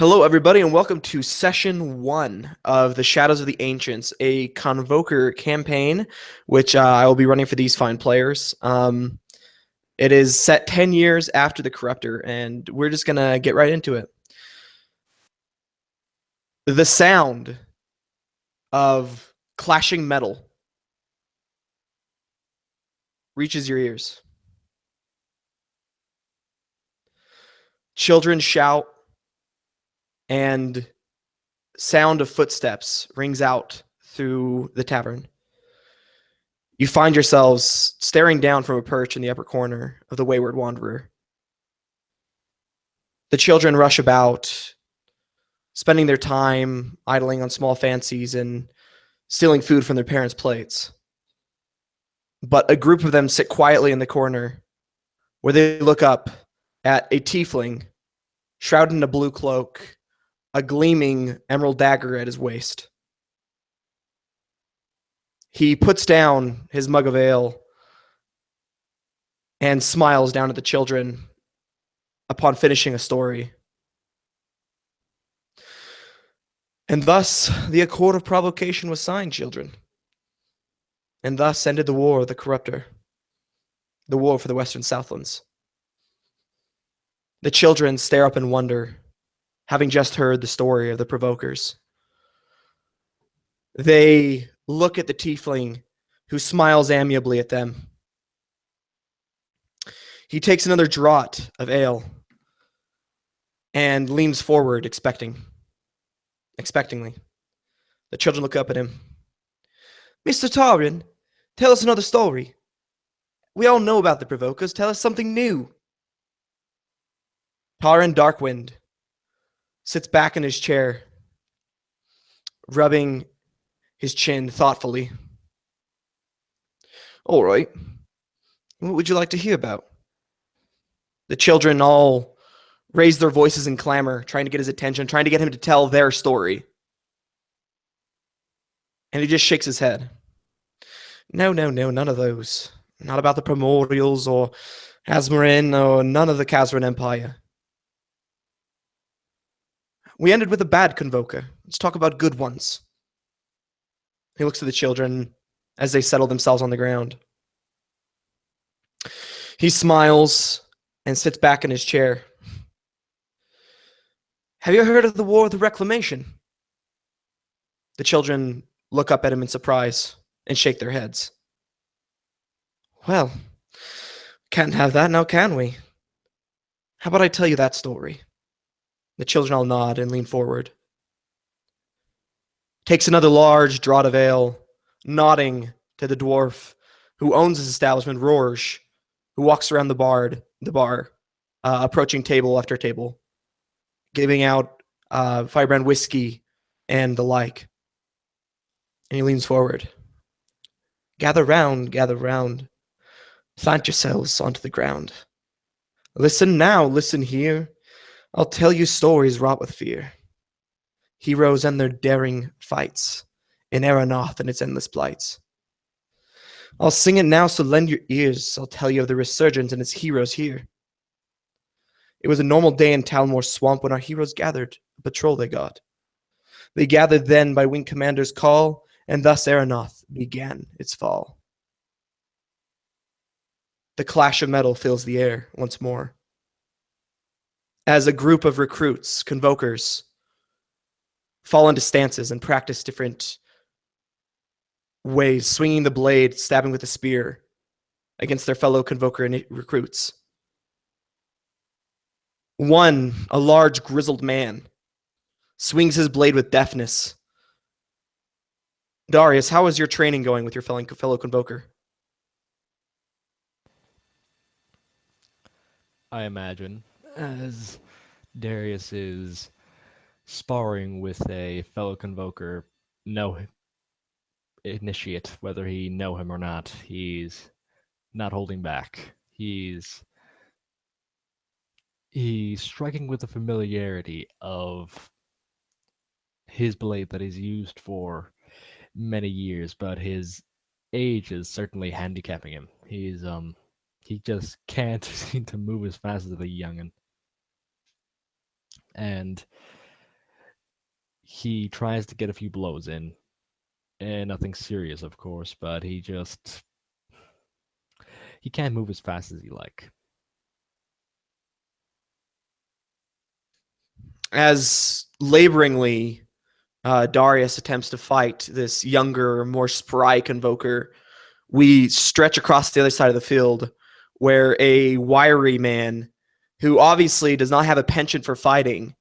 Hello, everybody, and welcome to Session 1 of the Shadows of the Ancients, a Convoker campaign, which I will be running for these fine players. It is set 10 years after the Corruptor, and we're just going to get right into it. The sound of clashing metal reaches your ears. Children shout, and sound of footsteps rings out through the tavern. You find yourselves staring down from a perch in the upper corner of the Wayward Wanderer. The children rush about, spending their time idling on small fancies and stealing food from their parents' plates. But a group of them sit quietly in the corner, where they look up at a tiefling, shrouded in a blue cloak, a gleaming emerald dagger at his waist. He puts down his mug of ale and smiles down at the children upon finishing a story. And thus, the Accord of Provocation was signed, children. And thus ended the War of the Corruptor, the war for the Western Southlands. The children stare up in wonder, having just heard the story of the Provokers. They look at the tiefling, who smiles amiably at them. He takes another draught of ale and leans forward, expectingly. The children look up at him. Mr. Taran, tell us another story. We all know about the Provokers. Tell us something new. Taran Darkwind sits back in his chair, rubbing his chin thoughtfully. All right. What would you like to hear about? The children all raise their voices in clamor, trying to get his attention, trying to get him to tell their story. And he just shakes his head. No, none of those. Not about the Primordials or Asmarin or none of the Kazran Empire. We ended with a bad Convoker. Let's talk about good ones. He looks at the children as they settle themselves on the ground. He smiles and sits back in his chair. Have you heard of the War of the Reclamation? The children look up at him in surprise and shake their heads. Well, can't have that now, can we? How about I tell you that story? The children all nod and lean forward. Takes another large draught of ale, nodding to the dwarf who owns his establishment, Rorge, who walks around the bar, approaching table after table, giving out firebrand whiskey and the like. And he leans forward. Gather round, plant yourselves onto the ground. Listen now, listen here. I'll tell you stories wrought with fear. Heroes and their daring fights, in Aranoth and its endless blights. I'll sing it now, so lend your ears. I'll tell you of the resurgence and its heroes here. It was a normal day in Talmor Swamp when our heroes gathered, a patrol they got. They gathered then by Wing Commander's call, and thus Aranoth began its fall. The clash of metal fills the air once more, as a group of recruits, Convokers, fall into stances and practice different ways, swinging the blade, stabbing with a spear against their fellow Convoker recruits. One, a large grizzled man, swings his blade with deftness. Darius, how is your training going with your fellow Convoker? I imagine, as Darius is sparring with a fellow Convoker, no initiate, whether he know him or not, he's not holding back. He's striking with the familiarity of his blade that he's used for many years, but his age is certainly handicapping him. He just can't seem to move as fast as the youngin. And He tries to get a few blows in, and nothing serious, of course, but he can't move as fast as he like. As laboringly Darius attempts to fight this younger, more spry Convoker, we stretch across the other side of the field where a wiry man who obviously does not have a penchant for fighting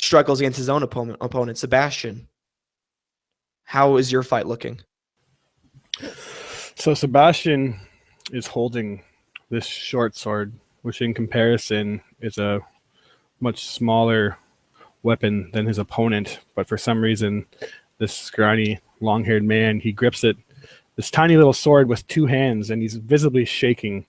struggles against his own opponent, Sebastian. How is your fight looking? So Sebastian is holding this short sword, which in comparison is a much smaller weapon than his opponent. But for some reason, this scrawny, long-haired man, he grips it, this tiny little sword with two hands, and he's visibly shaking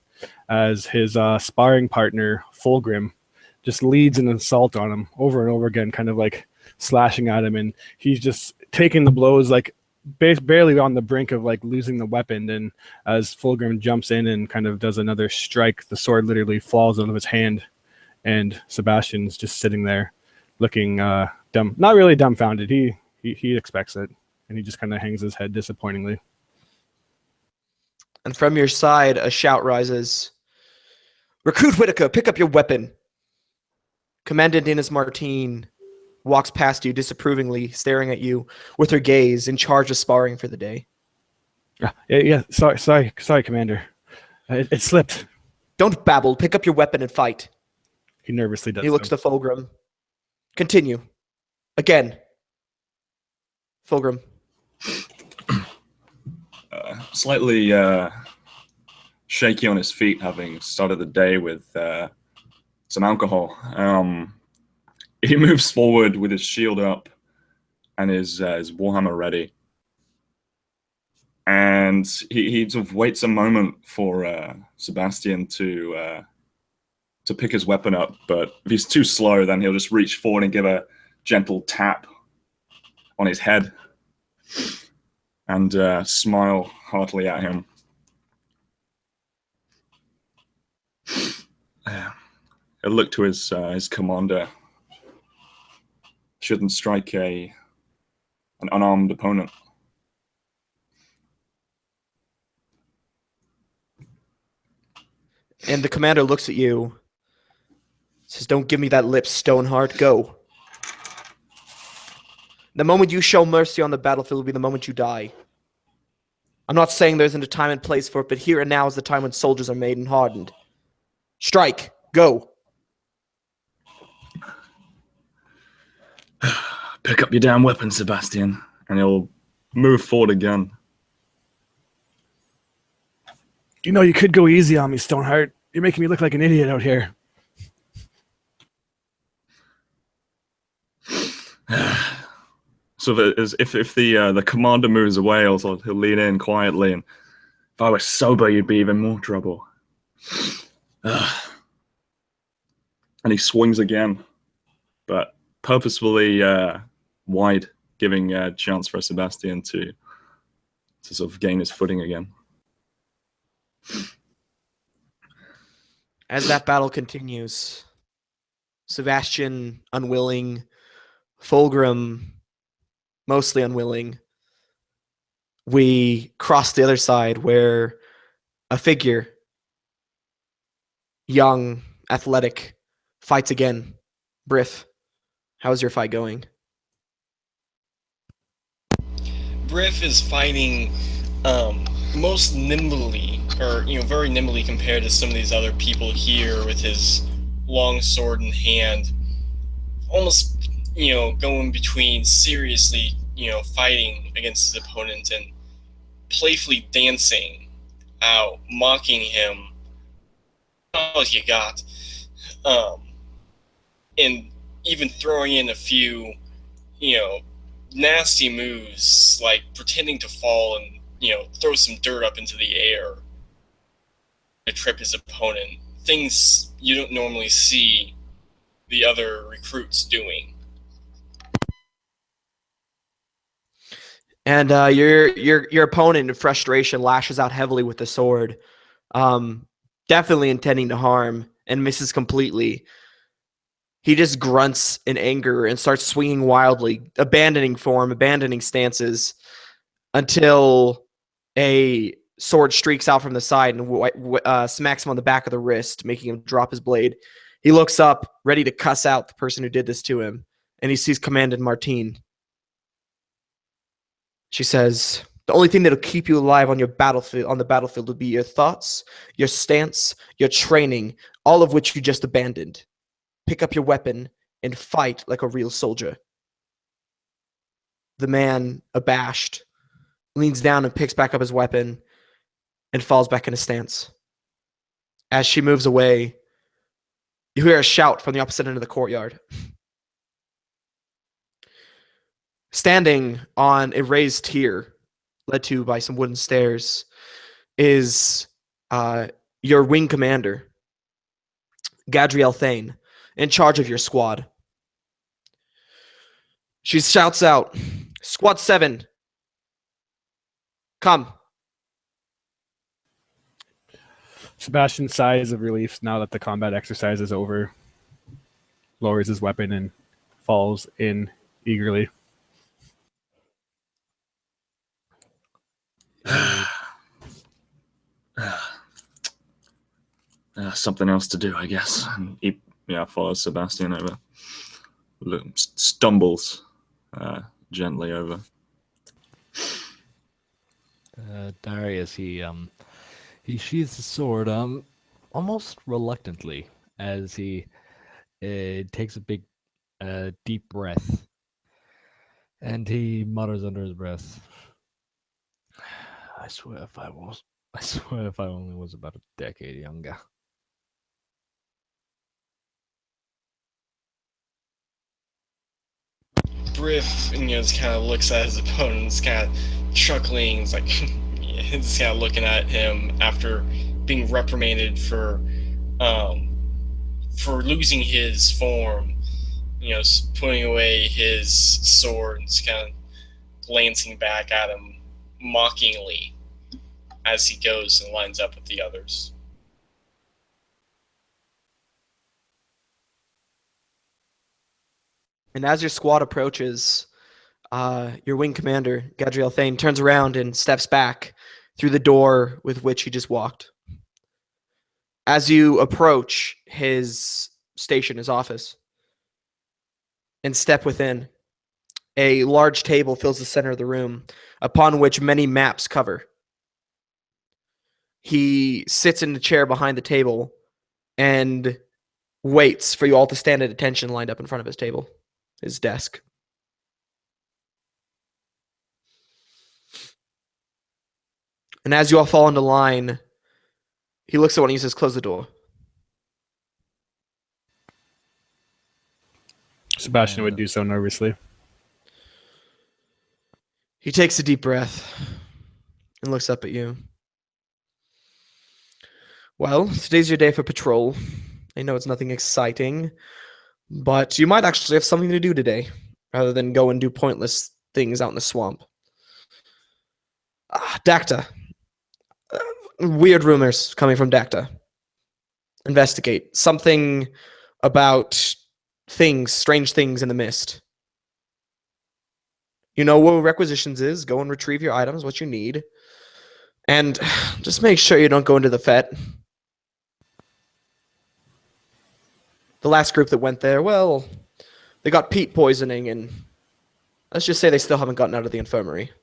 as his sparring partner, Fulgrim, just leads an assault on him over and over again, kind of like slashing at him. And he's just taking the blows like barely on the brink of like losing the weapon. And as Fulgrim jumps in and kind of does another strike, the sword literally falls out of his hand. And Sebastian's just sitting there looking dumb, not really dumbfounded. He expects it, and he just kind of hangs his head disappointingly. And from your side, a shout rises. Recruit Whitaker, pick up your weapon. Commandant Inez Martine walks past you disapprovingly, staring at you with her gaze, in charge of sparring for the day. Yeah. Sorry, Commander. It slipped. Don't babble. Pick up your weapon and fight. He nervously does. He looks to Fulgrim. Continue. Again. Fulgrim. Slightly shaky on his feet, having started the day with some alcohol. He moves forward with his shield up and his warhammer ready, and he sort of waits a moment for Sebastian to pick his weapon up. But if he's too slow, then he'll just reach forward and give a gentle tap on his head and smile heartily at him. He'll look to his commander. Shouldn't strike an unarmed opponent. And the commander looks at you. Says, don't give me that lip, Stoneheart. Go. The moment you show mercy on the battlefield will be the moment you die. I'm not saying there isn't a time and place for it, but here and now is the time when soldiers are made and hardened. Strike. Go. Pick up your damn weapon, Sebastian, and he'll move forward again. You know, you could go easy on me, Stoneheart. You're making me look like an idiot out here. So if the commander moves away, also he'll lean in quietly, and if I was sober, you'd be even more trouble. And he swings again, but purposefully wide, giving a chance for Sebastian to sort of gain his footing again. As that battle continues, Sebastian unwilling, Fulgrim mostly unwilling, we cross the other side where a figure, young, athletic, fights again. Briff, how's your fight going? Briff is fighting most nimbly, or very nimbly compared to some of these other people here, with his long sword in hand, almost going between seriously fighting against his opponent and playfully dancing out, mocking him. All you got, and even throwing in a few nasty moves, like pretending to fall and throw some dirt up into the air to trip his opponent. Things you don't normally see the other recruits doing. And your opponent, in frustration, lashes out heavily with the sword, definitely intending to harm, and misses completely. he just grunts in anger and starts swinging wildly, abandoning form, abandoning stances, until a sword streaks out from the side and smacks him on the back of the wrist, making him drop his blade. He looks up, ready to cuss out the person who did this to him, and he sees Commandant Martine. She says, "The only thing that'll keep you alive on the battlefield will be your thoughts, your stance, your training, all of which you just abandoned. Pick up your weapon and fight like a real soldier." The man, abashed, leans down and picks back up his weapon and falls back in a stance. As she moves away, you hear a shout from the opposite end of the courtyard. Standing on a raised tier, led to by some wooden stairs, is your wing commander, Gadriel Thane, in charge of your squad. She shouts out, "Squad 7, come." Sebastian sighs of relief now that the combat exercise is over, lowers his weapon, and falls in eagerly. Something else to do, I guess. And he follows Sebastian over. Stumbles gently over. Darius, he sheathes the sword almost reluctantly as he takes a big deep breath, and he mutters under his breath, I swear if I only was about a decade younger." Briff, just kind of looks at his opponent, is kind of chuckling. It's like, just kind of looking at him after being reprimanded for losing his form. Putting away his sword and just kind of glancing back at him mockingly as he goes and lines up with the others. And as your squad approaches, your wing commander, Gadriel Thane, turns around and steps back through the door with which he just walked. As you approach his station, his office, and step within, a large table fills the center of the room, upon which many maps cover. He sits in the chair behind the table and waits for you all to stand at attention lined up in front of his table, his desk. And as you all fall into line, he looks at one and he says, "Close the door." Sebastian would do so nervously. He takes a deep breath and looks up at you. "Well, today's your day for patrol. I know it's nothing exciting, but you might actually have something to do today, rather than go and do pointless things out in the swamp. Dacta. Weird rumors coming from Dacta. Investigate. Something about things, strange things in the mist. You know what requisitions is. Go and retrieve your items, what you need. And just make sure you don't go into the Fete. The last group that went there, well, they got peat poisoning, and let's just say they still haven't gotten out of the infirmary."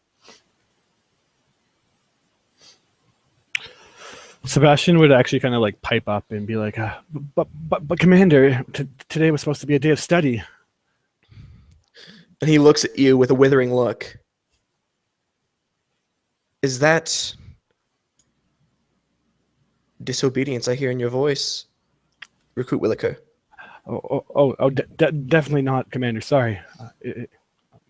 Sebastian would actually kind of like pipe up and be like, but Commander, today was supposed to be a day of study. And he looks at you with a withering look. "Is that disobedience I hear in your voice, Recruit Williker?" Definitely not, Commander. Sorry.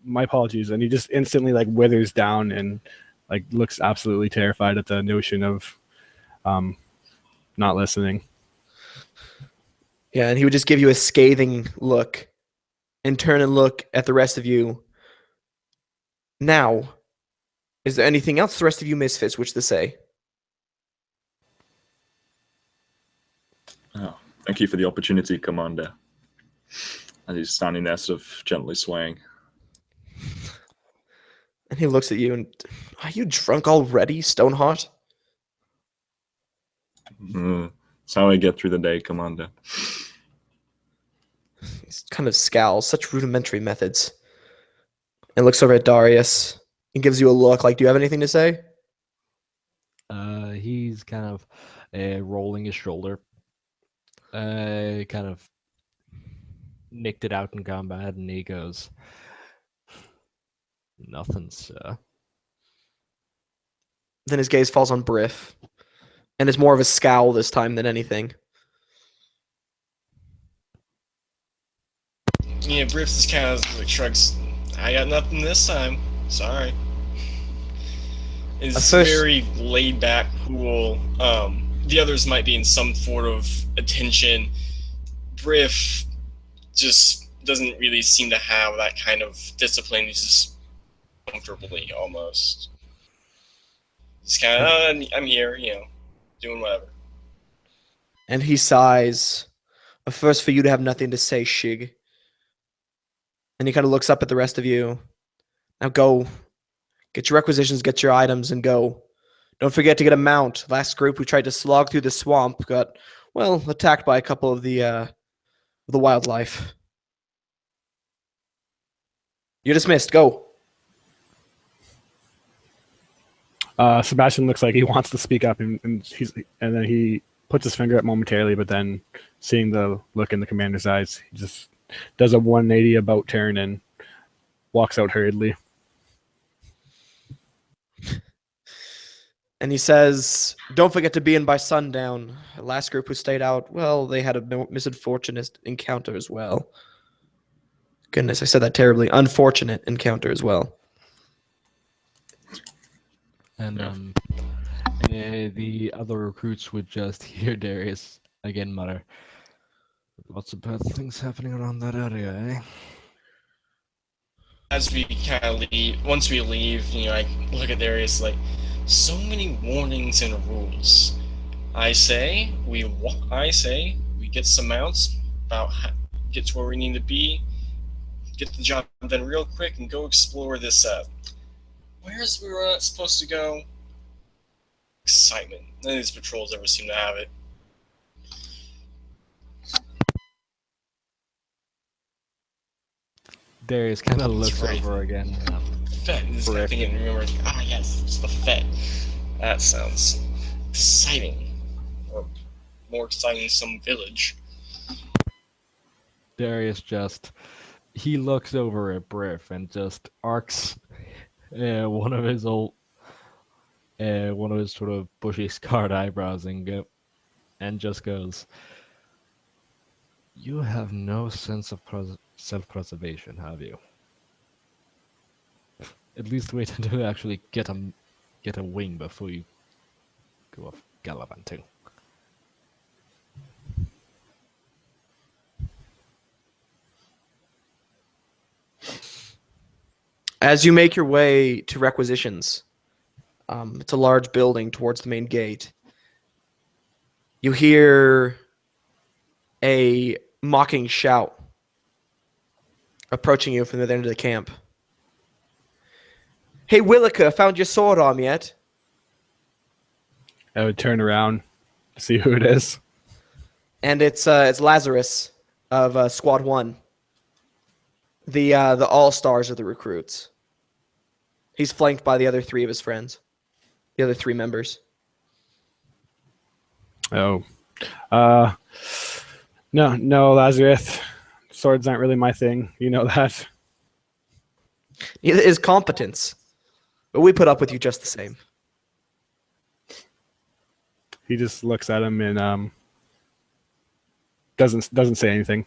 My apologies. And he just instantly like withers down and like looks absolutely terrified at the notion of not listening. Yeah, and he would just give you a scathing look and turn and look at the rest of you. "Now, is there anything else the rest of you misfits wish to say?" Oh, thank you for the opportunity, Commander. And he's standing there, sort of gently swaying. And he looks at you and, are you drunk already, Stoneheart? That's how I get through the day, Commander. He kind of scowls, such rudimentary methods. And looks over at Darius and gives you a look like, do you have anything to say? He's kind of rolling his shoulder. Kind of nicked it out in combat, and he goes, "Nothing, sir." Then his gaze falls on Briff. And it's more of a scowl this time than anything. Yeah, Briff just kind of like shrugs. I got nothing this time. Sorry. It's very laid back, cool. The others might be in some sort of attention. Briff just doesn't really seem to have that kind of discipline. He's just comfortably almost. Just kind of, I'm here, doing whatever. And he sighs. First, for you to have nothing to say, Shig. And he kind of looks up at the rest of you. Now go. Get your requisitions, get your items, and go. Don't forget to get a mount. Last group who tried to slog through the swamp got, well, attacked by a couple of the wildlife. You're dismissed. Go. Sebastian looks like he wants to speak up, and then he puts his finger up momentarily, but then seeing the look in the commander's eyes, he just does a 180 about turn and walks out hurriedly. And he says, don't forget to be in by sundown. The last group who stayed out, well, they had a misunfortunate encounter as well. Goodness, I said that terribly. Unfortunate encounter as well. And the other recruits would just hear Darius again mutter, "Lots of bad things happening around that area, eh?" As we kind of leave, once we leave, I look at Darius like, so many warnings and rules. I say we get some mounts, get to where we need to be, get the job done real quick, and go explore this. Where's we were not supposed to go? Excitement. None of these patrols ever seem to have it. Darius kind of looks right. over again. Fete. This guy thinking, remember, yes, it's the Fete. That sounds exciting. Or more exciting than some village. Darius he looks over at Briff and just arcs one of his sort of bushy scarred eyebrows and just goes, "You have no sense of self-preservation, have you? At least wait until you actually get a wing before you go off gallivanting." As you make your way to requisitions, it's a large building towards the main gate. You hear a mocking shout approaching you from the end of the camp. "Hey, Williker, found your sword arm yet?" I would turn around to see who it is. And it's Lazarus of Squad 1. The all-stars of the recruits. He's flanked by the other three of his friends. The other three members. Oh. No, Lazarus. Swords aren't really my thing. You know that. Neither is competence. But we put up with you just the same. He just looks at him and doesn't say anything.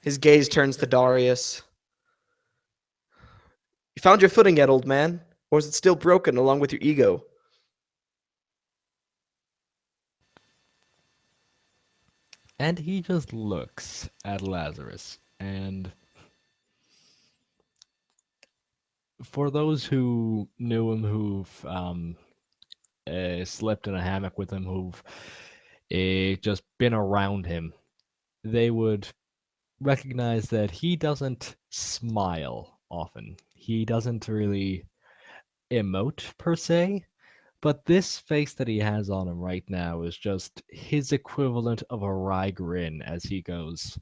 His gaze turns to Darius. "You found your footing yet, old man? Or is it still broken along with your ego?" And he just looks at Lazarus, and for those who knew him, who've slept in a hammock with him, who've just been around him, they would recognize that he doesn't smile often. He doesn't really emote per se, but this face that he has on him right now is just his equivalent of a wry grin as he goes,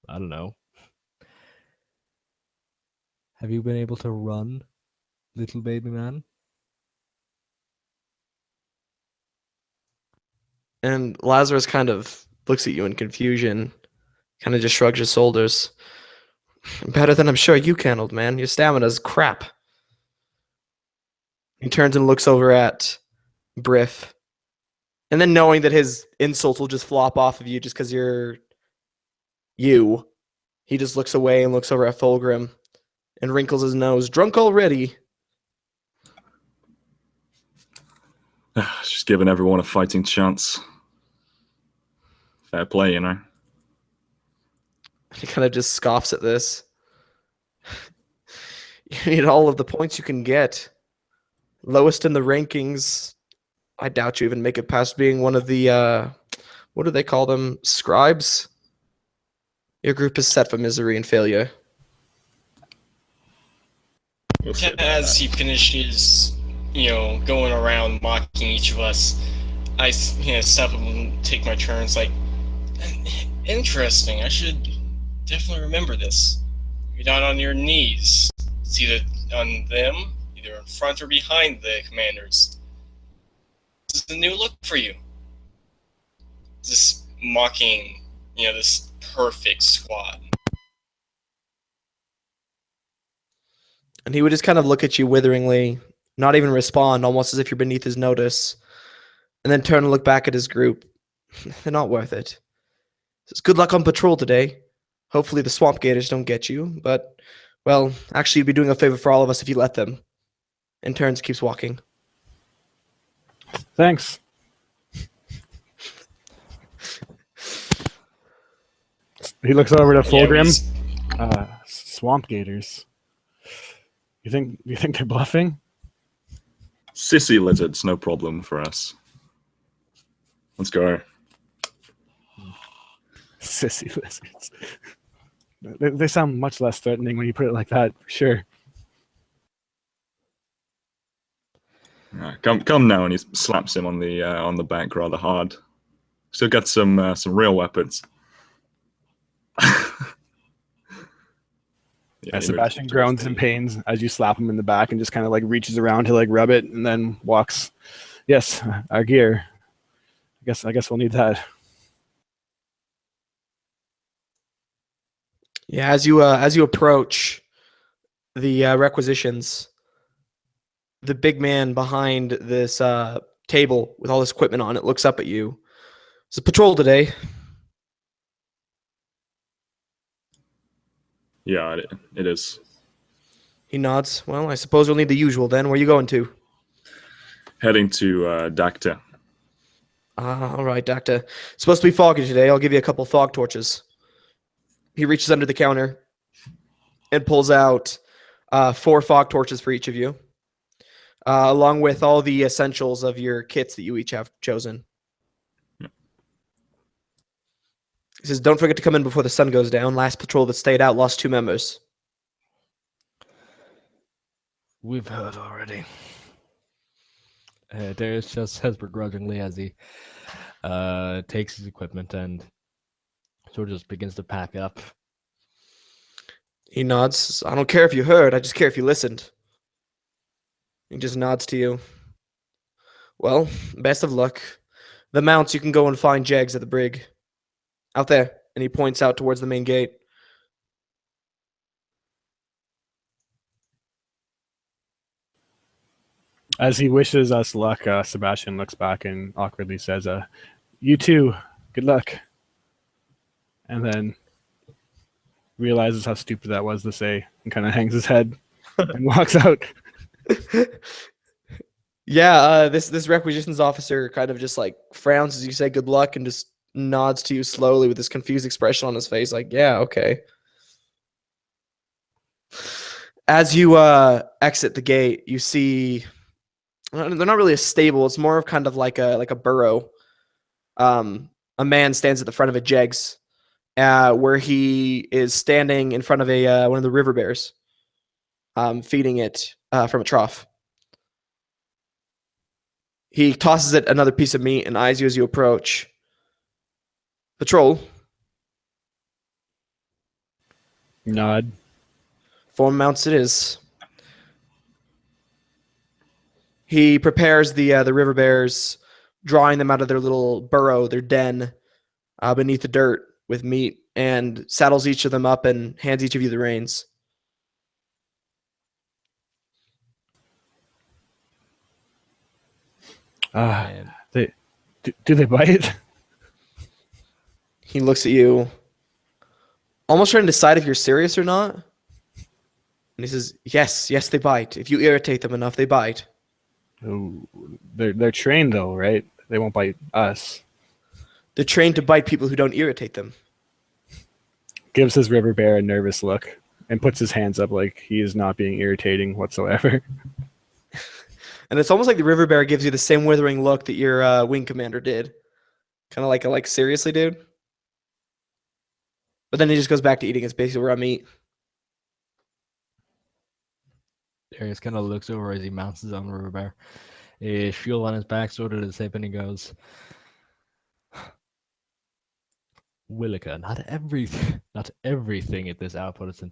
I don't know. Have you been able to run, little baby man? And Lazarus kind of looks at you in confusion, kind of just shrugs his shoulders. Better than I'm sure you can, old man. Your stamina's crap. He turns and looks over at Briff. And then knowing that his insults will just flop off of you just because you're you, he just looks away and looks over at Fulgrim and wrinkles his nose. Drunk already? Just giving everyone a fighting chance. Fair play, you know. He kind of just scoffs at this. You need all of the points you can get. Lowest in the rankings. I doubt you even make it past being one of the, what do they call them? Scribes? Your group is set for misery and failure. We'll see about As that. he finishes, going around mocking each of us, I step up and take my turn. It's like, interesting. I should definitely remember this. You're not on your knees. It's either on them, either in front or behind the commanders. This is a new look for you. This mocking, this perfect squad. And he would just kind of look at you witheringly, not even respond, almost as if you're beneath his notice, and then turn and look back at his group. They're not worth it. Says, good luck on patrol today. Hopefully the swamp gators don't get you, but, well, actually you'd be doing a favor for all of us if you let them. And turns, keeps walking. Thanks. He looks over to Fulgrim. Swamp gators. You think they're bluffing? Sissy lizards, no problem for us. Let's go. Sissy lizards. They sound much less threatening when you put it like that, for sure. Come now, and he slaps him on the back rather hard. Still got some real weapons. Yeah, Sebastian groans in pains as you slap him in the back and just kind of like reaches around to like rub it and then walks. Yes, our gear. I guess we'll need that. Yeah, as you approach the requisitions, the big man behind this table with all this equipment on it looks up at you. It's a patrol today. Yeah, it is. He nods. Well, I suppose we'll need the usual then. Where are you going to? Heading to Dacta. All right, Doctor. It's supposed to be foggy today. I'll give you a couple fog torches. He reaches under the counter and pulls out 4 fog torches for each of you, along with all the essentials of your kits that you each have chosen. He says, don't forget to come in before the sun goes down. Last patrol that stayed out lost 2 members. We've heard already. Darius just says begrudgingly as he takes his equipment and sort of just begins to pack up. He nods. I don't care if you heard. I just care if you listened. He just nods to you. Well, best of luck. The mounts, you can go and find Jags at the brig. Out there. And he points out towards the main gate. As he wishes us luck, Sebastian looks back and awkwardly says, you too, good luck. And then realizes how stupid that was to say and kind of hangs his head and walks out. Yeah, this requisitions officer kind of just like frowns as you say good luck and just nods to you slowly with this confused expression on his face, like, yeah, okay. As you exit the gate, you see they're not really a stable, it's more of kind of like a burrow a man stands at the front of a jegs, where he is standing in front of one of the river bears, feeding it from a trough. He tosses it another piece of meat and eyes you as you approach. Patrol. Nod. 4 mounts it is. He prepares the river bears, drawing them out of their little burrow, their den, beneath the dirt with meat, and saddles each of them up and hands each of you the reins. Do they bite? He looks at you, almost trying to decide if you're serious or not. And he says, yes, they bite. If you irritate them enough, they bite. Oh, they're trained though, right? They won't bite us. They're trained to bite people who don't irritate them. Gives his river bear a nervous look and puts his hands up like he is not being irritating whatsoever. And it's almost like the river bear gives you the same withering look that your wing commander did. Kind of like, seriously, dude? But then he just goes back to eating his basically raw meat. Darius kind of looks over as he mounts his own river bear. A shield on his back, sort of the same, and he goes, Willica, not everything at this output is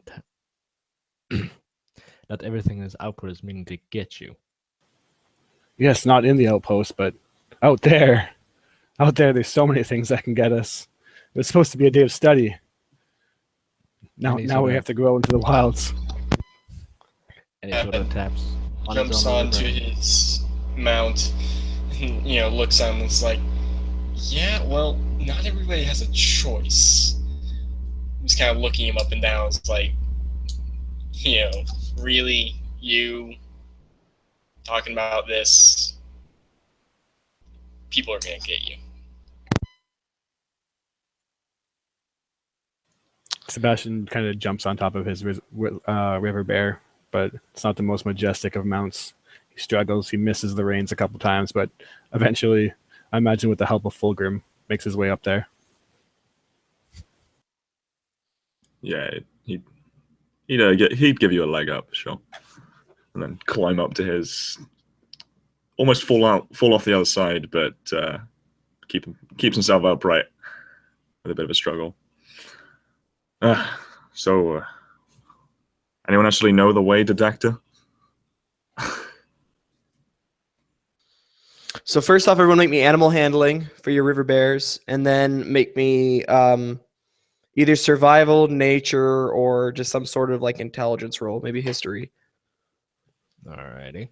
not everything in this output is meaning to get you. Yes, not in the outpost, but out there. Out there, there's so many things that can get us. It was supposed to be a day of study. Now we have to go out into the wilds. And he sort of taps on jumps onto his mount and, looks at him and is like, yeah, well, not everybody has a choice. He's kind of looking him up and down. It's like, really? You talking about this? People are going to get you. Sebastian kind of jumps on top of his river bear, but it's not the most majestic of mounts. He struggles. He misses the reins a couple times, but eventually, I imagine with the help of Fulgrim, makes his way up there. Yeah, he'd give you a leg up, sure, and then climb up to his, almost fall off the other side, but keeps himself upright with a bit of a struggle. So, anyone actually know the way to Dacta? So first off, everyone make me animal handling for your river bears, and then make me either survival, nature, or just some sort of like intelligence roll, maybe history. Alrighty.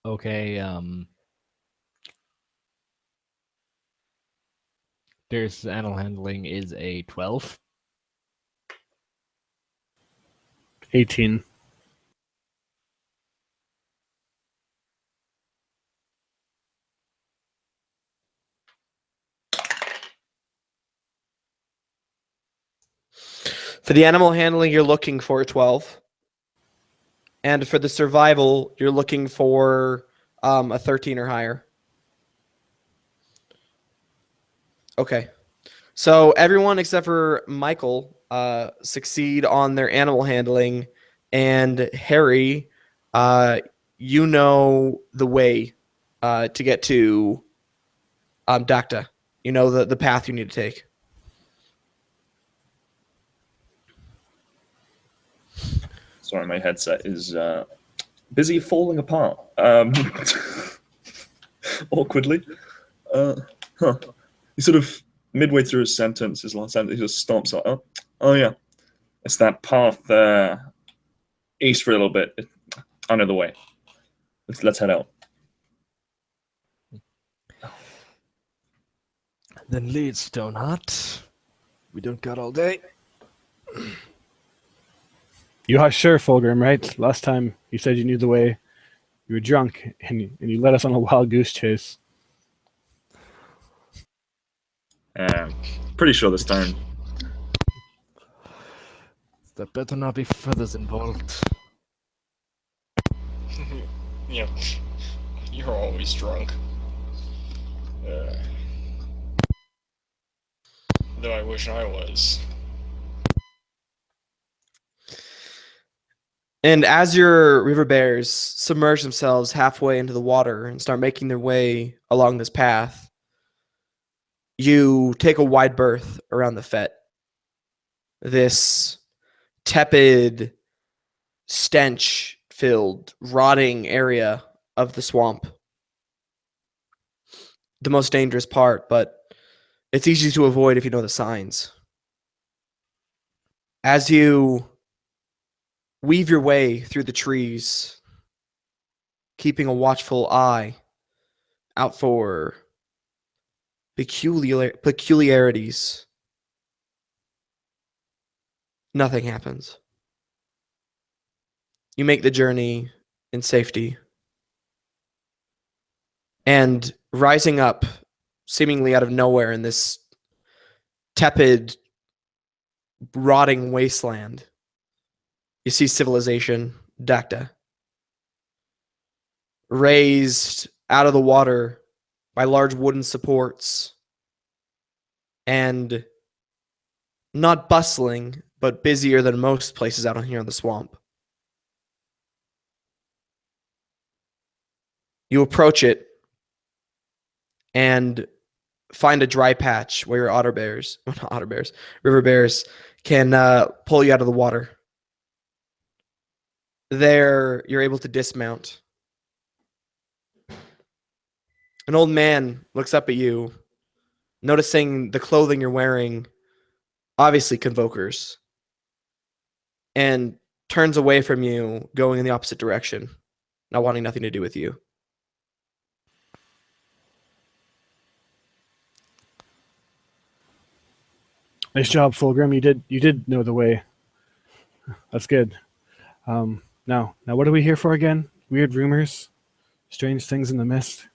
Okay, Darius' animal handling is a 12. 18. For the animal handling, you're looking for a 12. And for the survival, you're looking for a 13 or higher. Okay. So everyone except for Michael succeed on their animal handling. And Harry, you know the way to get to Dacta. You know the path you need to take. Sorry, my headset is busy falling apart. Awkwardly. He sort of, midway through his last sentence, he just stops up. Oh yeah, it's that path east for a little bit. I know the way. Let's head out. Then lead, Stoneheart. We don't got all day. You are sure, Fulgrim, right? Last time you said you knew the way. You were drunk, and you led us on a wild goose chase. Pretty sure this time. There better not be feathers involved. You're always drunk. Though I wish I was. And as your river bears submerge themselves halfway into the water and start making their way along this path, you take a wide berth around the Fett. This tepid, stench-filled, rotting area of the swamp. The most dangerous part, but it's easy to avoid if you know the signs. As you weave your way through the trees, keeping a watchful eye out for peculiarities, nothing happens. You make the journey in safety. And rising up, seemingly out of nowhere in this tepid, rotting wasteland, you see civilization, Dacta, raised out of the water by large wooden supports and not bustling, but busier than most places out here in the swamp. You approach it and find a dry patch where your river bears can pull you out of the water. There, you're able to dismount. An old man looks up at you, noticing the clothing you're wearing, obviously Convokers, and turns away from you, going in the opposite direction, not wanting nothing to do with you. Nice job, Fulgrim. You did know the way. That's good. Now what are we here for again? Weird rumors? Strange things in the mist?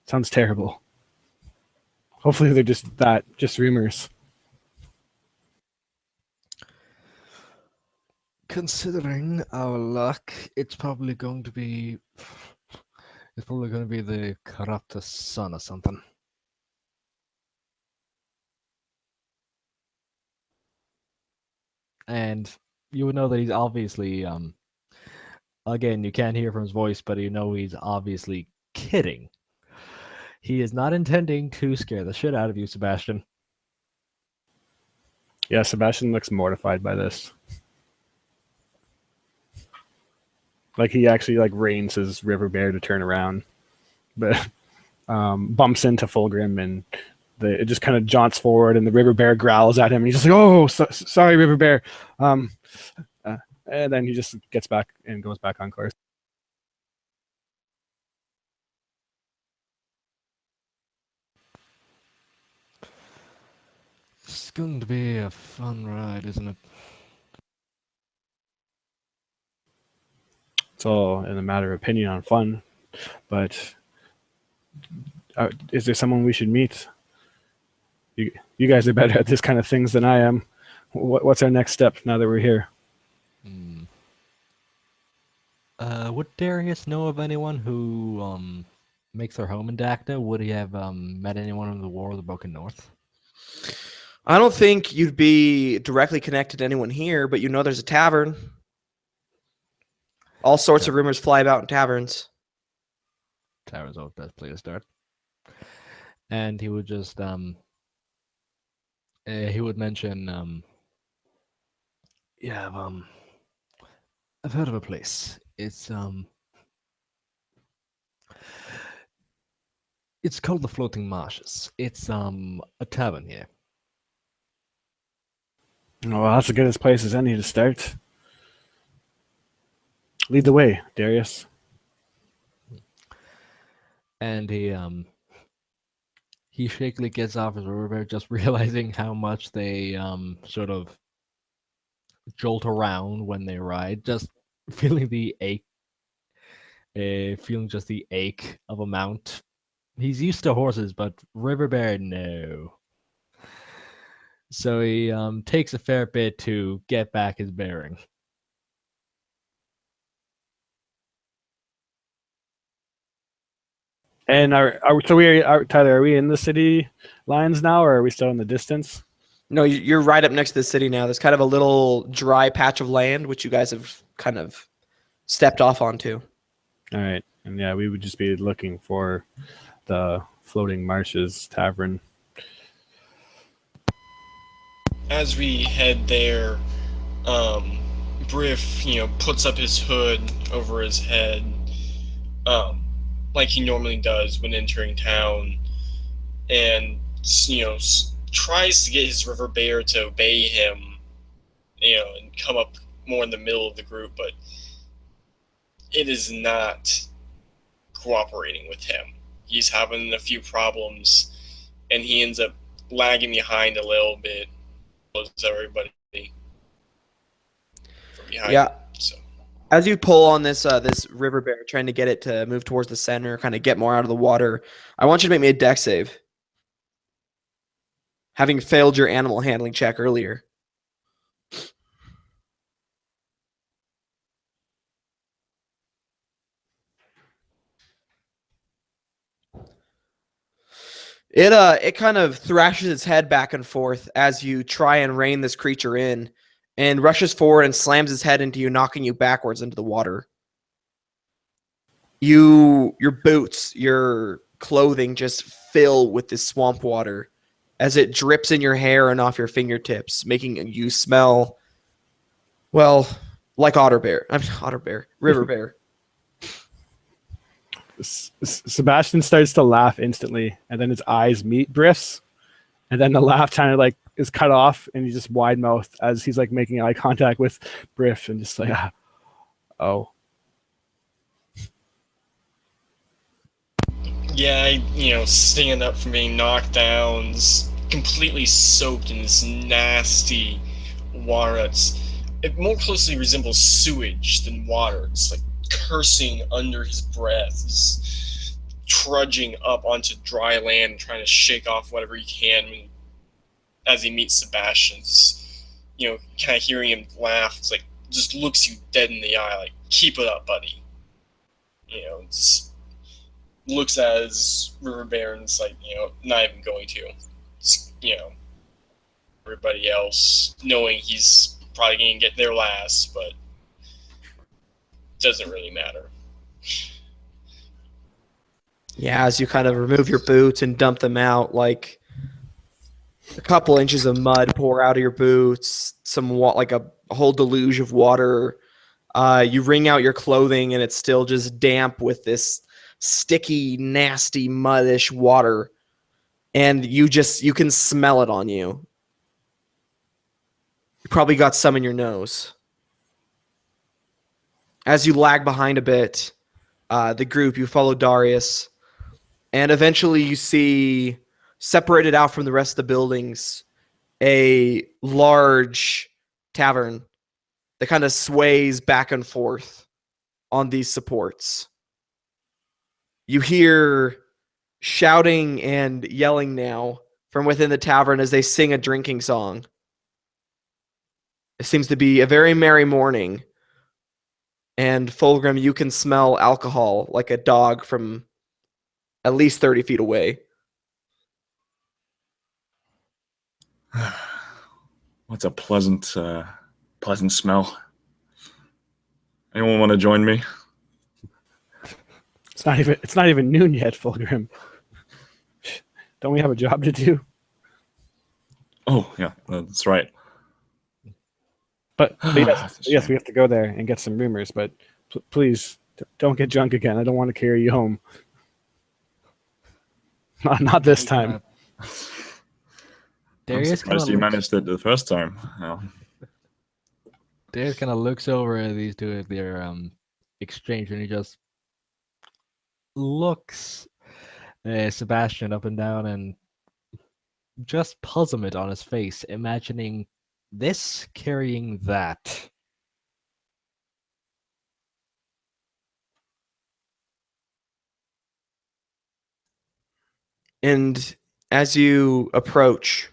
Sounds terrible. Hopefully they're just rumors. Considering our luck, it's probably going to be the corruptus son or something. And you would know that he's obviously, again, you can't hear from his voice, but you know he's obviously kidding. He is not intending to scare the shit out of you, Sebastian. Yeah, Sebastian looks mortified by this. Like he actually reins his river bear to turn around, but bumps into Fulgrim and it just kind of jaunts forward, and the river bear growls at him, and he's just like, "Oh, sorry, river bear," and then he just gets back and goes back on course. It's going to be a fun ride, isn't it? It's all in a matter of opinion on fun, but is there someone we should meet? You guys are better at this kind of things than I am. What's our next step now that we're here? Would Darius know of anyone who makes their home in Dacta? Would he have met anyone in the War of the Broken North? I don't think you'd be directly connected to anyone here, but you know there's a tavern. All sorts of rumors fly about in taverns. Taverns always the best place to start. And he would just he would mention I've heard of a place. It's called the Floating Marshes. It's a tavern here. Oh, well, that's as good a place as any to start. Lead the way, Darius. And he shakily gets off his river, just realizing how much they sort of jolt around when they ride, just feeling the ache, feeling just the ache of a mount. He's used to horses, but river bear, no. So he takes a fair bit to get back his bearing. And Tyler, are we in the city lines now, or are we still in the distance? No, you're right up next to the city now. There's kind of a little dry patch of land, which you guys have kind of stepped off onto. All right. And yeah, we would just be looking for the Floating Marshes Tavern. As we head there, Briff, puts up his hood over his head, like he normally does when entering town, and tries to get his river bear to obey him, and come up more in the middle of the group, but it is not cooperating with him. He's having a few problems, and he ends up lagging behind a little bit. Everybody from behind. Yeah. So As you pull on this river bear, trying to get it to move towards the center, kind of get more out of the water, I want you to make me a dex save. Having failed your animal handling check earlier. It kind of thrashes its head back and forth as you try and rein this creature in, and rushes forward and slams its head into you, knocking you backwards into the water. Your boots, your clothing just fill with this swamp water as it drips in your hair and off your fingertips, making you smell, well, like river bear. Sebastian starts to laugh instantly, and then his eyes meet Briff's, and then the laugh kind of like is cut off, and he's just wide mouthed as he's like making eye contact with Briff, and just like, oh. yeah, stand up from being knocked down, completely soaked in this nasty water. It more closely resembles sewage than water. It's like cursing under his breath, just trudging up onto dry land, trying to shake off whatever he can as he meets Sebastian. Kind of hearing him laugh, it's like, just looks you dead in the eye, like, keep it up, buddy. Just looks at his river bear and it's like, not even going to. It's, everybody else knowing he's probably going to get there last, but doesn't really matter. Yeah, as you kind of remove your boots and dump them out, like a couple inches of mud pour out of your boots, like a whole deluge of water. You wring out your clothing and it's still just damp with this sticky, nasty, muddish water. And you can smell it on you. You probably got some in your nose. As you lag behind a bit, the group, you follow Darius, and eventually you see, separated out from the rest of the buildings, a large tavern that kind of sways back and forth on these supports. You hear shouting and yelling now from within the tavern as they sing a drinking song. It seems to be a very merry morning. And Fulgrim, you can smell alcohol like a dog from at least 30 feet away. What's a pleasant smell? Anyone want to join me? It's not even noon yet, Fulgrim. Don't we have a job to do? Oh yeah, that's right. But yes, we have to go there and get some rumors. But please don't get drunk again. I don't want to carry you home. Not this time. Darius kind you managed it the first time. Yeah. Darius kind of looks over at these two at their exchange, and he just looks Sebastian up and down and just puzzlement on his face, imagining this carrying that. And as you approach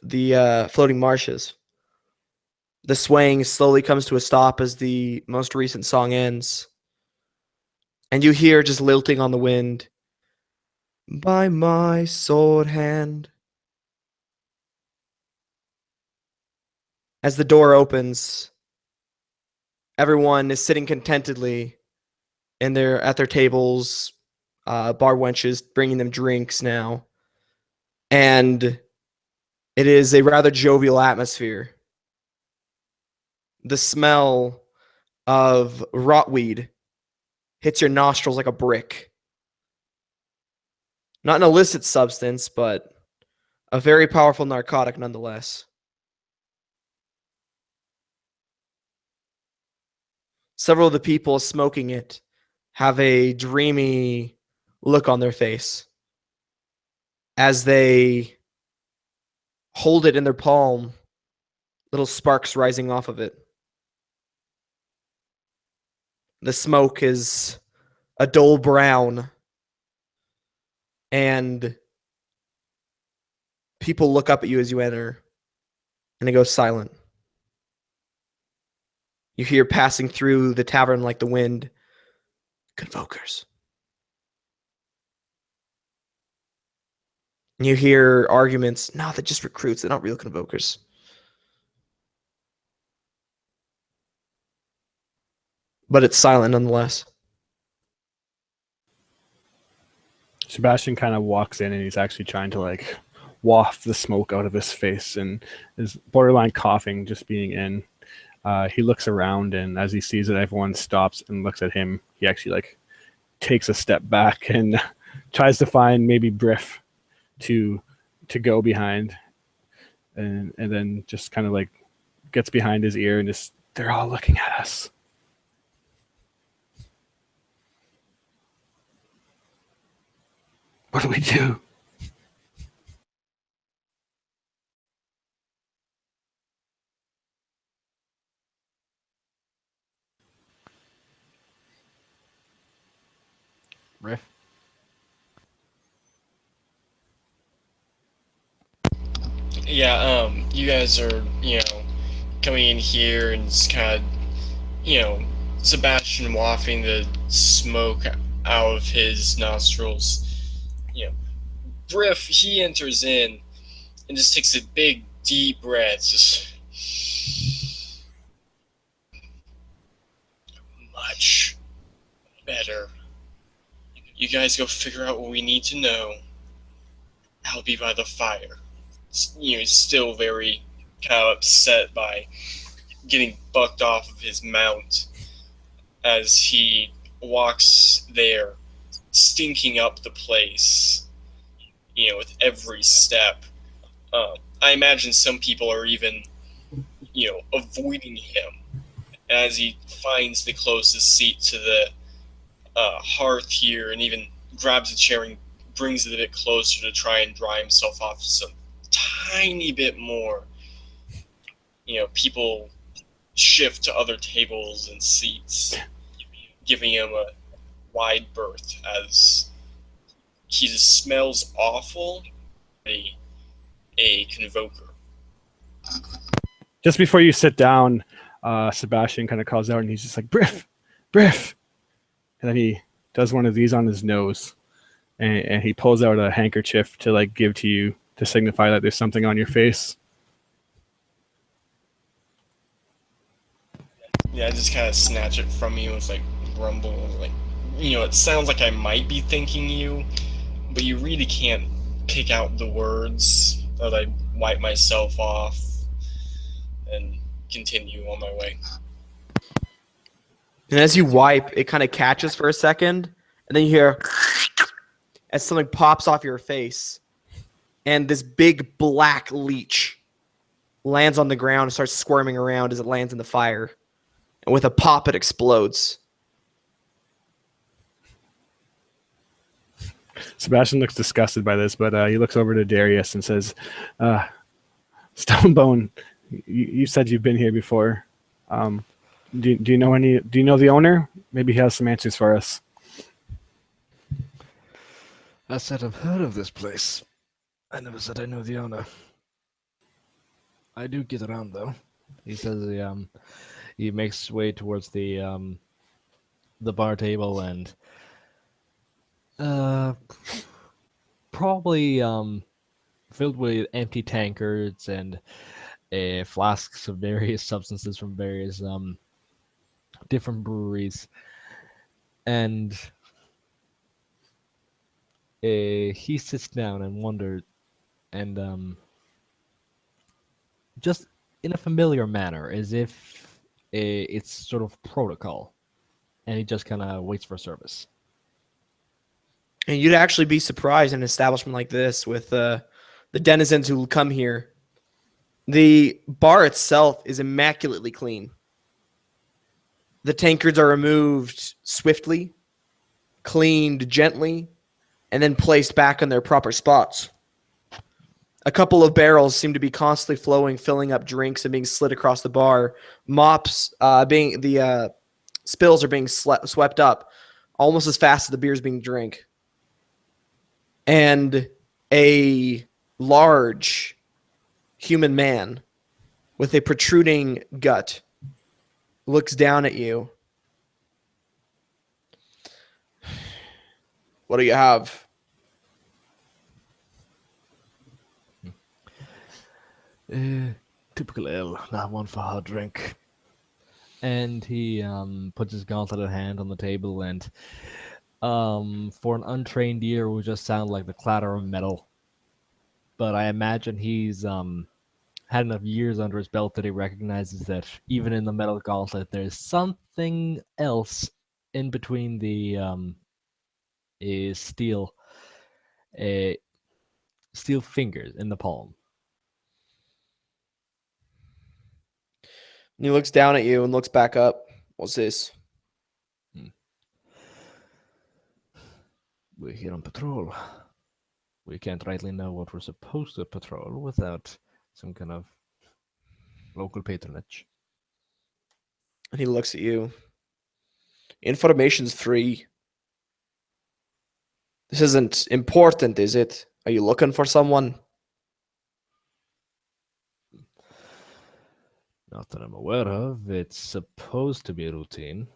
the floating marshes, the swaying slowly comes to a stop as the most recent song ends. And you hear, just lilting on the wind, by my sword hand. As the door opens, everyone is sitting contentedly at their tables. Bar wenches bringing them drinks now, and it is a rather jovial atmosphere. The smell of rotweed hits your nostrils like a brick. Not an illicit substance, but a very powerful narcotic nonetheless. Several of the people smoking it have a dreamy look on their face as they hold it in their palm, little sparks rising off of it. The smoke is a dull brown, and people look up at you as you enter, and they go silent. You hear passing through the tavern like the wind, Convokers. And you hear arguments, no, they're just recruits, they're not real Convokers. But it's silent nonetheless. Sebastian kind of walks in and he's actually trying to like waft the smoke out of his face and is borderline coughing just being in. He looks around, and as he sees that everyone stops and looks at him, he actually like takes a step back and tries to find maybe Briff to go behind, and then just kind of like gets behind his ear and just, they're all looking at us. What do we do? Riff. Yeah, you guys are, coming in here and it's kind of, Sebastian wafting the smoke out of his nostrils. Briff, he enters in and just takes a big, deep breath, just much better. You guys go figure out what we need to know. I'll be by the fire. He's still very kind of upset by getting bucked off of his mount as he walks there, stinking up the place, with every step. I imagine some people are even, avoiding him as he finds the closest seat to the hearth here and even grabs a chair and brings it a bit closer to try and dry himself off some tiny bit more. People shift to other tables and seats, giving him a wide berth as he just smells awful. A convoker. Just before you sit down, Sebastian kind of calls out and he's just like, Briff, and then he does one of these on his nose, and he pulls out a handkerchief to like give to you to signify that there's something on your face. Yeah, I just kind of snatch it from you. It's like grumble, like, it sounds like I might be thanking you, but you really can't pick out the words. But I wipe myself off and continue on my way. And as you wipe, it kind of catches for a second, and then you hear as something pops off your face, and this big black leech lands on the ground and starts squirming around as it lands in the fire. And with a pop, it explodes. Sebastian looks disgusted by this, but he looks over to Darius and says, Stonebone, you said you've been here before. Do you know the owner? Maybe he has some answers for us. I said I've heard of this place. I never said I know the owner. I do get around though. He says he makes his way towards the bar table and probably filled with empty tankards and flasks of various substances from various different breweries, and he sits down and wonders, and just in a familiar manner, as if it's sort of protocol, and he just kind of waits for service. And you'd actually be surprised in an establishment like this with the denizens who come here. The bar itself is immaculately clean. The tankards are removed swiftly, cleaned gently, and then placed back in their proper spots. A couple of barrels seem to be constantly flowing, filling up drinks and being slid across the bar. Mops spills are being swept up almost as fast as the beer's being drank. And a large human man with a protruding gut looks down at you. What do you have? Typical ale, not one for hard drink. And he puts his gauntleted hand on the table, and for an untrained ear, it would just sound like the clatter of metal. But I imagine he's had enough years under his belt that he recognizes that even in the metal gauntlet, there's something else in between the steel fingers in the palm. And he looks down at you and looks back up. What's this? We're here on patrol. We can't rightly know what we're supposed to patrol without some kind of local patronage. And he looks at you. Information's free. This isn't important, is it? Are you looking for someone? Not that I'm aware of. It's supposed to be routine.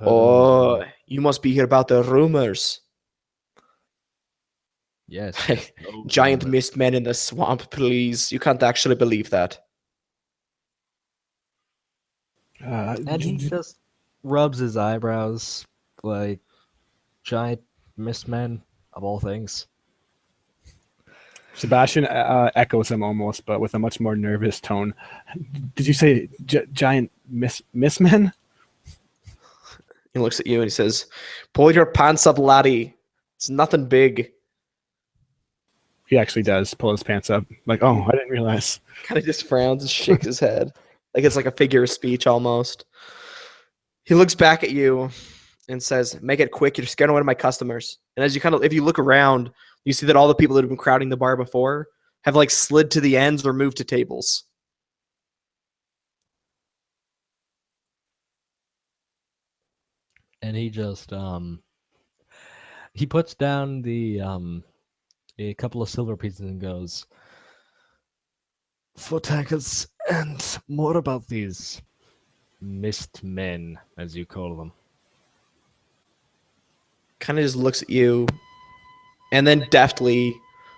Oh, you must be here about the rumors. Yes. Giant mist men in the swamp, please. You can't actually believe that. And he just rubs his eyebrows like giant mist men of all things. Sebastian echoes him almost, but with a much more nervous tone. Did you say giant mistmen? He looks at you and he says, "Pull your pants up, laddie. It's nothing big." He actually does pull his pants up. Like, oh, I didn't realize. Kind of just frowns and shakes his head. Like it's like a figure of speech almost. He looks back at you and says, "Make it quick. You're scaring away my customers." And as you if you look around, you see that all the people that have been crowding the bar before have like slid to the ends or moved to tables. And he just he puts down the a couple of silver pieces and goes, "For tankards and more about these mist men, as you call them." Kind of just looks at you and then deftly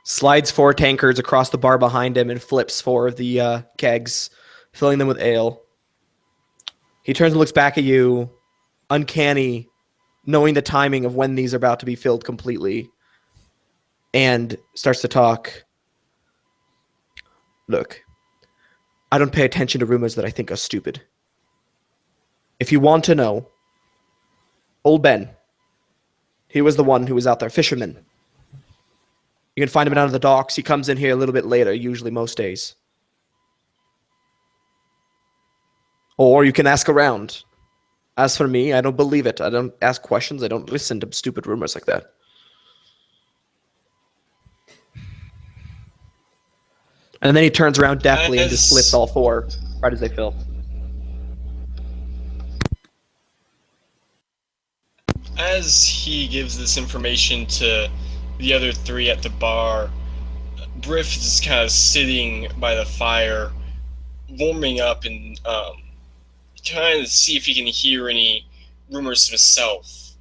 slides 4 tankards across the bar behind him and flips 4 of the kegs, filling them with ale. He turns and looks back at you, uncanny, knowing the timing of when these are about to be filled completely, and starts to talk. "Look, I don't pay attention to rumors that I think are stupid. If you want to know, old Ben, he was the one who was out there, fisherman. You can find him down at the docks. He comes in here a little bit later, usually most days. Or you can ask around. As for me, I don't believe it. I don't ask questions. I don't listen to stupid rumors like that." And then he turns around deftly and just flips all 4 right as they fill. As he gives this information to the other 3 at the bar, Briff is kind of sitting by the fire, warming up and trying to see if he can hear any rumors himself.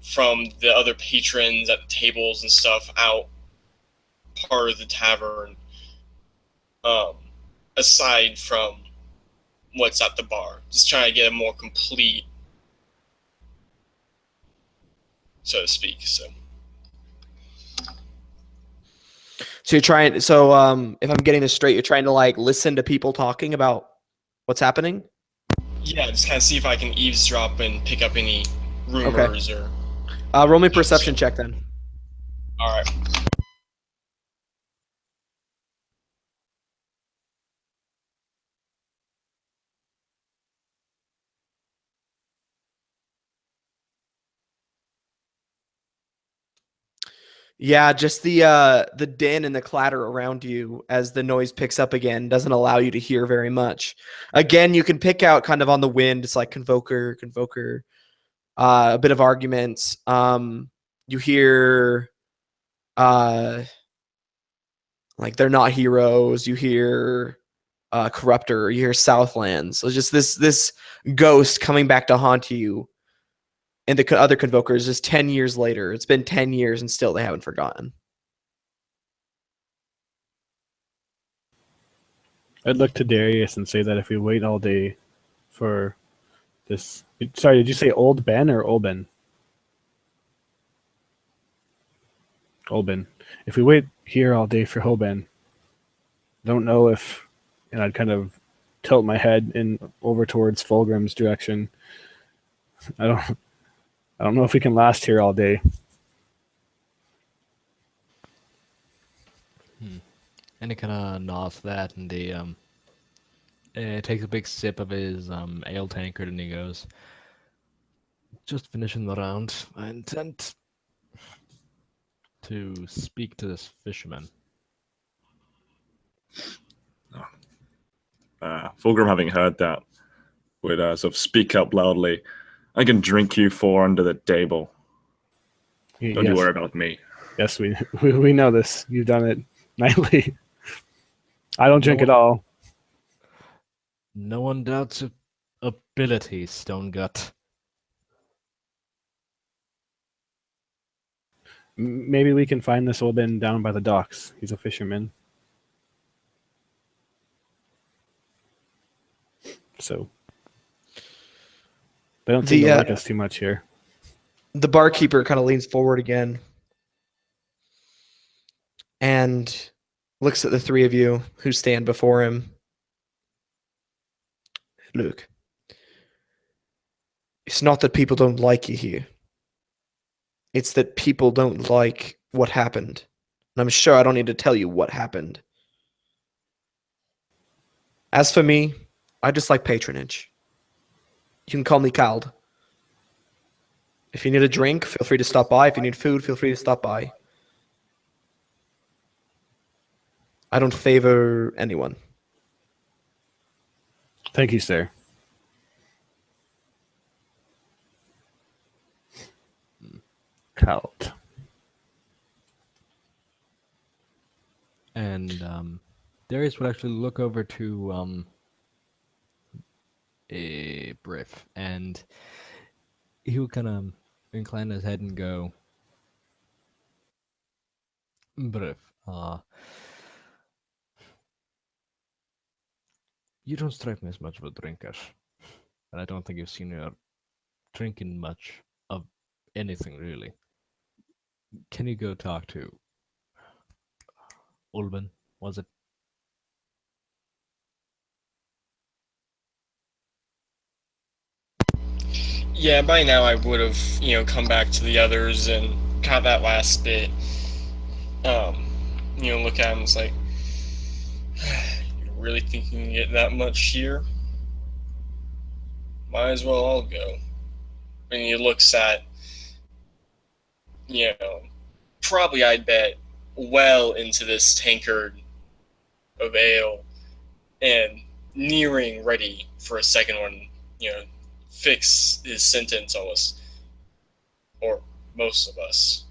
from the other patrons at the tables and stuff out part of the tavern, aside from what's at the bar. Just trying to get a more complete, so to speak. So you're trying. So if I'm getting this straight, you're trying to like listen to people talking about what's happening. Yeah, just kind of see if I can eavesdrop and pick up any rumors or. Roll me a perception check then. All right. Yeah, just the din and the clatter around you as the noise picks up again doesn't allow you to hear very much. Again, you can pick out kind of on the wind. It's like Convoker, a bit of arguments. You hear like they're not heroes. You hear corruptor. You hear Southlands. So just this ghost coming back to haunt you. And the other Convokers is 10 years later. It's been 10 years and still they haven't forgotten. I'd look to Darius and say that if we wait all day for this... Sorry, did you say Old Ben or Olben? Olben. If we wait here all day for Hoban, don't know if... And I'd kind of tilt my head over towards Fulgrim's direction. I don't know if we can last here all day. And he kind of nods that, and he takes a big sip of his ale tankard, and he goes, "Just finishing the round. I intend to speak to this fisherman." Fulgrim, having heard that, would sort of speak up loudly. "I can drink you 4 under the table. Don't you worry about me." Yes, we know this. You've done it nightly. I don't drink at all. No one doubts your ability, Stonegut. Maybe we can find this Olben down by the docks. He's a fisherman. So they don't seem to like us too much here. The barkeeper kind of leans forward again and looks at the three of you who stand before him. "Look, it's not that people don't like you here. It's that people don't like what happened. And I'm sure I don't need to tell you what happened. As for me, I just like patronage. You can call me Cald. If you need a drink, feel free to stop by. If you need food, feel free to stop by. I don't favor anyone." Thank you, sir. Cald. And Darius would actually look over to a Briff, and he would kind of incline his head and go, "Briff, you don't strike me as much of a drinker, and I don't think you've seen you drinking much of anything, really. Can you go talk to Olben, was it?" Yeah, by now I would have, come back to the others and caught that last bit. Look at him and it's like, "You really think you can get that much here? Might as well all go." And he looks at, probably I'd bet well into this tankard of ale and nearing ready for a second one, fix his sentence on us, or most of us.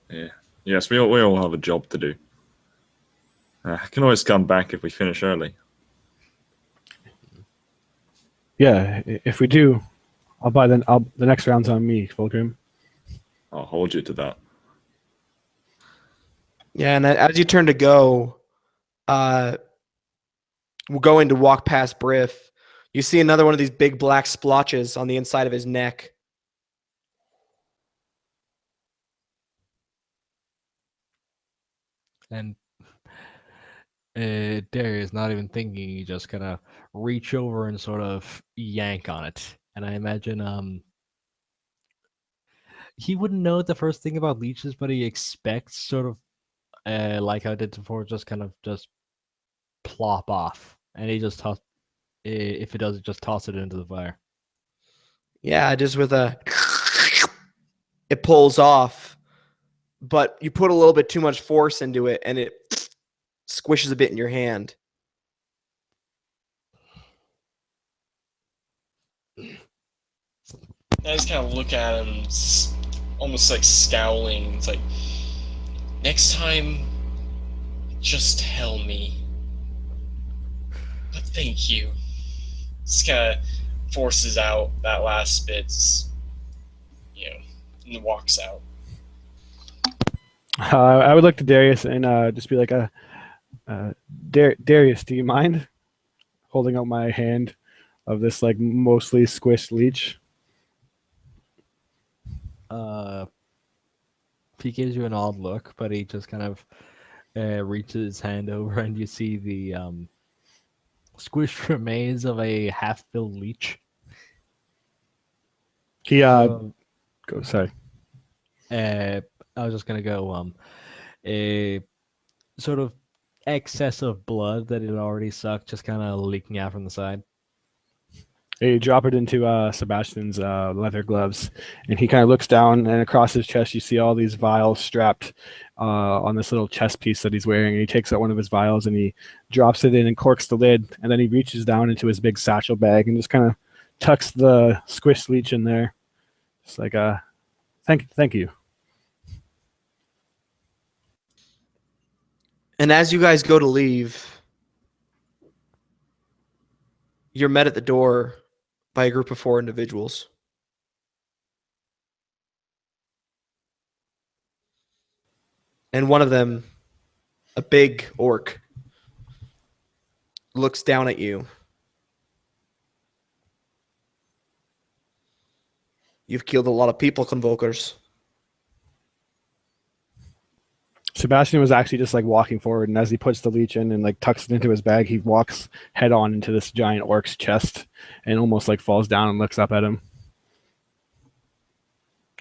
Yeah. Yes, we all have a job to do. I can always come back if we finish early. Yeah, if we do, the next round's on me, Fulgrim. I'll hold you to that. Yeah, and as you turn to go, going to walk past Briff, you see another one of these big black splotches on the inside of his neck. And Darius, not even thinking, he just kind of reach over and sort of yank on it. And I imagine he wouldn't know the first thing about leeches, but he expects sort of like I did before, just kind of just plop off, and he just toss. If it does, just toss it into the fire. Yeah, just with a it pulls off, but you put a little bit too much force into it and it squishes a bit in your hand. I just kind of look at him, almost like scowling. It's like, next time, just tell me. But thank you. Just kind of forces out that last bit, and walks out. I would look to Darius and just be like, Darius, do you mind holding out my hand of this like mostly squished leech? He gives you an odd look, but he just kind of reaches his hand over, and you see the squished remains of a half-filled leech. He go sorry. I was just gonna go a sort of excess of blood that it already sucked, just kind of leaking out from the side. You drop it into Sebastian's leather gloves, and he kind of looks down, and across his chest you see all these vials strapped on this little chest piece that he's wearing. And he takes out one of his vials and he drops it in and corks the lid, and then he reaches down into his big satchel bag and just kind of tucks the squished leech in there. It's like, thank you. And as you guys go to leave, you're met at the door by a group of 4 individuals. And one of them, a big orc, looks down at you. You've killed a lot of people, Convokers. Sebastian was actually just like walking forward, and as he puts the leech in and like tucks it into his bag, he walks head on into this giant orc's chest and almost like falls down and looks up at him.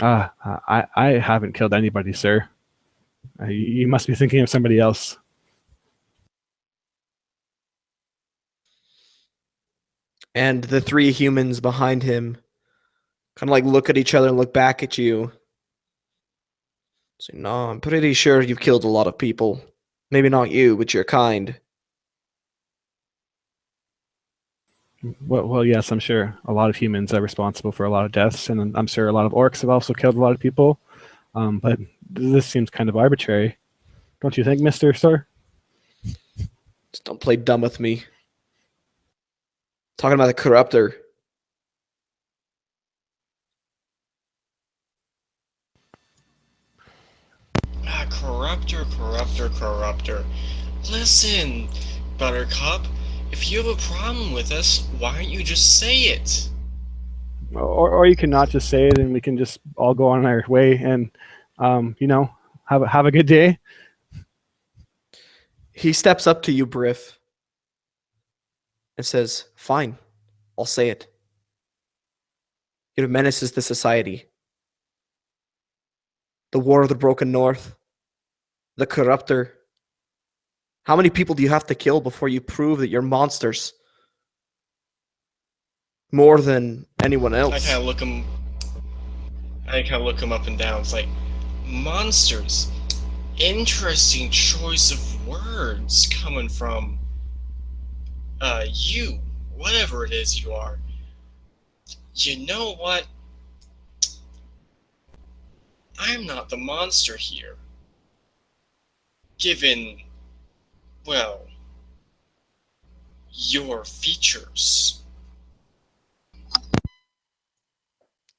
I haven't killed anybody, sir. You must be thinking of somebody else. And the 3 humans behind him kind of like look at each other and look back at you. Say, no, I'm pretty sure you've killed a lot of people. Maybe not you, but your kind. Well, yes, I'm sure a lot of humans are responsible for a lot of deaths, and I'm sure a lot of orcs have also killed a lot of people. But this seems kind of arbitrary, don't you think, Mister Sir? Just don't play dumb with me. Talking about the corruptor. Corruptor. Listen, Buttercup, if you have a problem with us, why don't you just say it? Or you can not just say it, and we can just all go on our way and, have a good day. He steps up to you, Briff, and says, fine, I'll say it. It menaces the society. The War of the Broken North. The Corruptor. How many people do you have to kill before you prove that you're monsters? More than anyone else. I kind of look him up and down. It's like, monsters. Interesting choice of words coming from you, whatever it is you are. You know what? I'm not the monster here. Given, well, your features.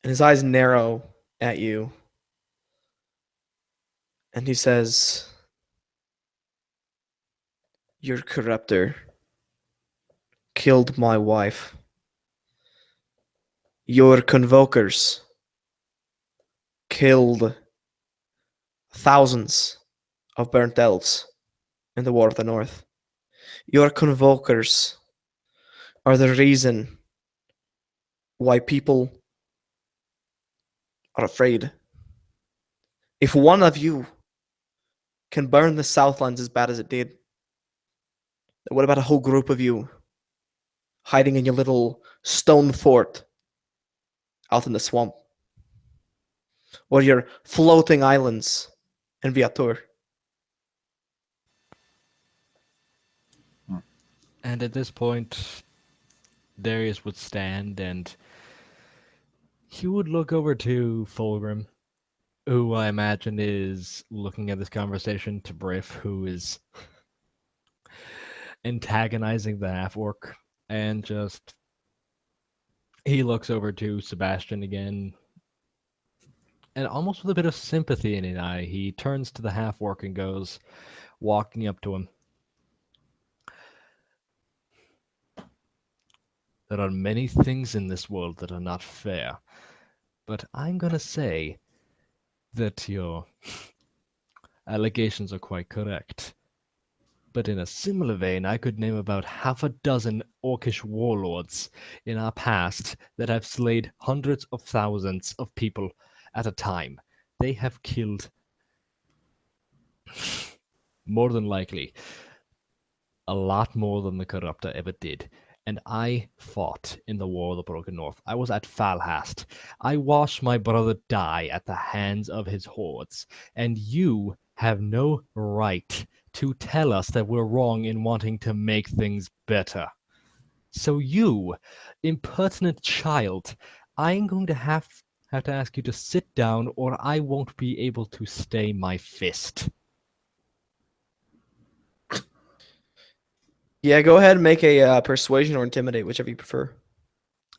And his eyes narrow at you. And he says, "Your corruptor killed my wife. Your convokers killed thousands of burnt elves in the War of the North. Your convokers are the reason why people are afraid. If one of you can burn the Southlands as bad as it did, then what about a whole group of you hiding in your little stone fort out in the swamp? Or your floating islands in Viator?" And at this point, Darius would stand and he would look over to Fulgrim, who I imagine is looking at this conversation, to Briff, who is antagonizing the half-orc, and just he looks over to Sebastian again, and almost with a bit of sympathy in his eye, he turns to the half-orc and goes, walking up to him. There are many things in this world that are not fair, but I'm gonna say that your allegations are quite correct. But in a similar vein, I could name about half a dozen orcish warlords in our past that have slayed hundreds of thousands of people at a time. They have killed, more than likely, a lot more than the Corruptor ever did. And I fought in the War of the Broken North. I was at Falhast. I watched my brother die at the hands of his hordes. And you have no right to tell us that we're wrong in wanting to make things better. So you, impertinent child, I'm going to have to ask you to sit down or I won't be able to stay my fist. Yeah, go ahead and make a persuasion or intimidate, whichever you prefer.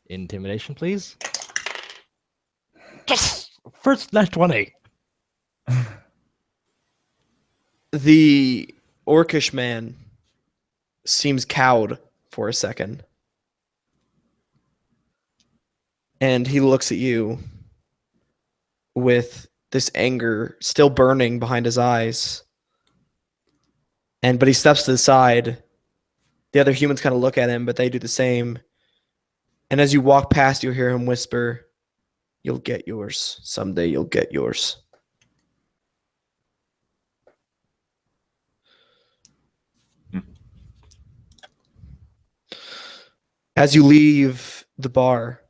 Intimidation, please. Yes! First nat 20. The orcish man seems cowed for a second. And he looks at you with this anger still burning behind his eyes. But he steps to the side. The other humans kind of look at him, but they do the same. And as you walk past, you hear him whisper, "You'll get yours. Someday you'll get yours." As you leave the bar,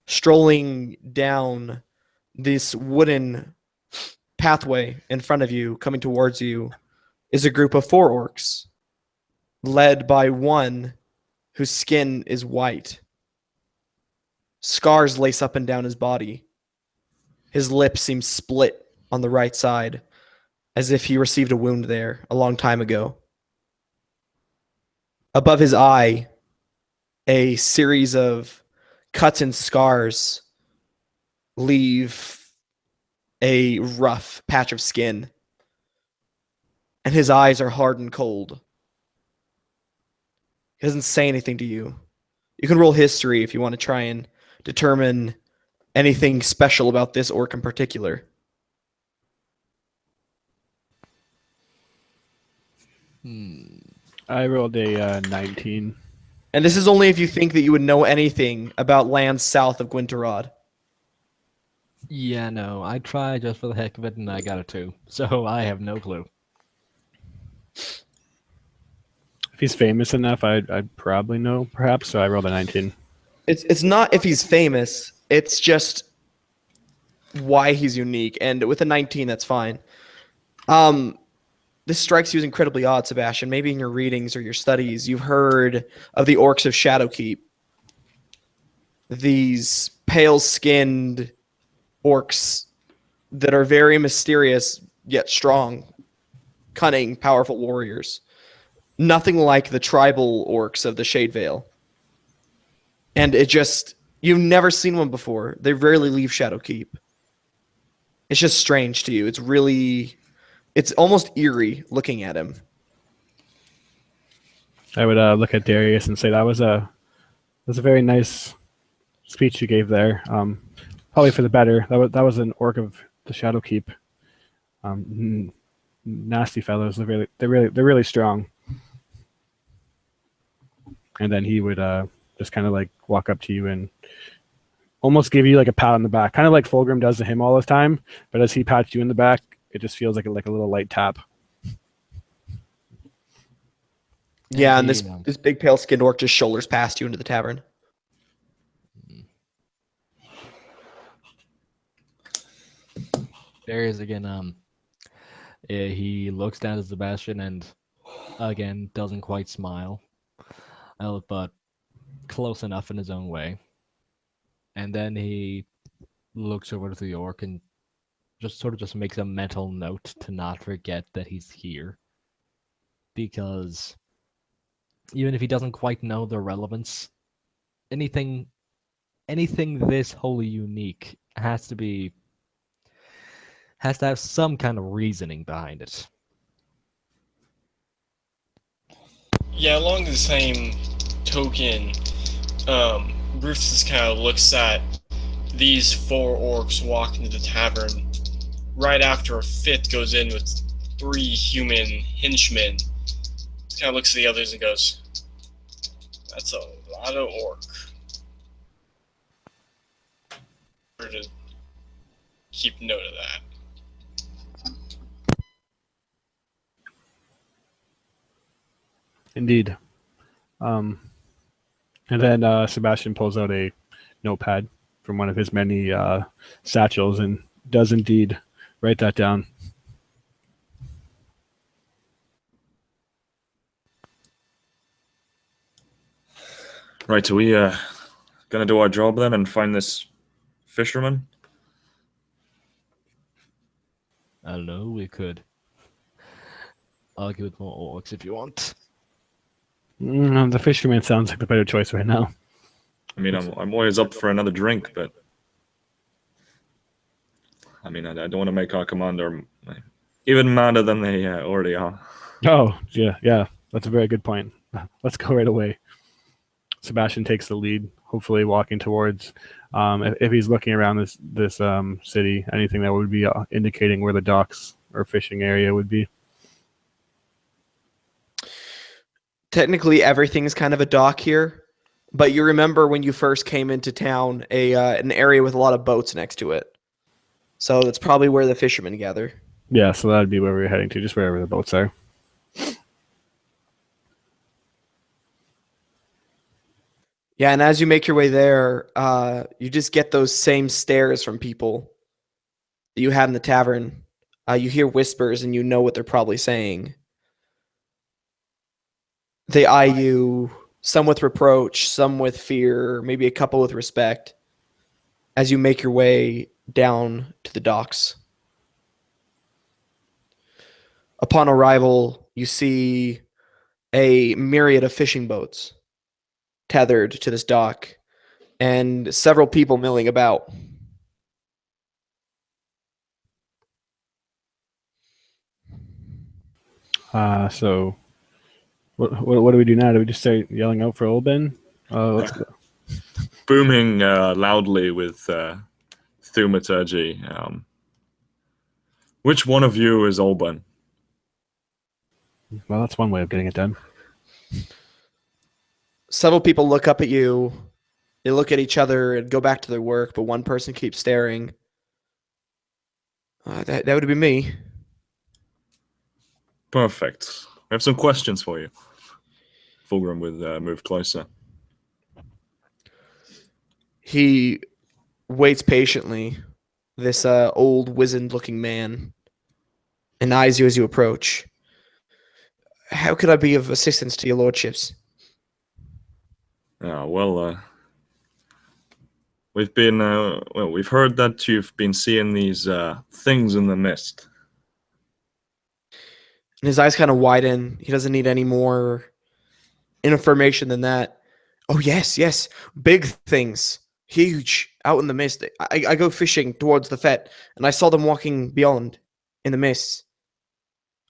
strolling down this wooden pathway in front of you, coming towards you, is a group of 4 orcs, led by one whose skin is white. Scars lace up and down his body. His lip seems split on the right side, as if he received a wound there a long time ago. Above his eye, a series of cuts and scars leave a rough patch of skin, and his eyes are hard and cold. He doesn't say anything to you. You can roll history if you want to try and determine anything special about this orc in particular. I rolled a 19. And this is only if you think that you would know anything about lands south of Gwyn Tirod. Yeah, no, I tried just for the heck of it and I got a 2. So I have no clue. If he's famous enough, I'd probably know, perhaps. So I rolled a 19. It's not if he's famous. It's just why he's unique. And with a 19, that's fine. This strikes you as incredibly odd, Sebastian. Maybe in your readings or your studies, you've heard of the orcs of Shadowkeep. These pale-skinned orcs that are very mysterious, yet strong, cunning, powerful warriors. Nothing like the tribal orcs of the Shade Vale. And it just, You've never seen one before. They rarely leave Shadowkeep. It's just strange to you. It's almost eerie looking at him. I would look at Darius and say that was a very nice speech you gave there. Probably for the better. That was an orc of the Shadowkeep. Nasty fellows. They're really strong. And then he would just kind of like walk up to you and almost give you like a pat on the back, kind of like Fulgrim does to him all the time. But as he pats you in the back, it just feels like a little light tap. Yeah, and this big pale skinned orc just shoulders past you into the tavern. There is again. He looks down at Sebastian and again doesn't quite smile, but close enough in his own way. And then he looks over to the orc and just makes a mental note to not forget that he's here. Because even if he doesn't quite know the relevance, anything this wholly unique has to have some kind of reasoning behind it. Yeah, along the same token, Bruce just kind of looks at these 4 orcs walk into the tavern right after a fifth goes in with 3 human henchmen. Just kind of looks at the others and goes, "That's a lot of orc." To keep note of that. Indeed. And then Sebastian pulls out a notepad from one of his many satchels and does indeed write that down. Right, are we gonna do our job then and find this fisherman? I don't know, we could argue with more orcs if you want. The fisherman sounds like the better choice right now. I mean, I'm always up for another drink, but I mean, I don't want to make our commander even madder than they already are. Oh, yeah, that's a very good point. Let's go right away. Sebastian takes the lead, hopefully walking towards, if he's looking around this city, anything that would be indicating where the docks or fishing area would be. Technically, everything's kind of a dock here, but you remember when you first came into town, an area with a lot of boats next to it. So that's probably where the fishermen gather. Yeah, so that'd be where we're heading to, just wherever the boats are. Yeah, and as you make your way there, you just get those same stares from people that you had in the tavern. You hear whispers, and you know what they're probably saying. They eye you, some with reproach, some with fear, maybe a couple with respect, as you make your way down to the docks. Upon arrival, you see a myriad of fishing boats tethered to this dock and several people milling about. So what do we do now? Do we just start yelling out for Olben? Let's go. Booming loudly with thaumaturgy. Which one of you is Olben? Well, that's one way of getting it done. Several people look up at you. They look at each other and go back to their work, but one person keeps staring. That would be me. Perfect. I have some questions for you. Fulgrim would move closer. He waits patiently, this old, wizened-looking man, and eyes you as you approach. How could I be of assistance to your lordships? Well, we've been we've heard that you've been seeing these things in the mist. And his eyes kind of widen. He doesn't need any more information than that. Oh, yes, big things. huge, out in the mist. I go fishing towards the Fet, and I saw them walking beyond in the mist.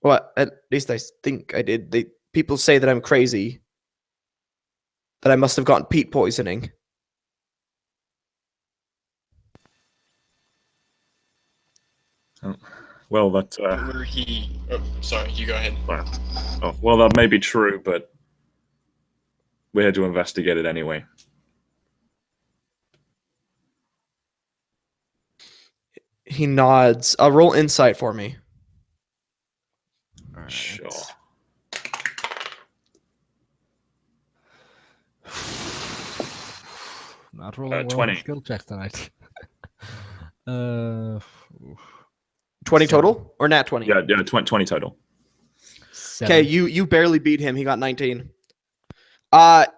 Well, at least I think I did. People say that I'm crazy, that I must have gotten peat poisoning. Well, that. Where he? Oh, sorry, you go ahead. Well, that may be true, but we're here to investigate it anyway. He nods. Roll insight for me. All right. Sure. Not rolling well 20. on skill checks tonight. 20 total or nat 20? Yeah, 20 total. Okay, you barely beat him. He got 19.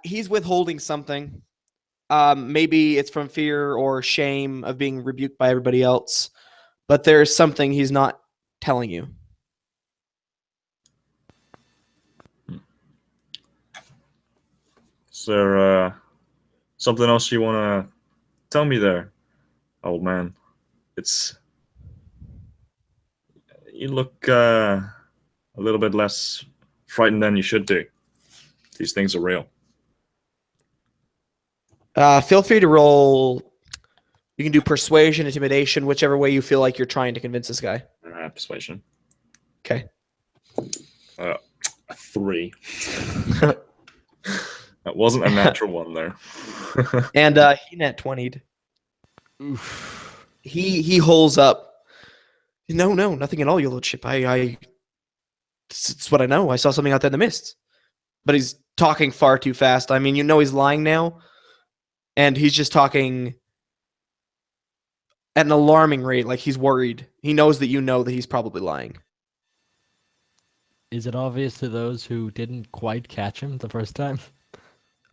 He's withholding something. Maybe it's from fear or shame of being rebuked by everybody else, but there's something he's not telling you. Is there something else you want to tell me there, old man? You look a little bit less frightened than you should do. These things are real. Feel free to roll. You can do persuasion, intimidation, whichever way you feel like you're trying to convince this guy. Persuasion. Okay. 3. That wasn't a natural one there. And he nat 20'd. He holds up. No, nothing at all, your lordship. It's what I know. I saw something out there in the mist. But he's talking far too fast. I mean, you know he's lying now. And he's just talking at an alarming rate, like he's worried. He knows that you know that he's probably lying. Is it obvious to those who didn't quite catch him the first time?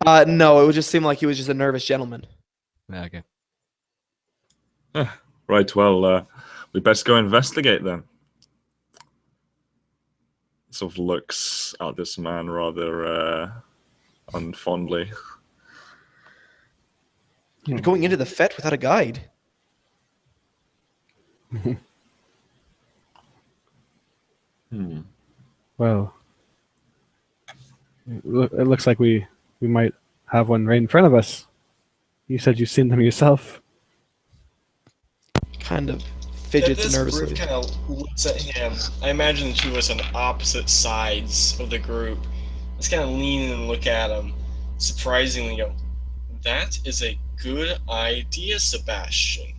No, it would just seem like he was just a nervous gentleman. Yeah, okay. Right, well, we best go investigate then. Sort of looks at this man rather unfondly. You're going into the Fet without a guide. Well, it looks like we might have one right in front of us. You said you've seen them yourself. Kind of fidgets This nervously. group kind of looks at him. I imagine the two of us on opposite sides of the group. Let's kind of lean in and look at him. Surprisingly, go, that is a good idea, Sebastian.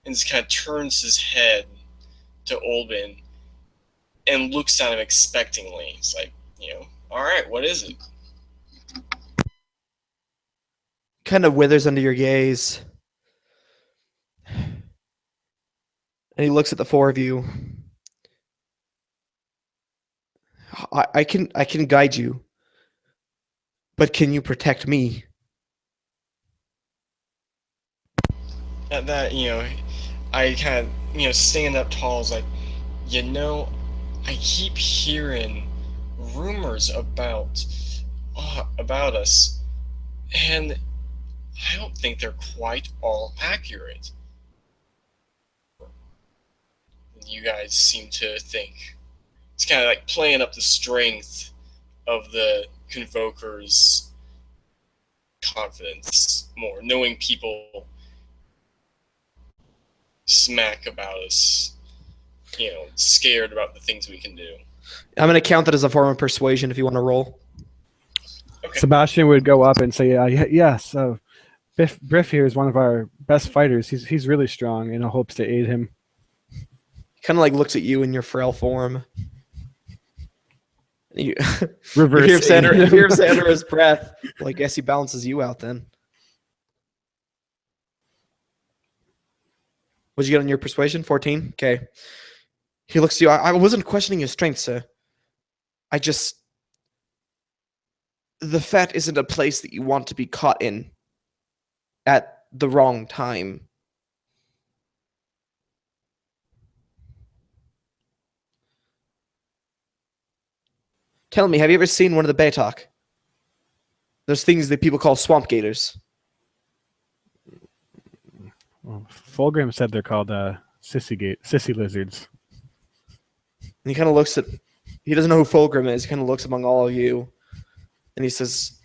And just kind of turns his head to Olbin and looks at him expectingly. It's like, all right, what is it? Kind of withers under your gaze. And he looks at the four of you. I can guide you. But can you protect me? At that, I kind of, stand up tall, is like, I keep hearing rumors about us, and I don't think they're quite all accurate. You guys seem to think. It's kind of like playing up the strength of the Convokers' confidence more, knowing people smack about us, scared about the things we can do. I'm going to count that as a form of persuasion if you want to roll. Okay. Sebastian would go up and say, yes, Briff here is one of our best fighters. He's really strong, and hopes to aid him. Kind of like looks at you in your frail form. You Reverse. hear Sandra's breath. Well, I guess he balances you out then. What'd you get on your persuasion? 14? Okay. He looks at you. I wasn't questioning your strength, sir. The Fet isn't a place that you want to be caught in at the wrong time. Tell me, have you ever seen one of the Betok? Those things that people call swamp gators. Well, Fulgrim said they're called sissy lizards. And he kind of looks at. He doesn't know who Fulgrim is. He kind of looks among all of you, and he says,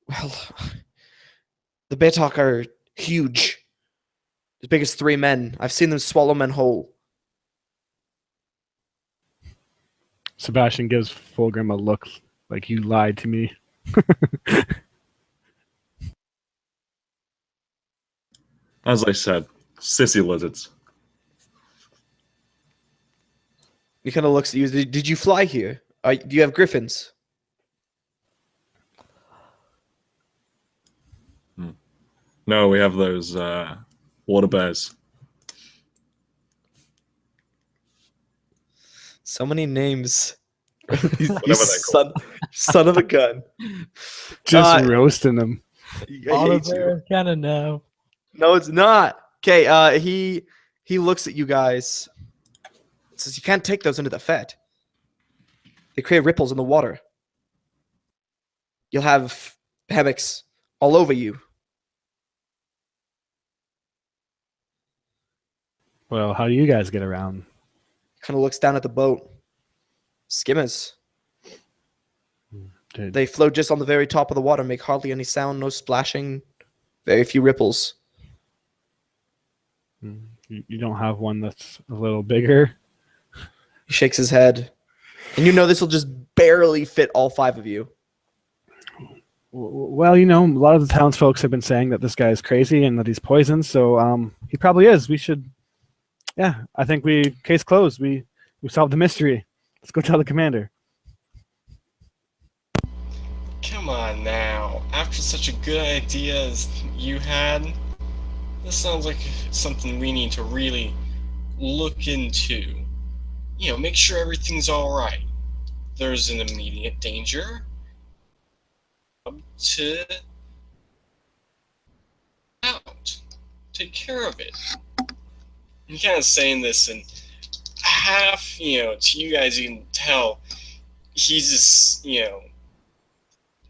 "Well, the Betok are huge, as big as 3 men. I've seen them swallow men whole." Sebastian gives Fulgrim a look like you lied to me. As I said, sissy lizards. He kind of looks at you. Did you fly here? Do you have griffins? No, we have those water bears. So many names. Whatever You they're son of a gun. Just roasting them. I hate you. Oliver, kind of know. No, it's not. Okay, he looks at you guys. Says you can't take those into the Fed. They create ripples in the water. You'll have hammocks all over you. Well, how do you guys get around? Kind of looks down at the boat. Skimmers. Dude, They float just on the very top of the water, make hardly any sound, no splashing, very few ripples. you don't have one that's a little bigger? He shakes his head. And you know this will just barely fit all 5 of you. Well, a lot of the townsfolk have been saying that this guy is crazy and that he's poisoned, so he probably is. We should... Yeah, I think case closed. We solved the mystery. Let's go tell the commander. Come on now. After such a good idea as you had, this sounds like something we need to really look into. Make sure everything's alright. There's an immediate danger. To out. Take care of it. I'm kind of saying this, and half, to you guys, you can tell he's just,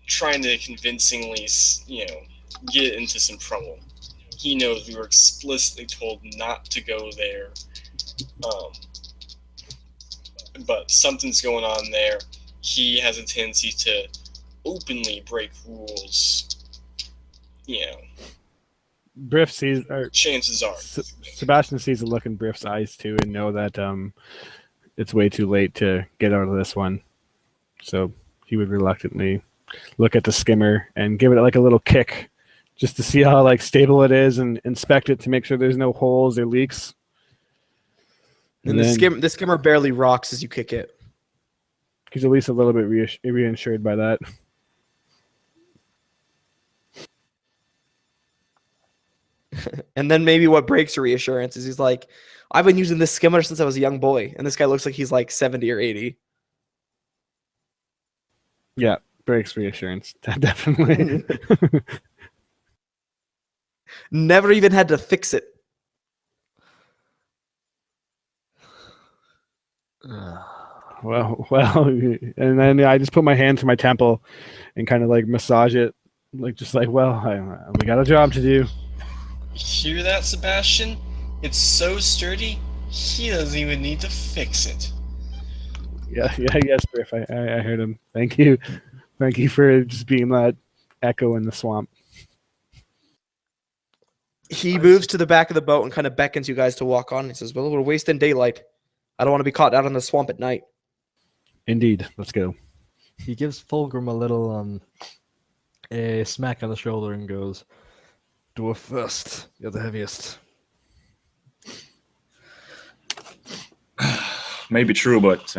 trying to convincingly, get into some trouble. He knows we were explicitly told not to go there. But something's going on there. He has a tendency to openly break rules. Briff sees, or Chances are. Sebastian sees a look in Briff's eyes too, and know that it's way too late to get out of this one. So he would reluctantly look at the skimmer and give it like a little kick, just to see how stable it is, and inspect it to make sure there's no holes or leaks. And the skimmer barely rocks as you kick it. He's at least a little bit reassured by that. And then maybe what breaks your reassurance is he's like, I've been using this skimmer since I was a young boy. And this guy looks like he's like 70 or 80. Yeah, breaks reassurance. Definitely. Never even had to fix it. Well, and then I just put my hand to my temple and kind of massage it, we got a job to do. Hear that, Sebastian? It's so sturdy, he doesn't even need to fix it. Yeah, yes, Griff, I heard him. Thank you for just being that echo in the swamp. He moves to the back of the boat and kind of beckons you guys to walk on. He says, well, we're wasting daylight. I don't want to be caught out in the swamp at night. Indeed, let's go. He gives Fulgrim a little a smack on the shoulder and goes, "Dwarf first. You're the heaviest." Maybe true, but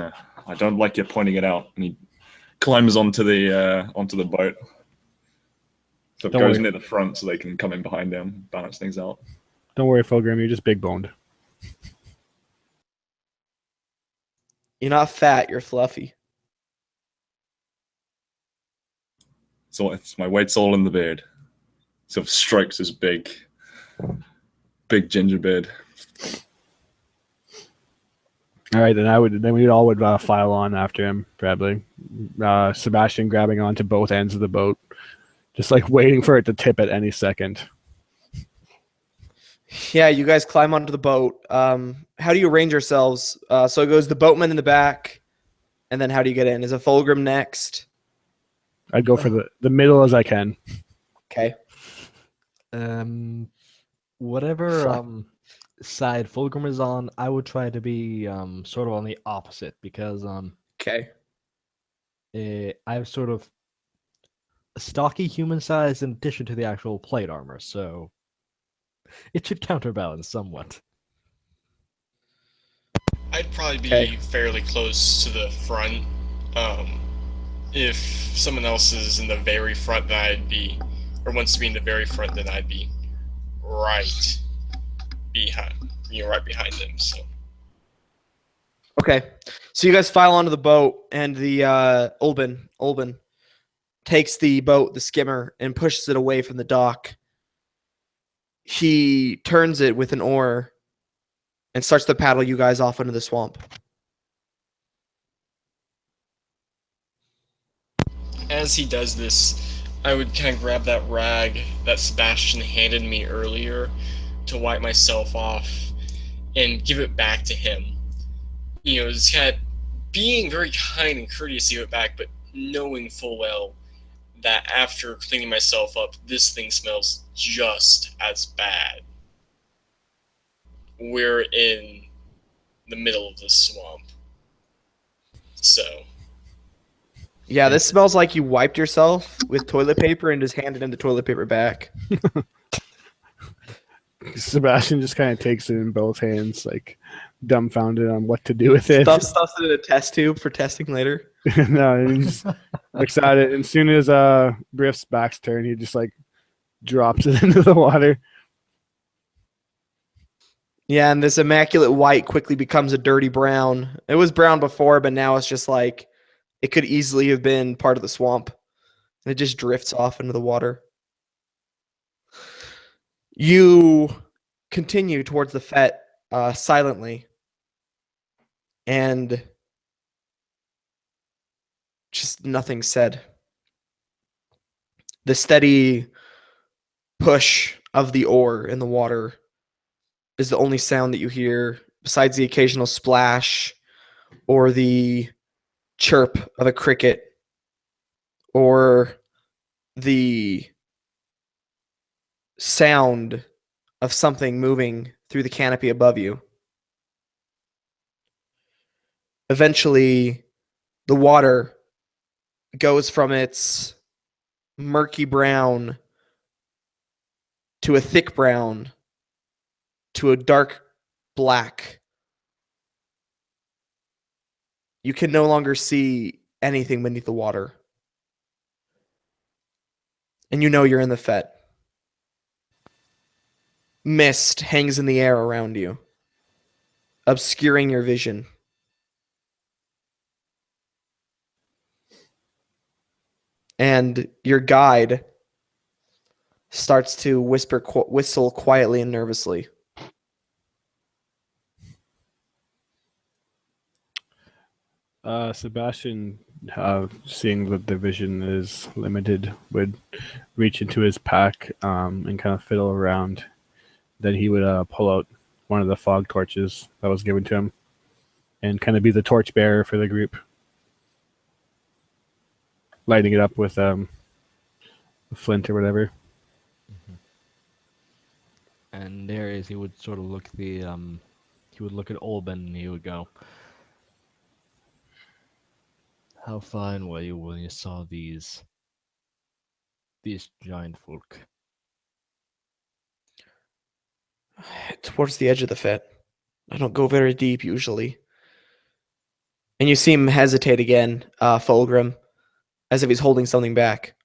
I don't like you pointing it out. And he climbs onto the boat. So it goes near the front so they can come in behind him, balance things out. Don't worry, Fulgrim, you're just big boned. You're not fat, you're fluffy. So it's my weight's all in the beard. Sort of strokes his big ginger beard. All right, then we all would file on after him, probably. Sebastian grabbing onto both ends of the boat, just waiting for it to tip at any second. Yeah, you guys climb onto the boat. How do you arrange yourselves? So it goes the boatman in the back, and then how do you get in? Is it Fulgrim next? I'd go for the middle as I can. Okay. Whatever Fuck. side Fulgrim is on, I would try to be sort of on the opposite because Okay. I have sort of a stocky human size in addition to the actual plate armor, so it should counterbalance somewhat. I'd probably be Okay. fairly close to the front. If someone else is in the very front, then I'd be, or wants to be in the very front, then I'd be right behind, right behind them. So Okay. So you guys file onto the boat, and the Olbin takes the boat, the skimmer, and pushes it away from the dock. He turns it with an oar and starts to paddle you guys off into the swamp. as he does this, I would kind of grab that rag that Sebastian handed me earlier to wipe myself off and give it back to him. Just kind of being very kind and courteous to give it back, but knowing full well that after cleaning myself up, this thing smells just as bad. We're in the middle of the swamp. So, Yeah, this smells like you wiped yourself with toilet paper and just handed him the toilet paper back. Sebastian just kind of takes it in both hands, like dumbfounded on what to do with it. Stuffs it in a test tube for testing later. No, he just looks at it, and as soon as Briff's back's turned, he just like drops it into the water. Yeah, and this immaculate white quickly becomes a dirty brown. It was brown before, but now it's just like it could easily have been part of the swamp. And it just drifts off into the water. You continue towards the Fete silently. And just nothing said. The steady push of the oar in the water is the only sound that you hear, besides the occasional splash or the chirp of a cricket or the sound of something moving through the canopy above you. Eventually, the water goes from its murky brown to a thick brown to a dark black. You can no longer see anything beneath the water. And you know you're in the Fete. Mist hangs in the air around you, obscuring your vision. And your guide starts to whistle quietly and nervously. Sebastian, seeing that the vision is limited, would reach into his pack and kind of fiddle around. Then he would pull out one of the fog torches that was given to him and kind of be the torch bearer for the group, lighting it up with a flint or whatever. And there is, he would sort of look he would look at Olben and he would go, "How fine were you when you saw these giant folk?" Towards the edge of the Fete. I don't go very deep usually. And you see him hesitate again, Fulgrim, as if he's holding something back.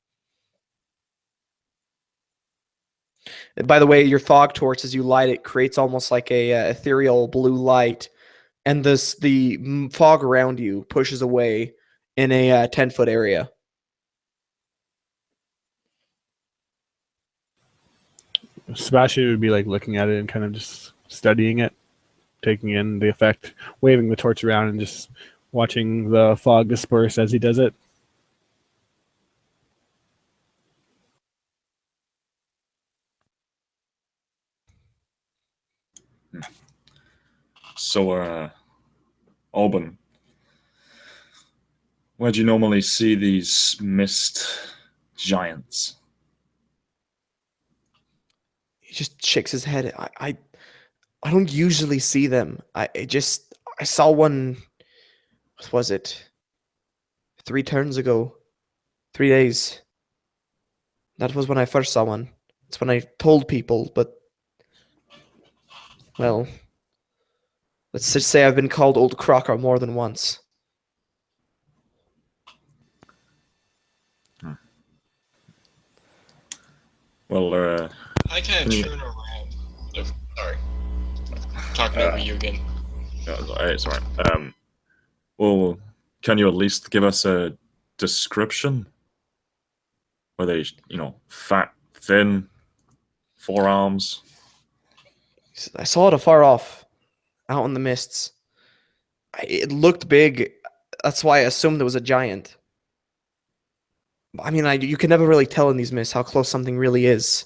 By the way, your fog torch, as you light it, creates almost like a ethereal blue light, and the fog around you pushes away in a 10-foot area. Sebastian would be like looking at it and kind of just studying it, taking in the effect, waving the torch around and just watching the fog disperse as he does it. So, Alban, where do you normally see these mist giants? He just shakes his head. I don't usually see them. I saw one. What was it? 3 turns ago. 3 days. That was when I first saw one. It's when I told people, but well, let's just say I've been called Old Crocker more than once. Well, I kind of turn around. Oh, sorry. Talking over you again. it's all right. Well, can you at least give us a description? Were they, fat, thin, forearms? I saw it afar off, out in the mists. It looked big. That's why I assumed it was a giant. I mean, you can never really tell in these mists how close something really is.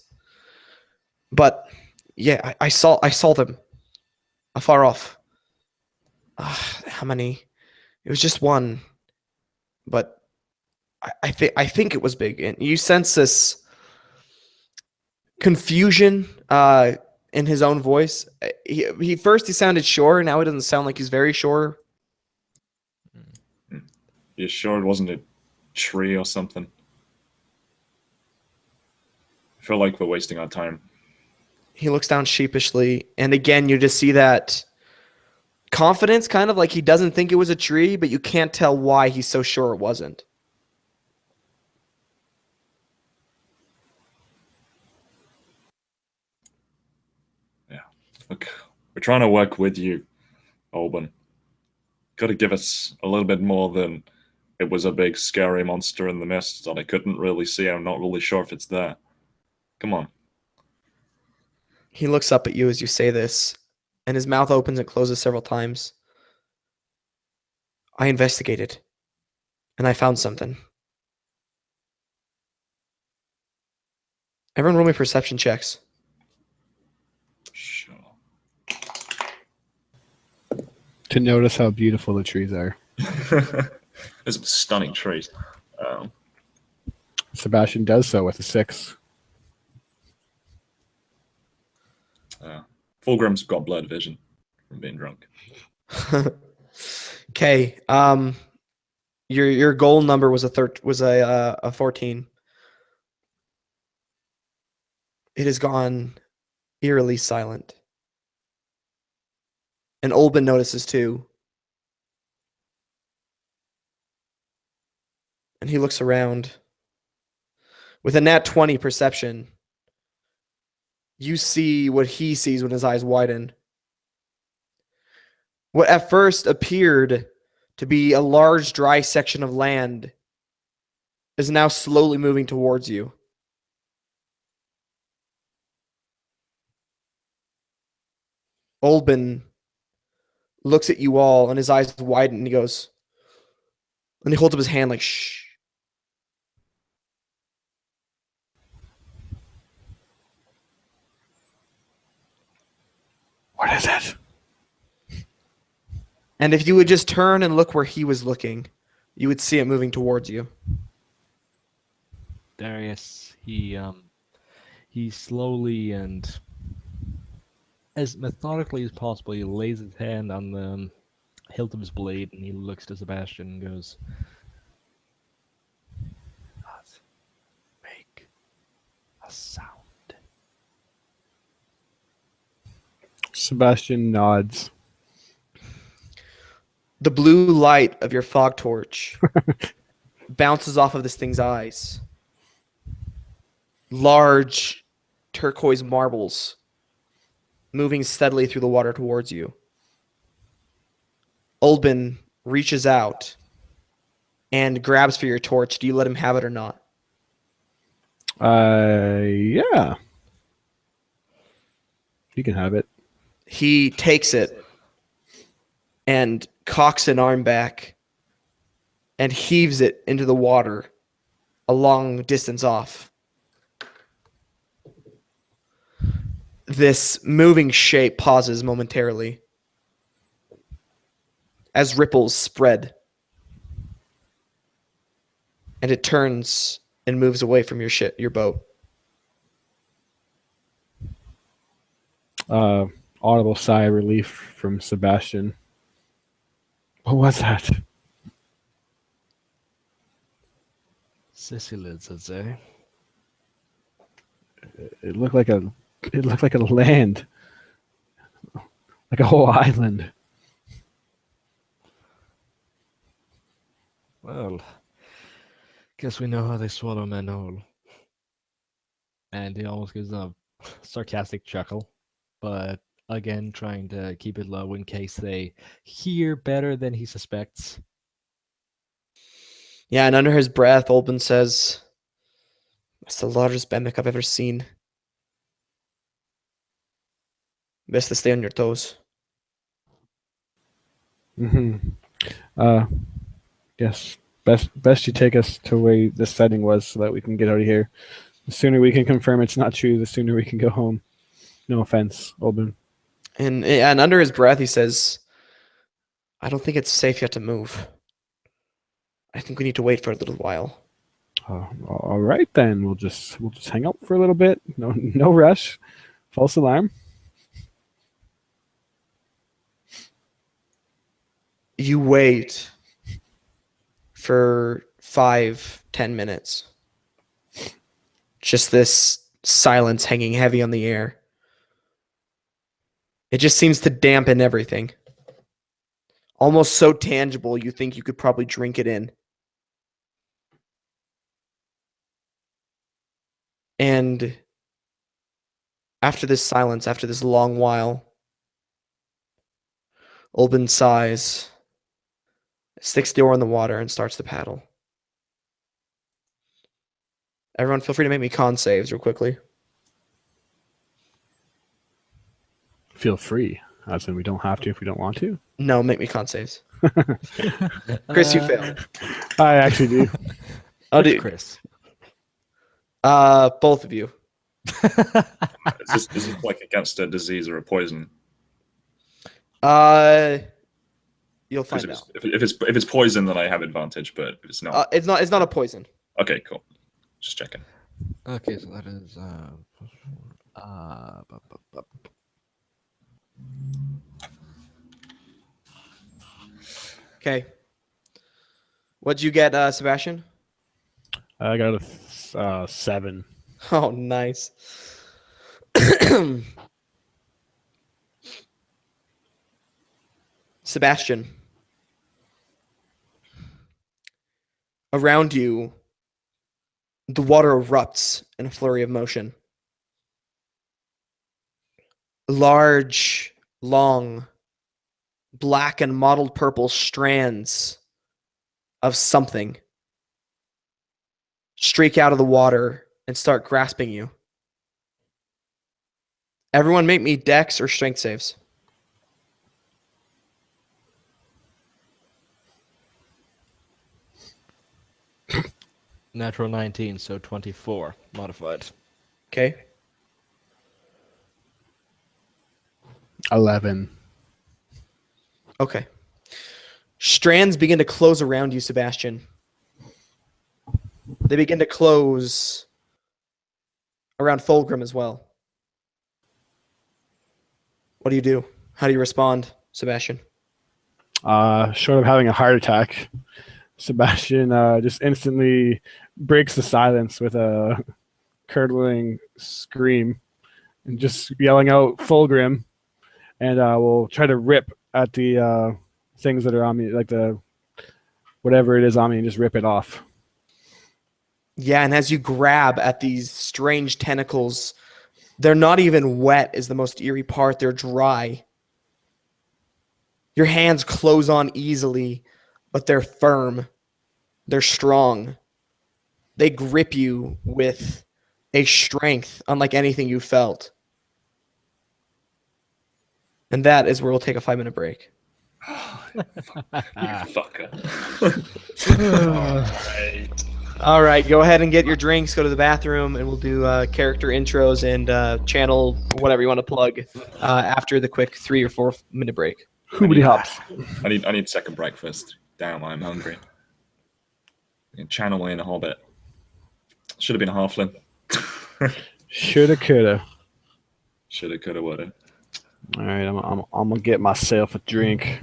But yeah, I saw them afar off. How many? It was just one, but I think it was big. And you sense this confusion in his own voice. He sounded sure. Now he doesn't sound like he's very sure. You sure it wasn't a tree or something? I feel like we're wasting our time. He looks down sheepishly, and again, you just see that confidence, kind of like he doesn't think it was a tree, but you can't tell why he's so sure it wasn't. Yeah. Look, we're trying to work with you, Alban. Gotta give us a little bit more than it was a big scary monster in the mist that I couldn't really see. I'm not really sure if it's there. Come on. He looks up at you as you say this, and his mouth opens and closes several times. I investigated, and I found something. Everyone roll me perception checks. Sure. To notice how beautiful the trees are. There's some stunning trees. Sebastian does so with a 6. Fulgrim's got blood vision from being drunk. Okay. Your goal number was a 14. It has gone eerily silent. And Olbin notices too. And he looks around. With a nat 20 perception, you see what he sees when his eyes widen. What at first appeared to be a large dry section of land is now slowly moving towards you. Olbin looks at you all and his eyes widen and he goes, and he holds up his hand like, shh. What is it? And if you would just turn and look where he was looking, you would see it moving towards you. Darius, he slowly and as methodically as possible, he lays his hand on the hilt of his blade and he looks to Sebastian and goes, "Not make a sound." Sebastian nods. The blue light of your fog torch bounces off of this thing's eyes. Large turquoise marbles moving steadily through the water towards you. Olbin reaches out and grabs for your torch. Do you let him have it or not? Yeah. You can have it. He takes it and cocks an arm back and heaves it into the water a long distance off. This moving shape pauses momentarily as ripples spread. And it turns and moves away from your boat. Audible sigh of relief from Sebastian. What was that? Sissy lids, I'd say. It looked like a land, like a whole island. Well, guess we know how they swallow men whole. And he almost gives a sarcastic chuckle, but again, trying to keep it low in case they hear better than he suspects. Yeah, and under his breath, Olbin says, "That's the largest Bemek I've ever seen. Best to stay on your toes." Yes. Best you take us to where the setting was so that we can get out of here. The sooner we can confirm it's not true, the sooner we can go home. No offense, Olbin. And under his breath, he says, "I don't think it's safe yet to move. I think we need to wait for a little while." All right then. We'll just hang out for a little bit. No rush. False alarm. You wait for 5-10 minutes. Just this silence hanging heavy on the air. It just seems to dampen everything. Almost so tangible you think you could probably drink it in. And after this silence, after this long while, Olbin sighs, sticks the oar in the water, and starts to paddle. Everyone, feel free to make me con saves real quickly. Feel free. As in, we don't have to if we don't want to. No, make me con saves. Chris, you fail. I actually do. I'll Which do Chris? both of you. Is this like against a disease or a poison? You'll find out. If it's poison, then I have advantage. But if it's not, It's not a poison. okay, cool. Just checking. Okay, so that is Okay. What'd you get, Sebastian? I got a 7. Oh, nice. Sebastian. Around you, the water erupts in a flurry of motion. Large, long, black and mottled purple strands of something streak out of the water and start grasping you. Everyone make me dex or strength saves. natural 19, so 24 modified. Okay. 11. Okay. Strands begin to close around you, Sebastian. They begin to close around Fulgrim as well. What do you do? How do you respond, Sebastian? Short of having a heart attack, Sebastian just instantly breaks the silence with a curdling scream and just yelling out Fulgrim, and we'll try to rip at the things that are on me, like the whatever it is on me, and just rip it off. Yeah, and as you grab at these strange tentacles, they're not even wet is the most eerie part. They're dry. Your hands close on easily, but they're firm. They're strong. They grip you with a strength unlike anything you felt. And that is where we'll take a 5-minute break. You fucker. All right. All right, go ahead and get your drinks, go to the bathroom, and we'll do character intros and channel whatever you want to plug after the quick 3 or 4 minute break. Hoobity hops. I need second breakfast. Damn, I'm hungry. Channel in a hobbit. Should have been a halfling. Shoulda, coulda. Shoulda, coulda, woulda. All right, I'm gonna get myself a drink.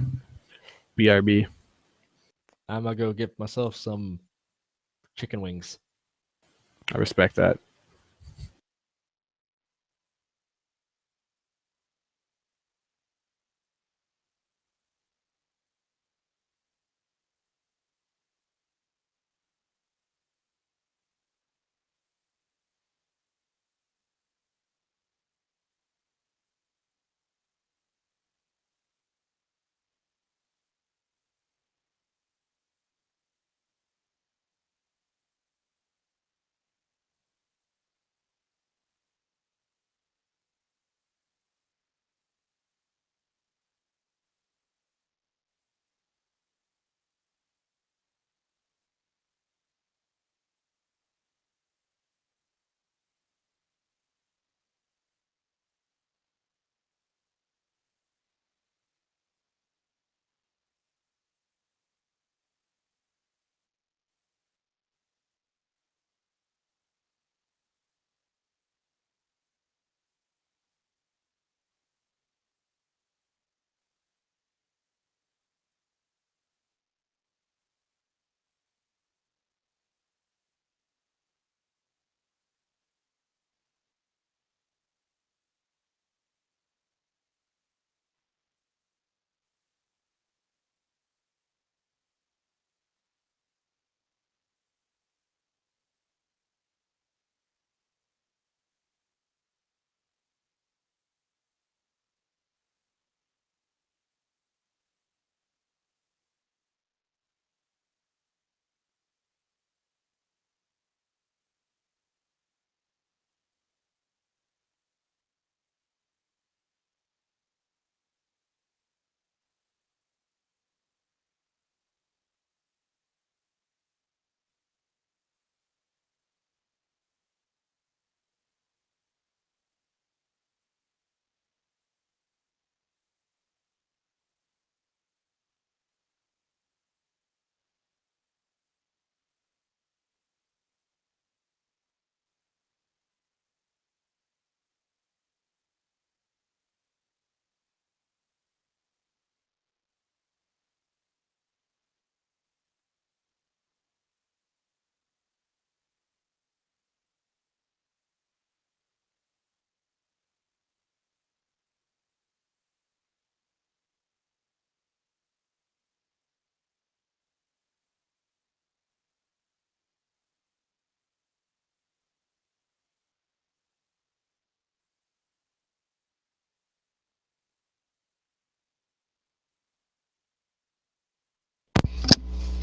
BRB. I'm gonna go get myself some chicken wings. I respect that.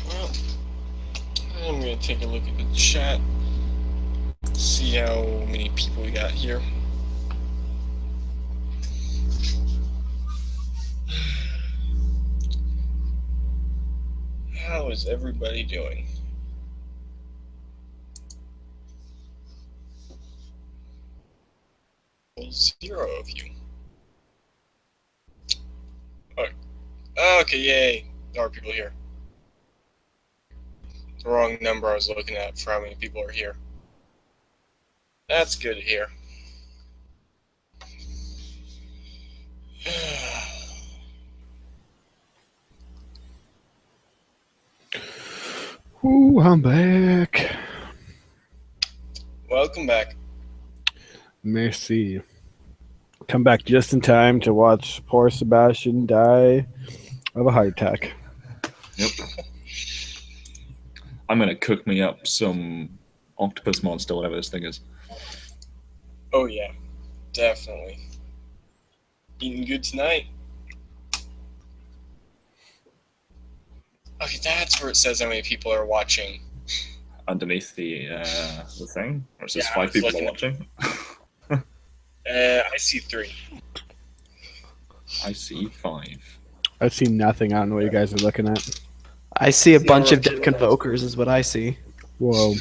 Well, I'm gonna take a look at the chat, see how many people we got here. How is everybody doing? Well, 0 of you. Okay, yay. There are people here. The wrong number I was looking at for how many people are here. That's good to hear. Ooh, I'm back. Welcome back. Merci. Come back just in time to watch poor Sebastian die of a heart attack. Yep. I'm gonna cook me up some octopus monster, whatever this thing is. Oh yeah, definitely. Eating good tonight. Okay, that's where it says how many people are watching. Underneath the thing, where it says Yeah, 5 it's people like are watching. I see 3. I see 5. I see nothing. I don't know what you guys are looking at. I see a bunch of dead Convokers is what I see. Whoa.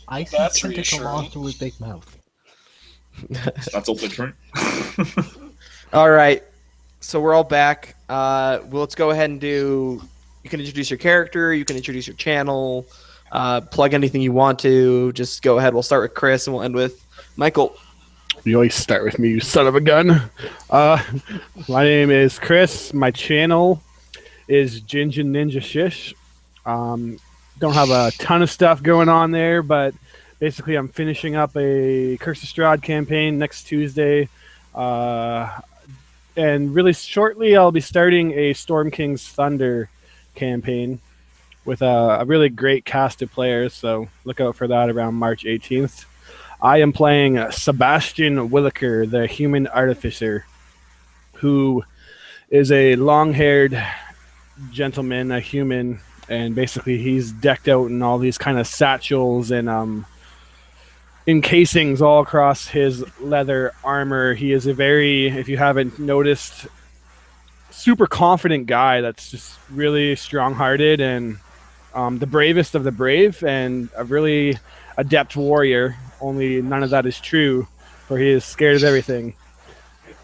I see That's tentacle reassuring. monster with big mouth. That's also true. All right. So we're all back. Well, let's go ahead and do. You can introduce your character. You can introduce your channel. Plug anything you want to. Just go ahead. We'll start with Chris and we'll end with Michael. You always start with me, you son of a gun. My name is Chris. My channel is Jinjin Ninja Shish. Don't have a ton of stuff going on there, but basically I'm finishing up a Curse of Strahd campaign next Tuesday. And really shortly I'll be starting a Storm King's Thunder campaign with a really great cast of players, so look out for that around March 18th. I am playing Sebastian Williker, the human artificer, who is a long-haired gentleman, a human, and basically he's decked out in all these kind of satchels and encasings all across his leather armor. He is a very, if you haven't noticed, super confident guy that's just really strong-hearted and the bravest of the brave, and a really adept warrior. Only none of that is true, for he is scared of everything.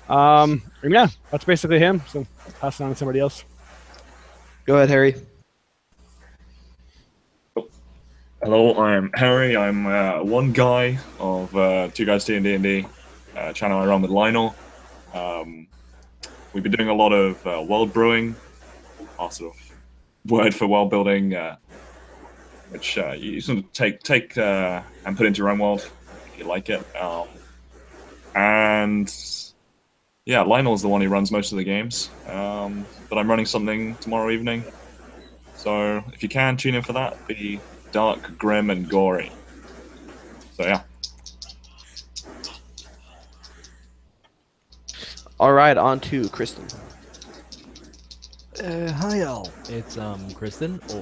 And yeah, that's basically him. So pass it on to somebody else. Go ahead, Harry. Hello, I'm Harry. I'm one guy of Two Guys D&D channel I run with Lionel. We've been doing a lot of world brewing, our sort of word for world building, which you sort of take and put into your own world if you like it. And yeah, Lionel's the one who runs most of the games, but I'm running something tomorrow evening. So if you can, tune in for that. It'll be dark, grim, and gory. So yeah. All right, on to Kristen. Hi all. It's Kristen, or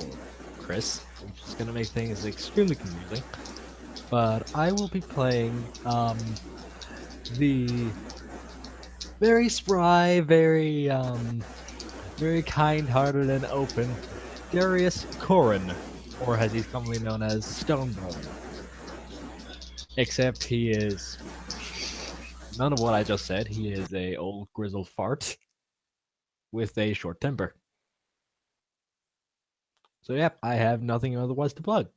Chris, which is gonna make things extremely confusing. But I will be playing the very spry, very kind-hearted and open Darius Corrin, or as he's commonly known as Stoneborn. Except he is none of what I just said. He is a old grizzled fart with a short temper. So yep, I have nothing otherwise to plug.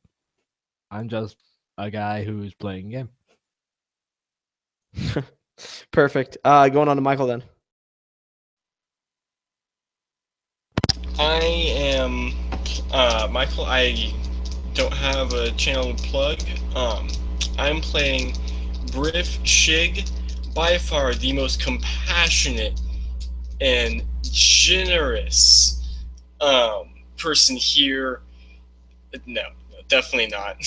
I'm just a guy who's playing a game. Perfect. Going on to Michael then. I am Michael. I don't have a channel to plug. I'm playing Briff Shig, by far the most compassionate and generous person here. No, definitely not.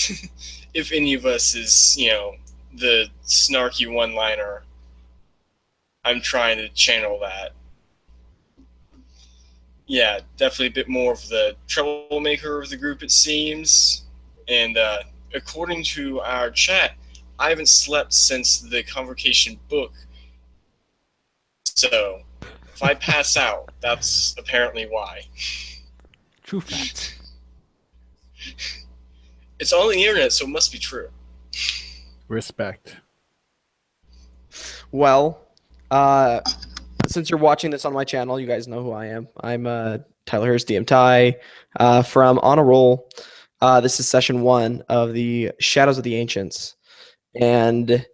If any of us is, the snarky one-liner, I'm trying to channel that. Yeah, definitely a bit more of the troublemaker of the group, it seems. And according to our chat, I haven't slept since the Convocation book. So, if I pass out, that's apparently why. True fact. It's on the internet, so it must be true. Respect. Well, since you're watching this on my channel, you guys know who I am. I'm Tyler Hurst, DM Ty, from On a Roll. This is session 1 of the Shadows of the Ancients. And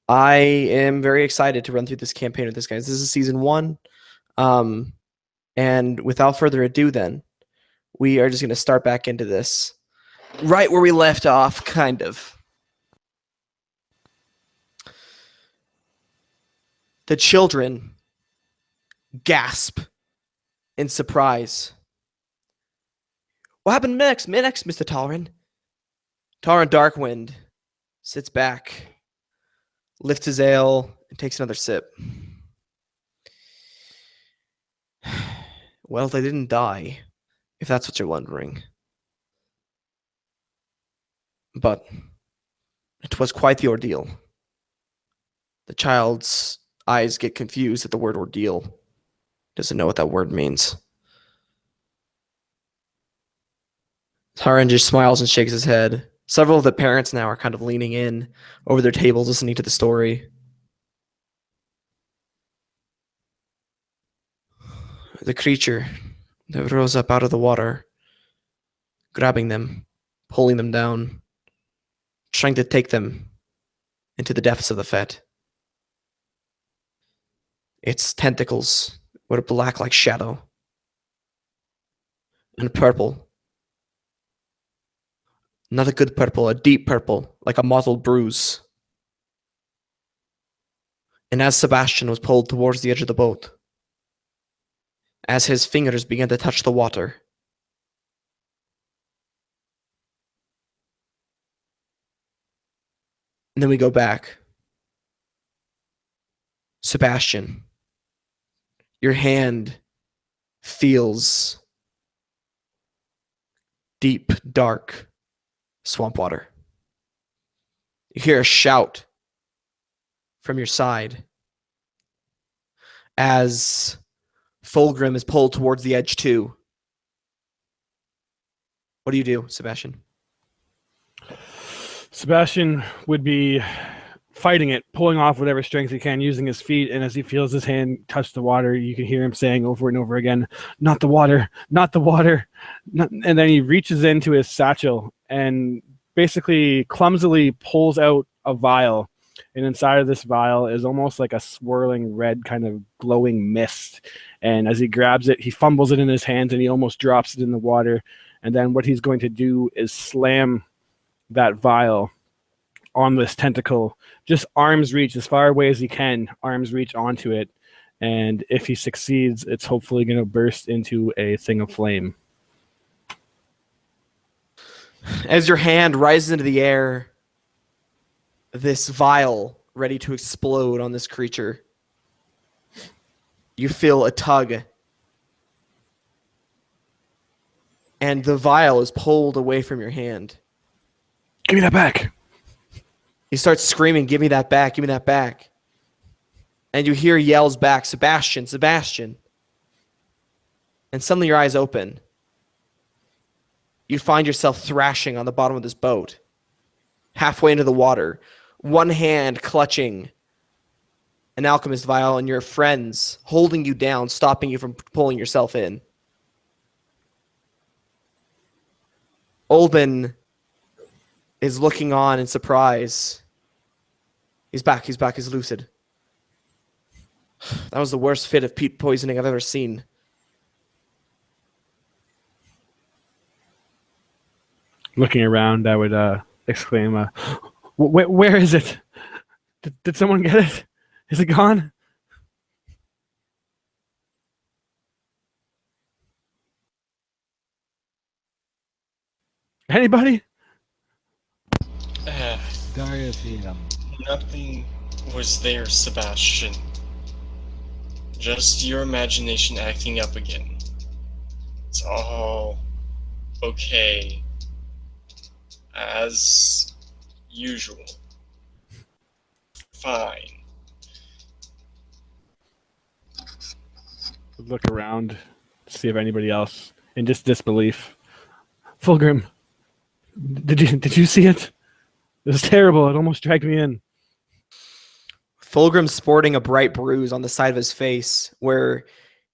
I am very excited to run through this campaign with this guys. This is season 1. And without further ado, then, we are just going to start back into this right where we left off, kind of. The children gasp in surprise. What happened next, Mr. Talrin? Talrin Darkwind sits back, lifts his ale, and takes another sip. Well, they didn't die, if that's what you're wondering. But it was quite the ordeal. The child's eyes get confused at the word ordeal. Doesn't know what that word means. Taran just smiles and shakes his head. Several of the parents now are kind of leaning in over their tables, listening to the story. The creature that rose up out of the water, grabbing them, pulling them down, trying to take them into the depths of the Fet. Its tentacles were black like shadow and purple. Not a good purple, a deep purple, like a mottled bruise. And as Sebastian was pulled towards the edge of the boat, as his fingers began to touch the water, and then we go back. Sebastian, your hand feels deep, dark swamp water. You hear a shout from your side as Fulgrim is pulled towards the edge too. What do you do, Sebastian? Sebastian would be fighting it, pulling off whatever strength he can, using his feet, and as he feels his hand touch the water, you can hear him saying over and over again, "Not the water, not the water." And then he reaches into his satchel and basically clumsily pulls out a vial. And inside of this vial is almost like a swirling red kind of glowing mist. And as he grabs it, he fumbles it in his hands and he almost drops it in the water. And then what he's going to do is slam that vial on this tentacle, just arm's reach, as far away as he can, arm's reach onto it. And if he succeeds, it's hopefully going to burst into a thing of flame. As your hand rises into the air, this vial ready to explode on this creature, you feel a tug. And the vial is pulled away from your hand. Give me that back. He starts screaming, "Give me that back, give me that back." And you hear yells back, "Sebastian, Sebastian." And suddenly your eyes open. You find yourself thrashing on the bottom of this boat, halfway into the water, one hand clutching an alchemist vial and your friends holding you down, stopping you from pulling yourself in. Olben is looking on in surprise. He's back, he's lucid. That was the worst fit of peat poisoning I've ever seen. Looking around, I would exclaim, where is it? Did someone get it? Is it gone? Anybody? Darius, Nothing was there, Sebastian. Just your imagination acting up again. It's all okay. As usual. Fine. Look around, see if anybody else, in just disbelief. Fulgrim, did you see it? It was terrible. It almost dragged me in. Fulgrim's sporting a bright bruise on the side of his face where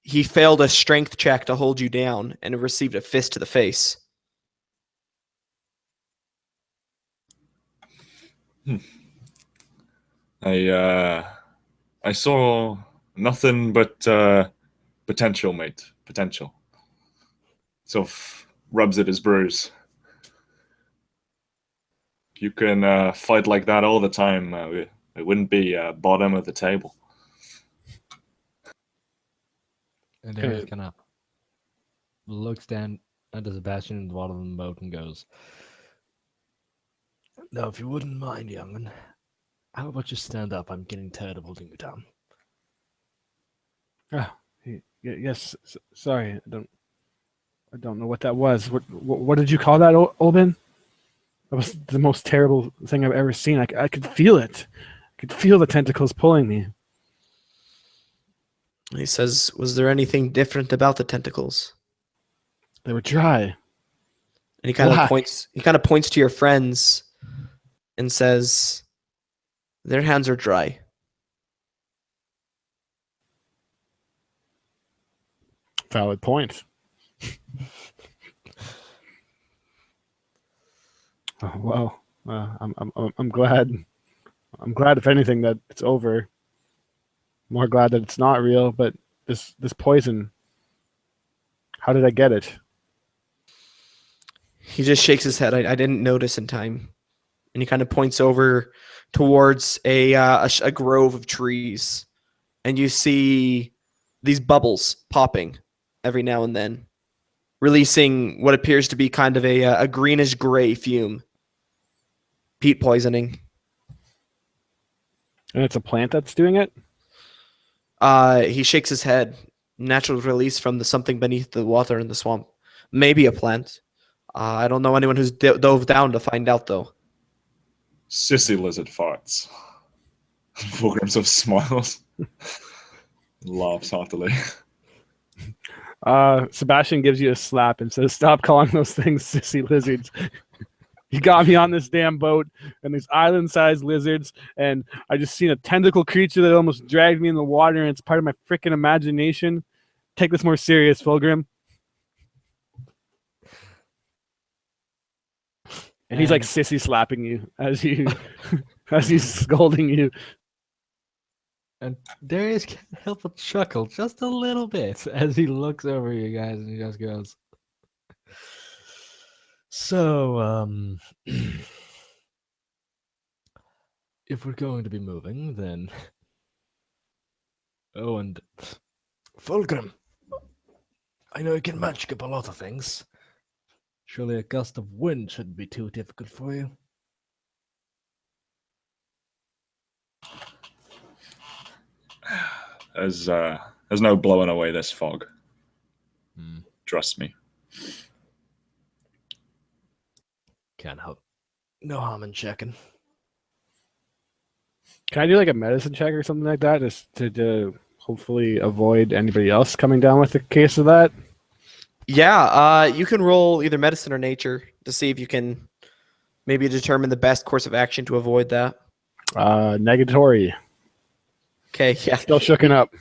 he failed a strength check to hold you down and received a fist to the face. I saw nothing but potential, mate. Potential. Sort of rubs at his bruise. You can fight like that all the time. It wouldn't be bottom of the table. and Darius kind of looks down at Sebastian in the bottom of the boat and goes, "Now, if you wouldn't mind, young'un, how about you stand up? I'm getting tired of holding you down." Yes, sorry. I don't know what that was. What did you call that, Olben? That was the most terrible thing I've ever seen. I could feel it. I could feel the tentacles pulling me. He says, "Was there anything different about the tentacles?" They were dry. And he kind of Whack. points. He kind of points to your friends, and says, "Their hands are dry." Valid point. Oh, well, I'm glad. I'm glad, if anything, that it's over. More glad that it's not real. But this poison, how did I get it? He just shakes his head. I didn't notice in time, and he kind of points over towards a grove of trees, and you see these bubbles popping every now and then, releasing what appears to be kind of a greenish gray fume. Peat poisoning. And it's a plant that's doing it? He shakes his head. Natural release from the something beneath the water in the swamp. Maybe a plant. I don't know anyone who's dove down to find out, though. Sissy lizard farts. Vulgar himself smiles. Laughs heartily. Sebastian gives you a slap and says, "Stop calling those things sissy lizards. You got me on this damn boat, and these island-sized lizards, and I just seen a tentacle creature that almost dragged me in the water, and it's part of my freaking imagination. Take this more serious, Fulgrim." And he's like sissy slapping you as he's scolding you. And Darius can't help but chuckle just a little bit as he looks over you guys and he just goes, "So, if we're going to be moving, then..." Oh, and Fulgrim, I know you can magic up a lot of things. Surely a gust of wind shouldn't be too difficult for you. There's no blowing away this fog. Trust me. Can't help. No harm in checking. Can I do like a medicine check or something like that, just to hopefully avoid anybody else coming down with a case of that? Yeah, you can roll either medicine or nature to see if you can maybe determine the best course of action to avoid that. Negatory. Okay, yeah. Still shooken up.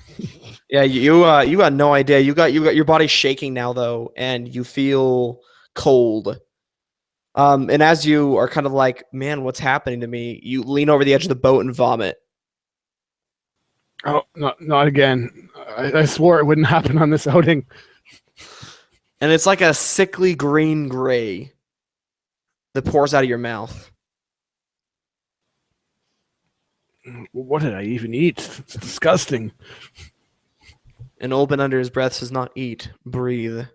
Yeah, you got no idea. You got your body shaking now though, and you feel cold. And as you are kind of like, "Man, what's happening to me?" You lean over the edge of the boat and vomit. Oh, not again. I swore it wouldn't happen on this outing. And it's like a sickly green gray that pours out of your mouth. What did I even eat? It's disgusting. And Olben under his breath says, "Not eat, breathe."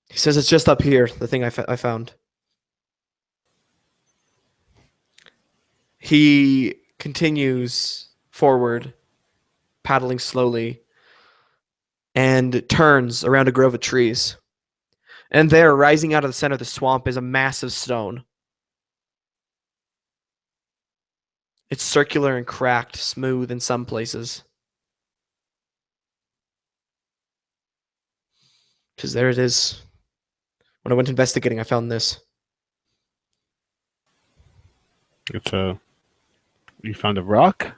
He says, "It's just up here, the thing I found." He continues forward, paddling slowly, and turns around a grove of trees. And there, rising out of the center of the swamp, is a massive stone. It's circular and cracked, smooth in some places. Because there it is. When I went investigating, I found this. You found a rock?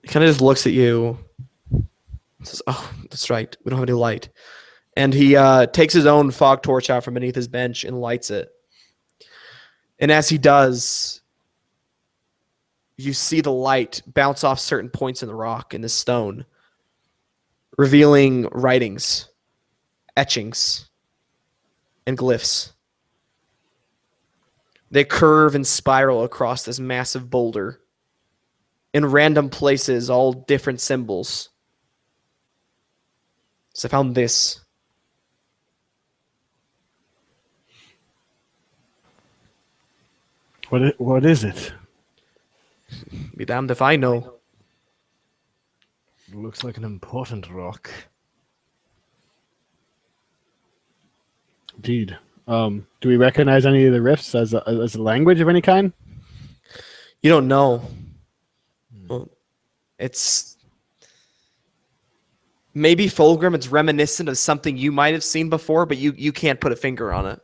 He kind of just looks at you. Says, "Oh, that's right. We don't have any light." And he takes his own fog torch out from beneath his bench and lights it. And as he does, you see the light bounce off certain points in the rock in the stone, revealing writings, etchings, and glyphs. They curve and spiral across this massive boulder. In random places, all different symbols. So I found this. What is it? Be damned if I know. Looks like an important rock. Indeed. Do we recognize any of the riffs as a language of any kind? You don't know. Well, it's Maybe Fulgrim, it's reminiscent of something you might have seen before, but you can't put a finger on it.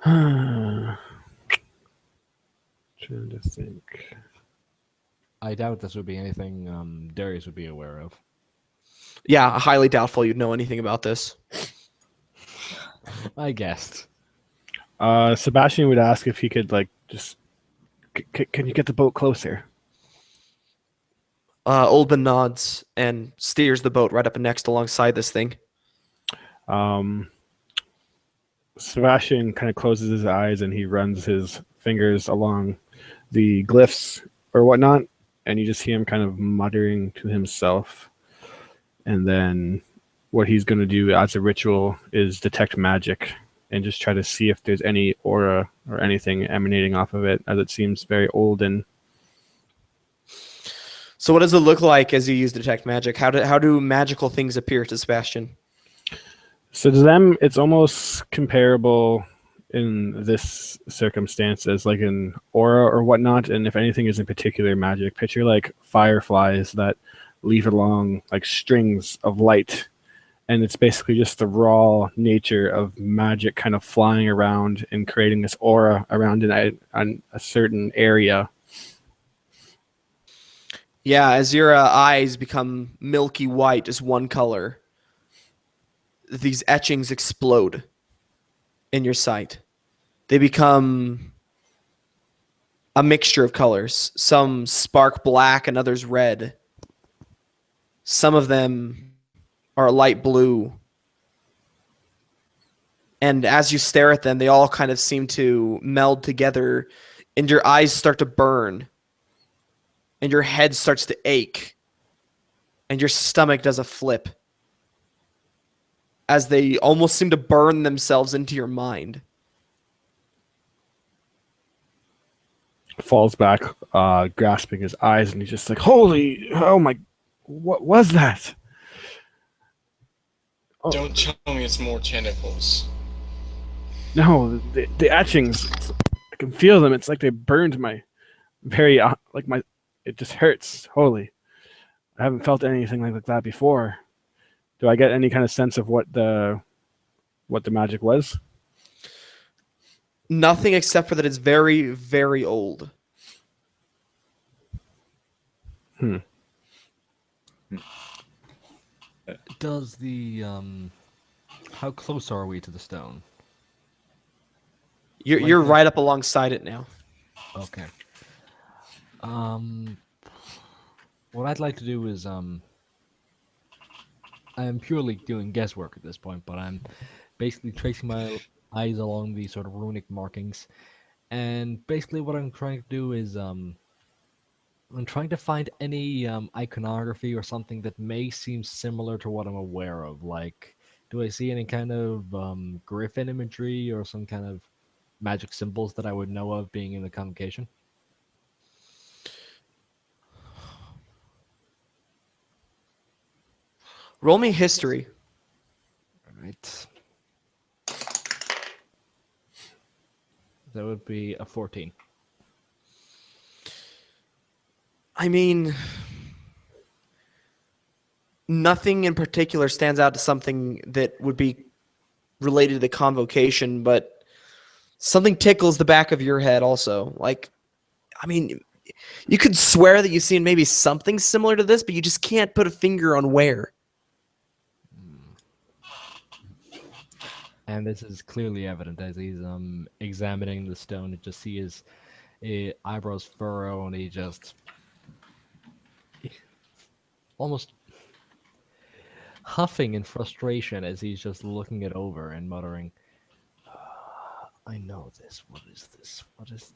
Trying to think. I doubt this would be anything Darius would be aware of. Yeah, highly doubtful you'd know anything about this. I guessed. Sebastian would ask if he could just can you get the boat closer? Oldman nods and steers the boat right up and next alongside this thing. Sebastian kind of closes his eyes and he runs his fingers along the glyphs or whatnot, and you just hear him kind of muttering to himself. And then what he's going to do as a ritual is detect magic and just try to see if there's any aura or anything emanating off of it, as it seems very olden. So what does it look like as you use detect magic? How do magical things appear to Sebastian? So to them, it's almost comparable in this circumstance as like an aura or whatnot. And if anything is in particular magic, picture like fireflies that leave along like strings of light. And it's basically just the raw nature of magic kind of flying around and creating this aura around a certain area. Yeah, as your eyes become milky white, just one color, these etchings explode in your sight. They become a mixture of colors. Some spark black and others red. Some of them are light blue. And as you stare at them, they all kind of seem to meld together, and your eyes start to burn. And your head starts to ache, and your stomach does a flip as they almost seem to burn themselves into your mind. Falls back, grasping his eyes, and he's just like, "Holy, oh my, what was that?" Oh. Don't tell me it's more tentacles. No, the etchings, I can feel them. It's like they burned my very, it just hurts. Holy, I haven't felt anything like that before. Do I get any kind of sense of what the magic was? Nothing except for that it's very, very old. Does the how close are we to the stone? You're right up alongside it now. Okay. What I'd like to do is I am purely doing guesswork at this point, but I'm basically tracing my eyes along these sort of runic markings, and basically what I'm trying to do is I'm trying to find any iconography or something that may seem similar to what I'm aware of. Like, do I see any kind of griffin imagery or some kind of magic symbols that I would know of being in the Convocation? Roll me history. All right. That would be a 14. I mean, nothing in particular stands out to something that would be related to the Convocation, but something tickles the back of your head also. Like, I mean, you could swear that you've seen maybe something similar to this, but you just can't put a finger on where. And this is clearly evident as he's examining the stone. You just see his eyebrows furrow, and he just almost huffing in frustration as he's just looking it over and muttering, I know this. What is this? What is...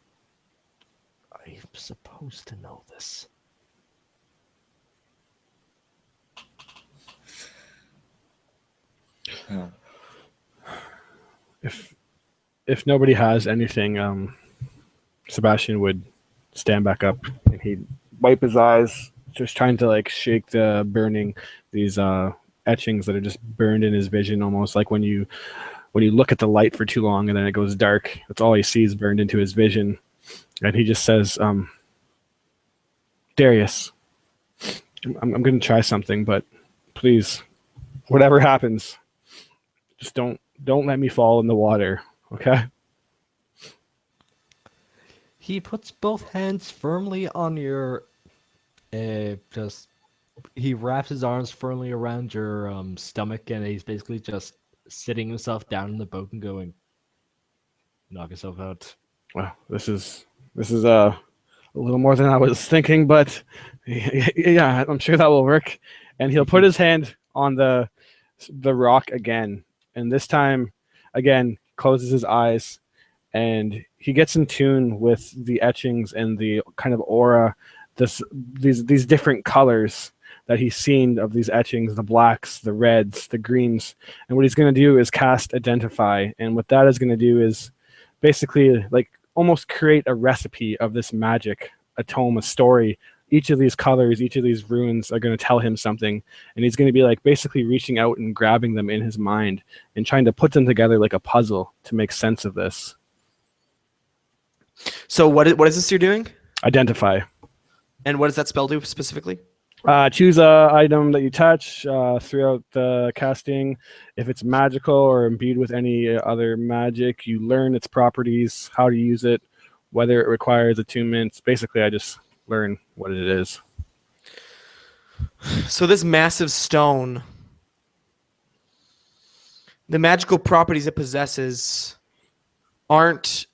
I'm supposed to know this. Oh. If nobody has anything, Sebastian would stand back up and he'd wipe his eyes, just trying to like shake the burning, these etchings that are just burned in his vision, almost like when you look at the light for too long and then it goes dark. That's all he sees burned into his vision. And he just says, Darius, I'm going to try something, but please, whatever happens, just don't let me fall in the water, okay? He puts both hands firmly on your, he wraps his arms firmly around your stomach, and he's basically just sitting himself down in the boat and going, knock yourself out. Well, this is a little more than I was thinking, but yeah, I'm sure that will work. And he'll put his hand on the rock again, and this time, again, closes his eyes, and he gets in tune with the etchings and the kind of aura, these different colors that he's seen of these etchings, the blacks, the reds, the greens. And what he's going to do is cast Identify, and what that is going to do is basically like almost create a recipe of this magic, a tome, a story. Each of these colors, each of these runes are going to tell him something, and he's going to be like basically reaching out and grabbing them in his mind and trying to put them together like a puzzle to make sense of this. So what is this you're doing? Identify. And what does that spell do specifically? Choose a item that you touch throughout the casting. If it's magical or imbued with any other magic, you learn its properties, how to use it, whether it requires attunements. Basically, I just learn what it is. So this massive stone, the magical properties it possesses aren't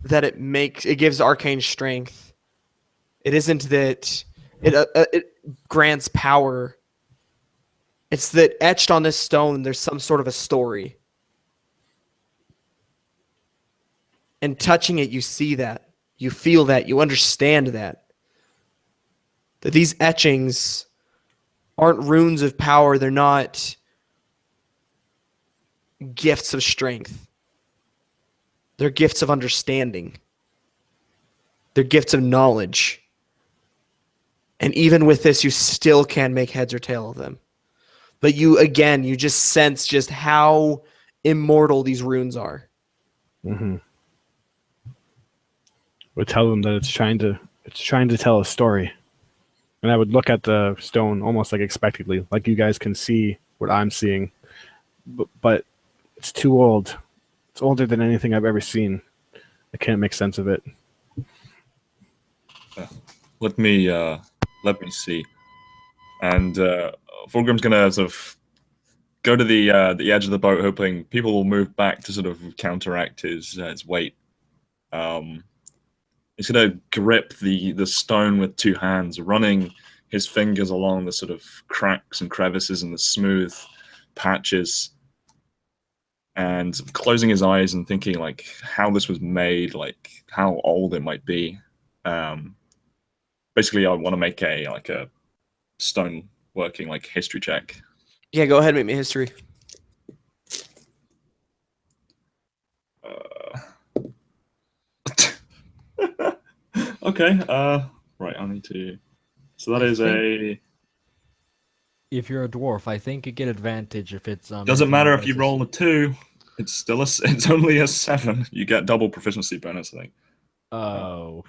that it gives arcane strength. It isn't that it grants power. It's that etched on this stone, there's some sort of a story. And touching it, you see that. You feel that. You understand that. That these etchings aren't runes of power. They're not gifts of strength. They're gifts of understanding. They're gifts of knowledge. And even with this, you still can't make heads or tail of them. But you just sense just how immortal these runes are. Mm-hmm. Would tell them that it's trying to tell a story. And I would look at the stone almost like expectantly, like you guys can see what I'm seeing. But it's too old. It's older than anything I've ever seen. I can't make sense of it. Let me see. And Fulgrim's gonna sort of go to the edge of the boat, hoping people will move back to sort of counteract his weight. He's gonna grip the stone with two hands, running his fingers along the sort of cracks and crevices and the smooth patches, and closing his eyes and thinking like how this was made, like how old it might be. Basically, I want to make a stone working like history check. Yeah, go ahead and make me history. Okay. Right. I need to. So that is a. If you're a dwarf, I think you get advantage if it's. Doesn't matter if you roll a 2. It's still it's only a 7. You get double proficiency bonus, I think. Oh.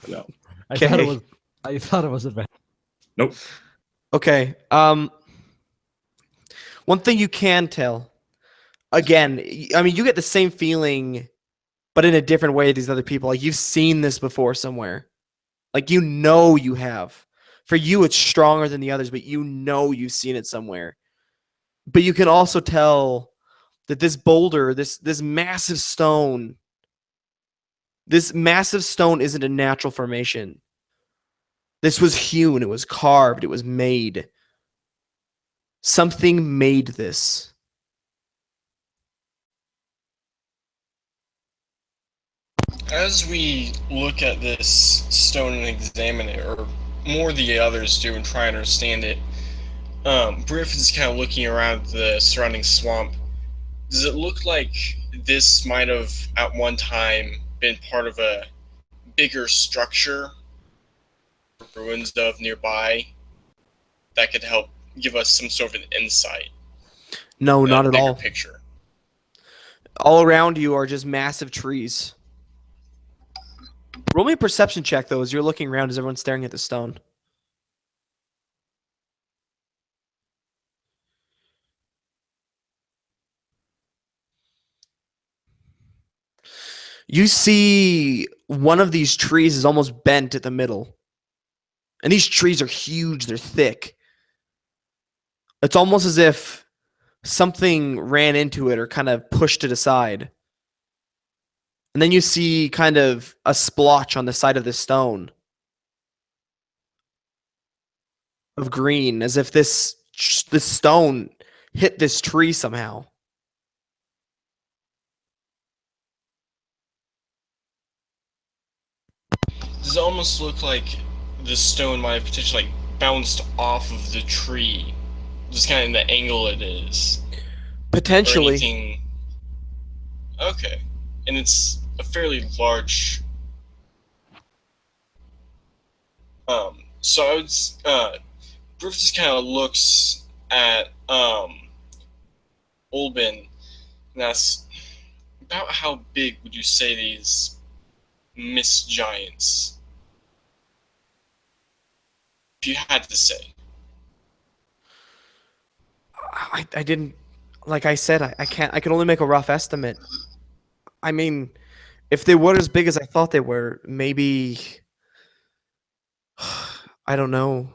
Yeah. I thought it was advantage. Nope. Okay. One thing you can tell, again, I mean, you get the same feeling, but in a different way. These other people, like you've seen this before somewhere, like you have. For you, it's stronger than the others, but you've seen it somewhere. But you can also tell that this boulder, this massive stone, isn't a natural formation. This was hewn, it was carved, it was made. Something made this. As we look at this stone and examine it, or more the others do and try and understand it, Briff is kind of looking around the surrounding swamp. Does it look like this might have at one time been part of a bigger structure, ruins of nearby, that could help give us some sort of an insight? No, not at all. Picture. All around you are just massive trees. Roll me a perception check, though, as you're looking around as everyone's staring at the stone. You see one of these trees is almost bent at the middle. And these trees are huge, they're thick. It's almost as if something ran into it or kind of pushed it aside. And then you see kind of a splotch on the side of the stone of green, as if this stone hit this tree somehow. Does it almost look like the stone might have potentially like bounced off of the tree, just kind of in the angle it is? Potentially. Anything... Okay, and it's a fairly large. So I would. Bruce just kind of looks at Olbin and asks, about how big would you say these mist giants? If you had to say. I didn't, like I said, I can't, I can only make a rough estimate. I mean, if they were as big as I thought they were, maybe, I don't know.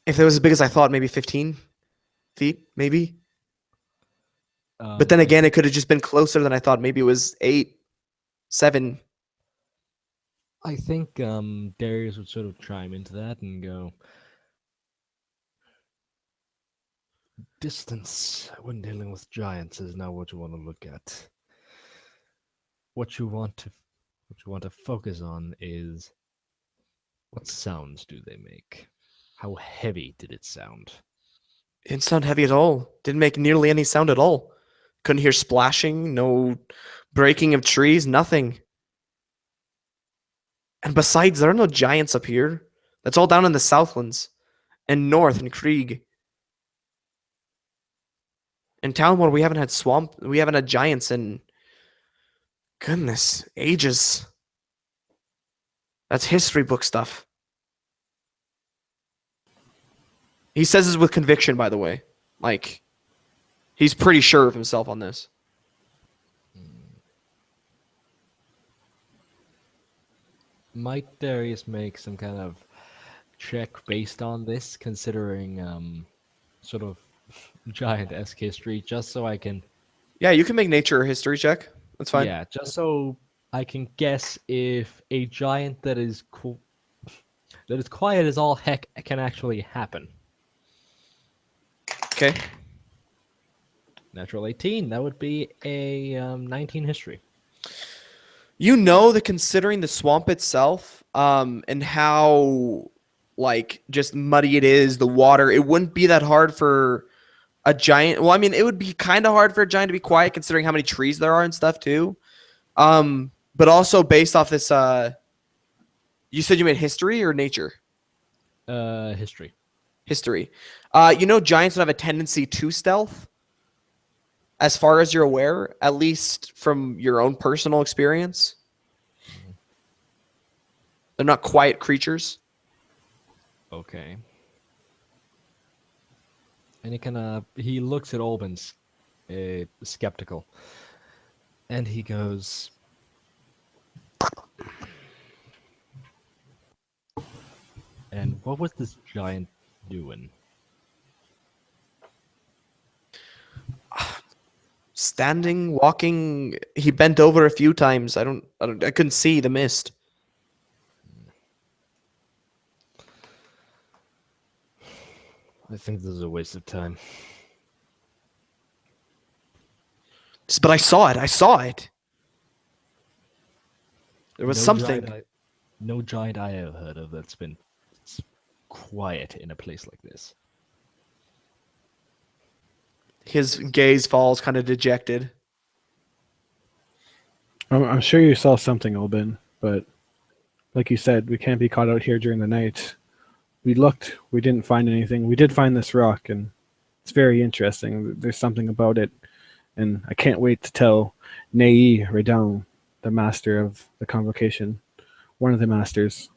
If they was as big as I thought, maybe 15 feet, maybe. But then again, it could have just been closer than I thought. Maybe it was 8, 7. I think Darius would sort of chime into that and go, distance when dealing with giants is not what you want to look at. What you want to focus on is what sounds do they make? How heavy did it sound? It didn't sound heavy at all. Didn't make nearly any sound at all. Couldn't hear splashing, no breaking of trees, nothing. And besides, there are no giants up here. That's all down in the Southlands and north in Krieg. In Talmor, we haven't had giants in, goodness, ages. That's history book stuff. He says this with conviction, by the way. Like, he's pretty sure of himself on this. Might Darius make some kind of check based on this, considering sort of giant-esque history, just so I can... Yeah, you can make nature or history check. That's fine. Yeah, just so I can guess if a giant that is quiet as all heck can actually happen. Okay. Natural 18. That would be a 19 history. You know that considering the swamp itself, and how, like, just muddy it is, the water, it wouldn't be that hard for a giant. Well, I mean, it would be kind of hard for a giant to be quiet considering how many trees there are and stuff too. But also based off this, you said you made history or nature? History. History. You know, giants would have a tendency to stealth. As far as you're aware, at least from your own personal experience. They're not quiet creatures. Okay. And he looks at Olbin's skeptical. And he goes, and what was this giant doing? Standing, walking. He bent over a few times. I couldn't see the mist. I think this is a waste of time. But I saw it. I saw it. There was something. No giant I have heard of that's been quiet in a place like this. His gaze falls, kind of dejected. I'm sure you saw something, Olbin, but like you said, we can't be caught out here during the night. We looked, we didn't find anything. We did find this rock, and it's very interesting. There's something about it, and I can't wait to tell Nei Redon, the master of the Convocation, one of the masters.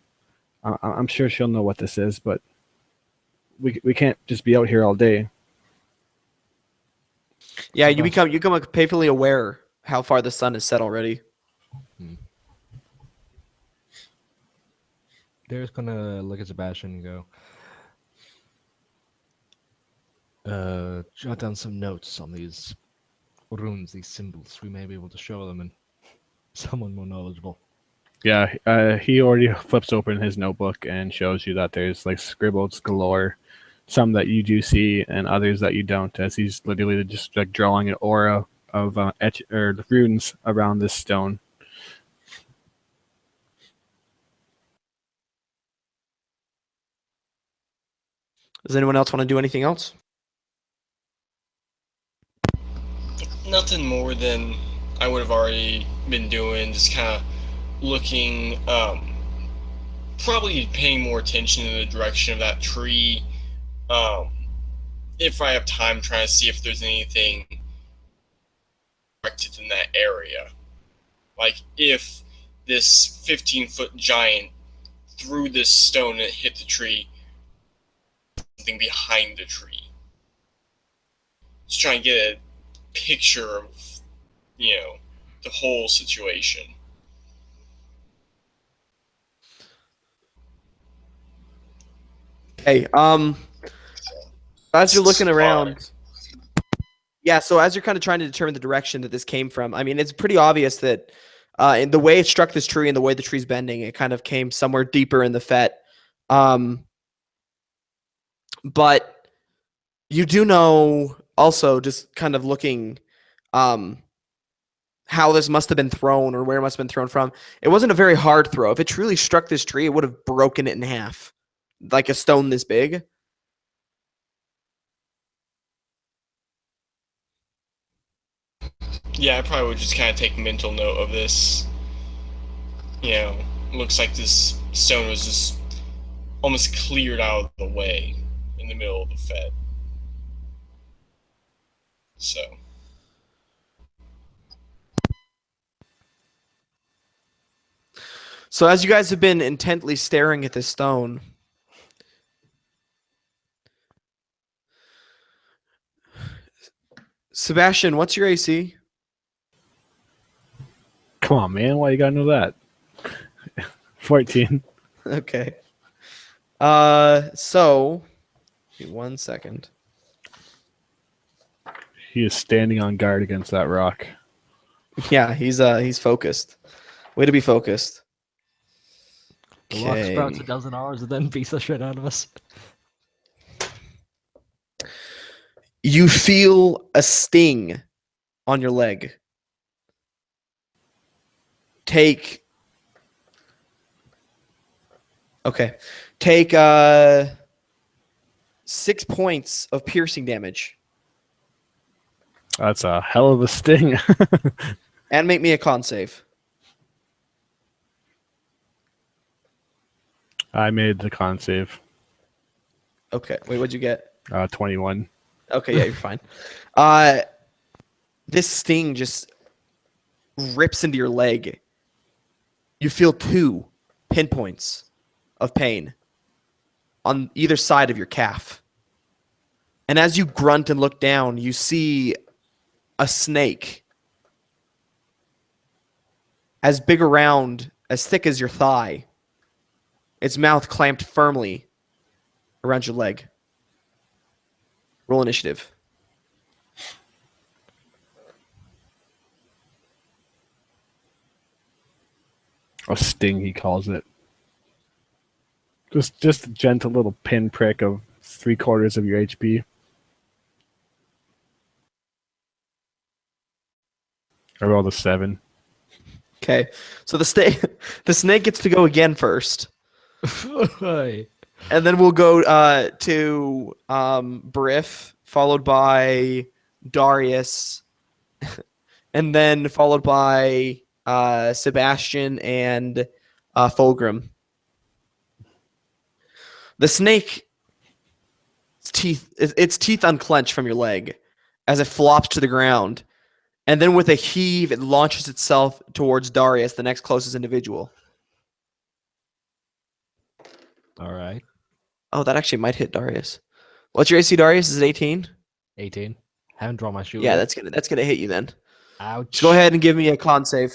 I'm sure she'll know what this is, but we can't just be out here all day. Yeah, you become painfully aware how far the sun is set already. Darius gonna look at Sebastian and go, jot down some notes on these runes, these symbols. We may be able to show them and someone more knowledgeable. Yeah, he already flips open his notebook and shows you that there's like scribbles galore, some that you do see and others that you don't, as he's literally just like drawing an aura of the runes around this stone. Does anyone else want to do anything else? Nothing more than I would have already been doing, just kind of looking, probably paying more attention in the direction of that tree. If I have time, trying to see if there's anything directed in that area. Like if this 15-foot giant threw this stone and it hit the tree, something behind the tree. Just trying to get a picture of, the whole situation. Okay. As you're looking around, yeah. So as you're kind of trying to determine the direction that this came from, I mean, it's pretty obvious that in the way it struck this tree and the way the tree's bending, it kind of came somewhere deeper in the fet. But you do know also, just kind of looking, how this must have been thrown or where it must have been thrown from. It wasn't a very hard throw. If it truly struck this tree, it would have broken it in half, like a stone this big. Yeah, I probably would just kind of take mental note of this. Looks like this stone was just almost cleared out of the way in the middle of the fet. So. So as you guys have been intently staring at this stone, Sebastian, what's your AC? Come on, man. Why you gotta know that? 14. Okay. So, give me 1 second. He is standing on guard against that rock. Yeah, he's focused. Way to be focused. The rock sprouts a dozen hours and then beats the shit out of us. You feel a sting on your leg. Take 6 points of piercing damage. That's a hell of a sting. And make me a con save. I made the con save. Okay. Wait, what'd you get? 21. Okay, yeah, you're fine. This sting just rips into your leg. You feel 2 pinpoints of pain on either side of your calf. And as you grunt and look down, you see a snake as big around, as thick as your thigh. Its mouth clamped firmly around your leg. Roll initiative. A sting, he calls it. Just a gentle little pinprick of 3/4 of your HP. I rolled a 7. Okay, so the snake gets to go again first. Hey. And then we'll go to Briff, followed by Darius, and then followed by Sebastian and Fulgrim. The snake, its teeth unclench from your leg as it flops to the ground, and then with a heave, it launches itself towards Darius, the next closest individual. All right. Oh, that actually might hit Darius. What's your AC, Darius? Is it 18? 18. Haven't drawn my shoe. Yeah, yet. that's gonna hit you then. Ouch. Just go ahead and give me a con save.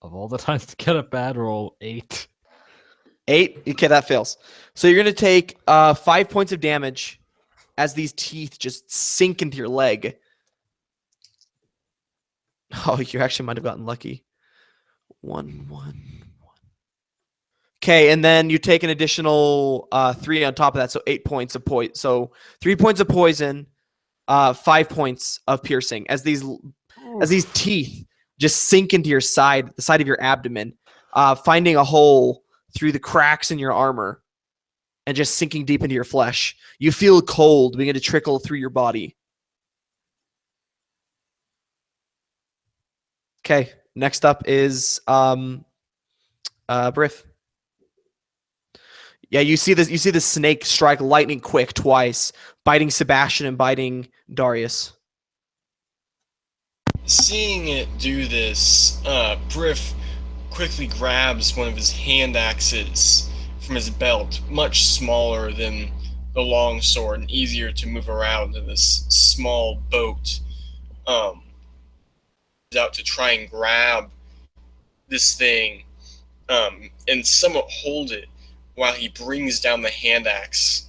Of all the times to get a bad roll, 8. 8. Okay, that fails. So you're gonna take 5 points of damage as these teeth just sink into your leg. Oh, you actually might have gotten lucky. 1, 1, 1. Okay, and then you take an additional 3 on top of that, so 8 points of poison. So 3 points of poison, 5 points of piercing as these teeth just sink into your side, the side of your abdomen, finding a hole through the cracks in your armor and just sinking deep into your flesh. You feel cold begin to trickle through your body. Okay, next up is Briff. Yeah, you see this. You see the snake strike lightning quick twice, biting Sebastian and biting Darius. Seeing it do this, Briff quickly grabs one of his hand axes from his belt, much smaller than the long sword and easier to move around in this small boat. Out to try and grab this thing and somewhat hold it while he brings down the hand axe.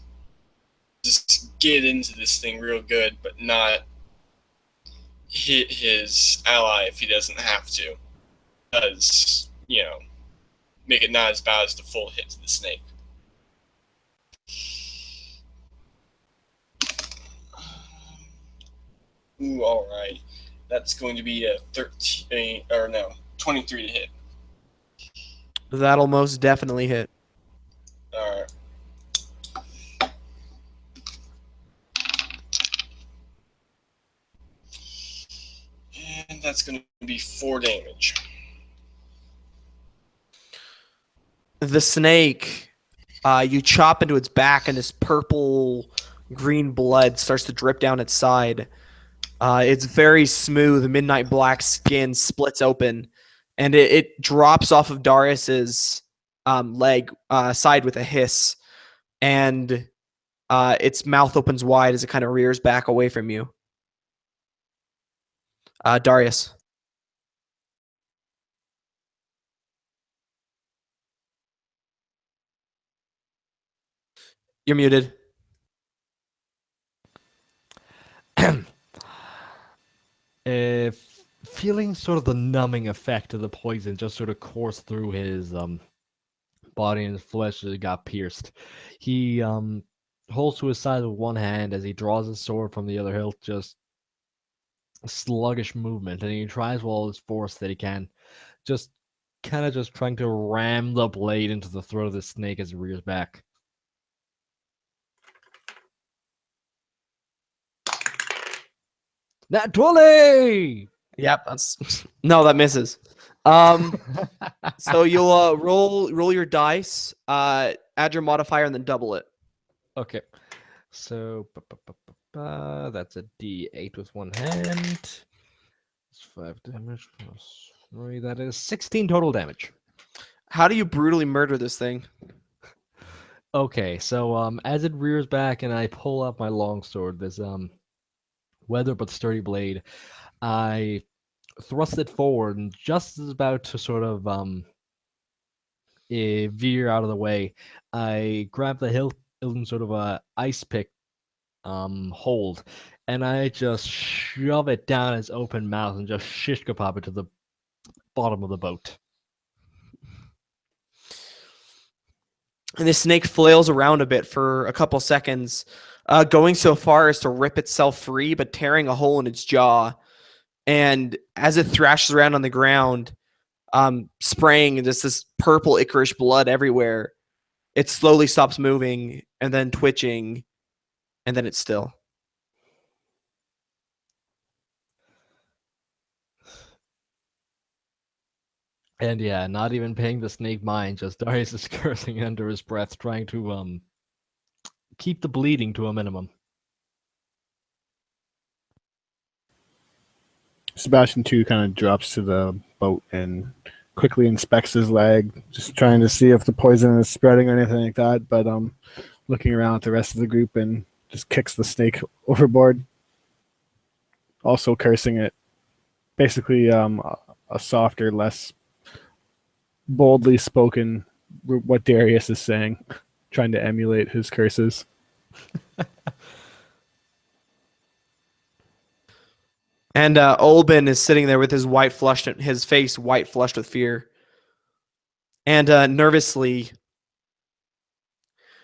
Just get into this thing real good, but not hit his ally if he doesn't have to. Because, make it not as bad as the full hit to the snake. Ooh, alright. That's going to be a 23 to hit. That'll most definitely hit. Alright. And that's going to be 4 damage. The snake, you chop into its back, and this purple green blood starts to drip down its side. It's very smooth. Midnight black skin splits open, and it drops off of Darius's leg side with a hiss, and its mouth opens wide as it kind of rears back away from you. Darius. You're muted. If feeling sort of the numbing effect of the poison just sort of coursed through his body and his flesh as it got pierced, he holds to his side with one hand as he draws his sword from the other hilt, just a sluggish movement, and he tries with all his force that he can, just kind of just trying to ram the blade into the throat of the snake as it rears back. Nat 20! Yep, that's no, that misses. So you'll roll your dice, add your modifier, and then double it. Okay, so that's a D8 with one hand. It's 5 damage plus 3. That is 16 total damage. How do you brutally murder this thing? Okay, so as it rears back and I pull up my longsword, this weather but sturdy blade, I thrust it forward, and just as about to sort of veer out of the way, I grab the hilt in sort of a ice pick hold, and I just shove it down its open mouth and just shish kebab it to the bottom of the boat. And the snake flails around a bit for a couple seconds, going so far as to rip itself free, but tearing a hole in its jaw. And as it thrashes around on the ground, spraying just this purple ichorish blood everywhere, it slowly stops moving and then twitching, and then it's still. And yeah, not even paying the snake mind, just Darius is cursing under his breath, trying to keep the bleeding to a minimum. Sebastian too kind of drops to the boat and quickly inspects his leg, just trying to see if the poison is spreading or anything like that. But looking around at the rest of the group and just kicks the snake overboard, also cursing it. Basically, a softer, less boldly spoken what Darius is saying, trying to emulate his curses. And Olbin is sitting there with his face white flushed with fear. And nervously,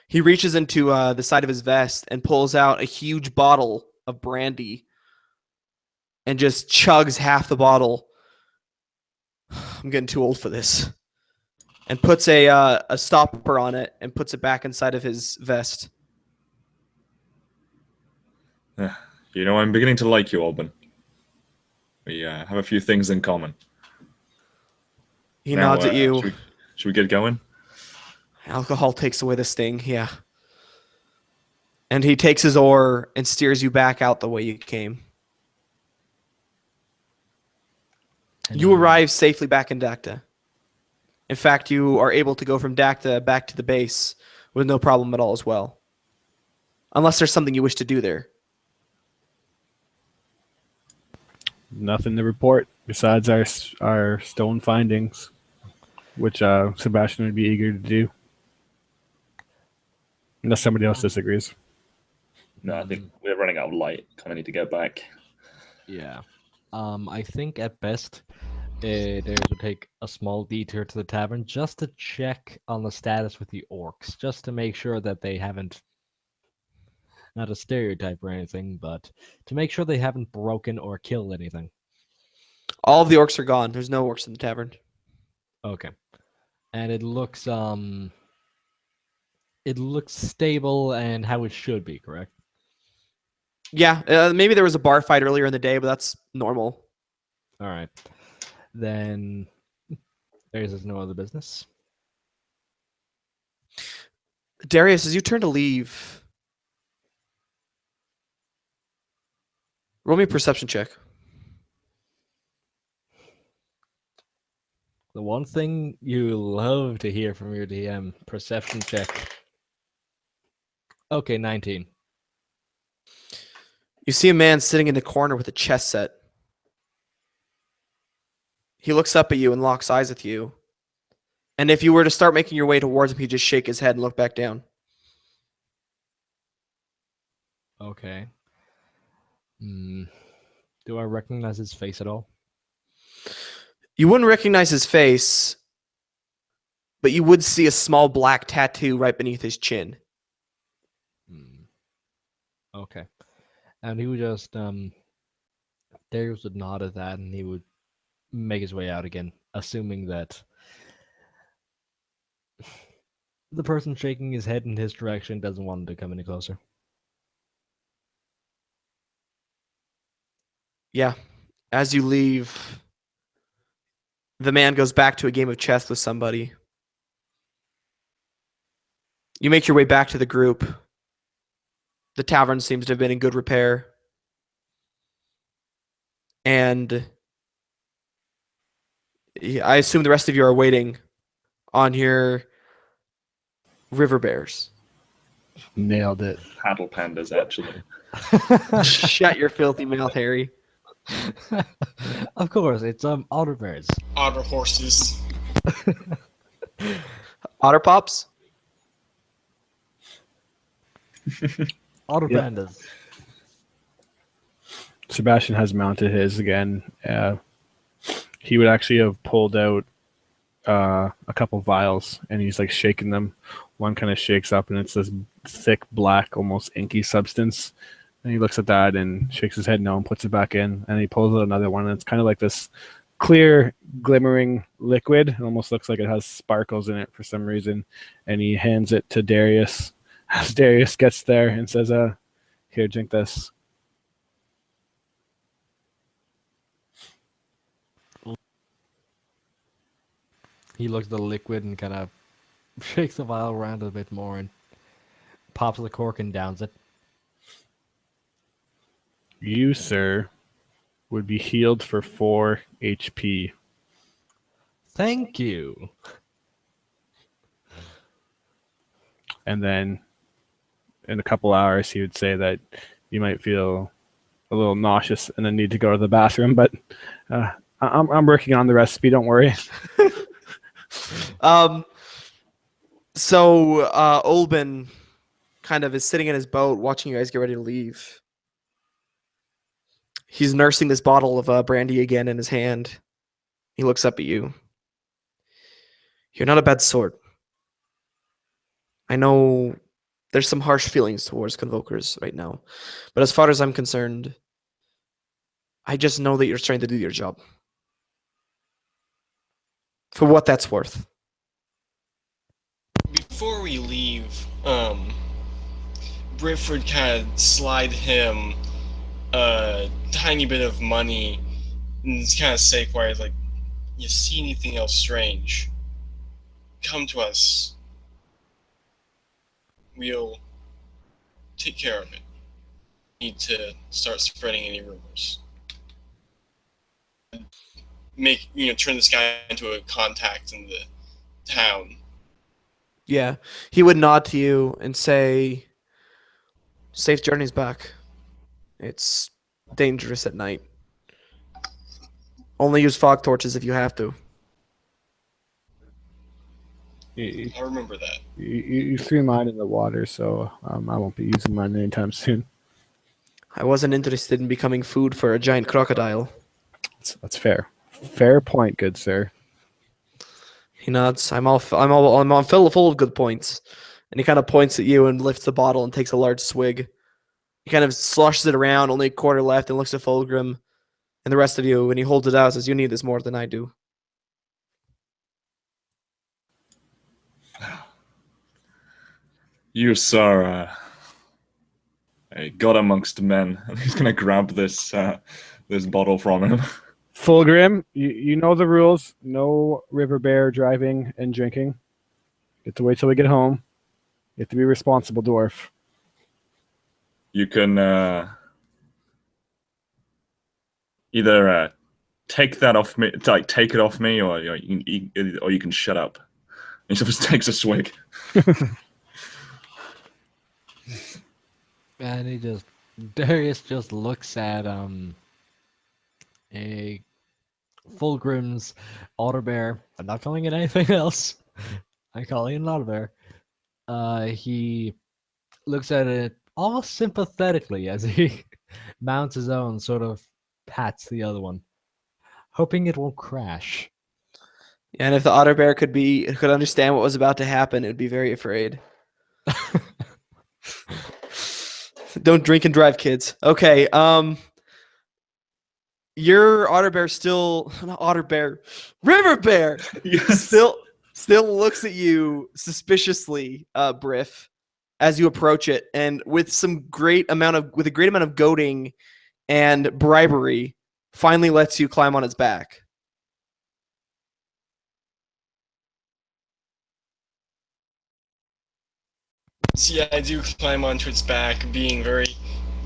he reaches into the side of his vest and pulls out a huge bottle of brandy and just chugs half the bottle. I'm getting too old for this. And puts a stopper on it and puts it back inside of his vest. You know, I'm beginning to like you, Albin. We have a few things in common. He nods at you. Should we get going? Alcohol takes away the sting, yeah. And he takes his oar and steers you back out the way you came. You arrive safely back in Dacta. In fact, you are able to go from Dacta back to the base with no problem at all as well. Unless there's something you wish to do there. Nothing to report besides our stone findings, which Sebastian would be eager to do. Unless somebody else disagrees. No, I think we're running out of light. Kind of need to go back. Yeah. I think at best, Darius would take a small detour to the tavern just to check on the status with the orcs, just to make sure that they haven't, not a stereotype or anything, but to make sure they haven't broken or killed anything. All of the orcs are gone. There's no orcs in the tavern. Okay. And it looks stable and how it should be, correct? Yeah, maybe there was a bar fight earlier in the day, but that's normal. All right. Then there's no other business. Darius, as you turn to leave, roll me a perception check. The one thing you love to hear from your DM, perception check. Okay, 19. You see a man sitting in the corner with a chess set. He looks up at you and locks eyes with you. And if you were to start making your way towards him, he'd just shake his head and look back down. Okay. Do I recognize his face at all? You wouldn't recognize his face, but you would see a small black tattoo right beneath his chin. Okay. And he would just, Darius would nod at that and he would make his way out again, assuming that the person shaking his head in his direction doesn't want him to come any closer. Yeah. As you leave, the man goes back to a game of chess with somebody. You make your way back to the group. The tavern seems to have been in good repair. And I assume the rest of you are waiting on your river bears. Nailed it. Paddle pandas, actually. Shut your filthy mouth, Harry. Of course, it's otter bears. Otter horses. Otter pops? Otter Yeah. pandas. Sebastian has mounted his again. He would actually have pulled out a couple vials, and he's like shaking them. One kind of shakes up, and it's this thick, black, almost inky substance. And he looks at that and shakes his head no and puts it back in. And he pulls out another one, and it's kind of like this clear, glimmering liquid. It almost looks like it has sparkles in it for some reason. And he hands it to Darius. As Darius gets there and says, "Here, drink this." He looks at the liquid and kind of shakes the vial around a bit more and pops the cork and downs it. You, sir, would be healed for 4 HP. Thank you. And then in a couple hours, he would say that you might feel a little nauseous and then need to go to the bathroom. But I'm working on the recipe. Don't worry. So Olbin kind of is sitting in his boat watching you guys get ready to leave. He's nursing this bottle of brandy again in his hand. He looks up at you. You're not a bad sort. I know there's some harsh feelings towards Convokers right now. But as far as I'm concerned, I just know that you're trying to do your job. For what that's worth. Before we leave, Briff would kind of slide him a tiny bit of money and kind of say quietly, like, you see anything else strange, come to us. We'll take care of it. Need to start spreading any rumors. Turn this guy into a contact in the town. Yeah. He would nod to you and say, safe journeys back. It's dangerous at night. Only use fog torches if you have to. I remember that. You threw mine in the water, so I won't be using mine anytime soon. I wasn't interested in becoming food for a giant crocodile. That's fair. Fair point, good sir. He nods. I'm full of good points. And he kind of points at you and lifts the bottle and takes a large swig. He kind of sloshes it around, only a quarter left, and looks at Fulgrim and the rest of you, and he holds it out and says, you need this more than I do. You, sir, a god amongst men. And he's going to grab this this bottle from him. Fulgrim, you know the rules. No river bear driving and drinking. You have to wait till we get home. You have to be a responsible dwarf. You can either take that off me, like take it off me, or you can shut up. And he just takes a swig. And Darius just looks at a Fulgrim's otter bear. I'm not calling it anything else. I'm calling it an otter bear. He looks at it almost sympathetically as he mounts his own, sort of pats the other one, hoping it won't crash. And if the otter bear could understand what was about to happen, it would be very afraid. Don't drink and drive, kids. Okay, your otter bear river bear Yes. still looks at you suspiciously, Briff, as you approach it, and with a great amount of goading and bribery, finally lets you climb on its back. So yeah, I do climb onto its back, being very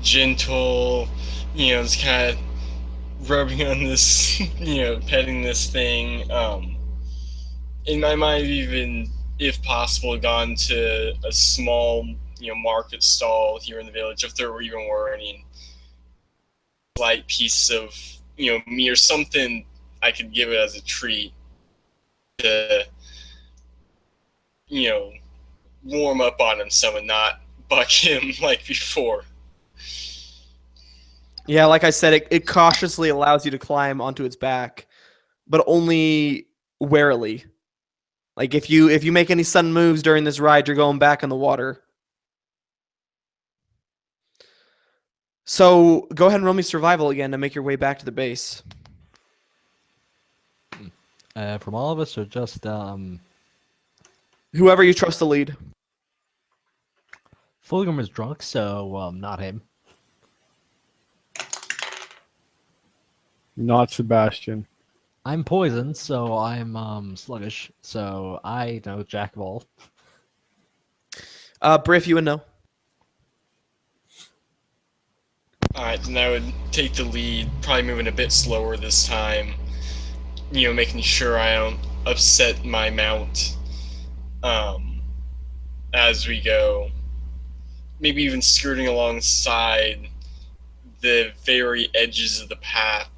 gentle, just kind of rubbing on this, petting this thing. And I might have even, if possible, gone to a small, market stall here in the village, if there were any light piece of, meat or something I could give it as a treat to, warm up on him some and not buck him like before. Yeah, like I said, it cautiously allows you to climb onto its back, but only warily. Like if you make any sudden moves during this ride, you're going back in the water. So go ahead and roll me survival again to make your way back to the base. From all of us, or just Whoever you trust to lead. Fulgrim is drunk, so not him. Not Sebastian. I'm poisoned, so I'm sluggish, so I know jack of all. Briff, you would know. Alright, then I would take the lead, probably moving a bit slower this time. Making sure I don't upset my mount as we go. maybe even skirting alongside the very edges of the path,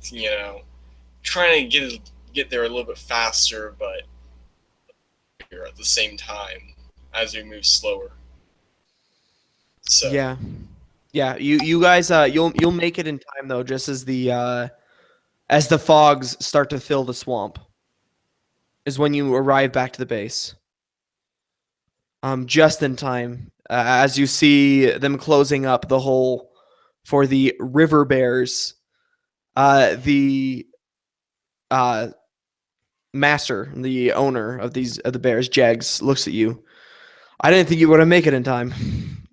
trying to get there a little bit faster, but at the same time as we move slower. So Yeah. You guys, you'll make it in time though, just as the fogs start to fill the swamp, is when you arrive back to the base. Just in time, as you see them closing up the hole for the river bears. The master, the owner of the bears, Jags, looks at you. I didn't think you were going to make it in time.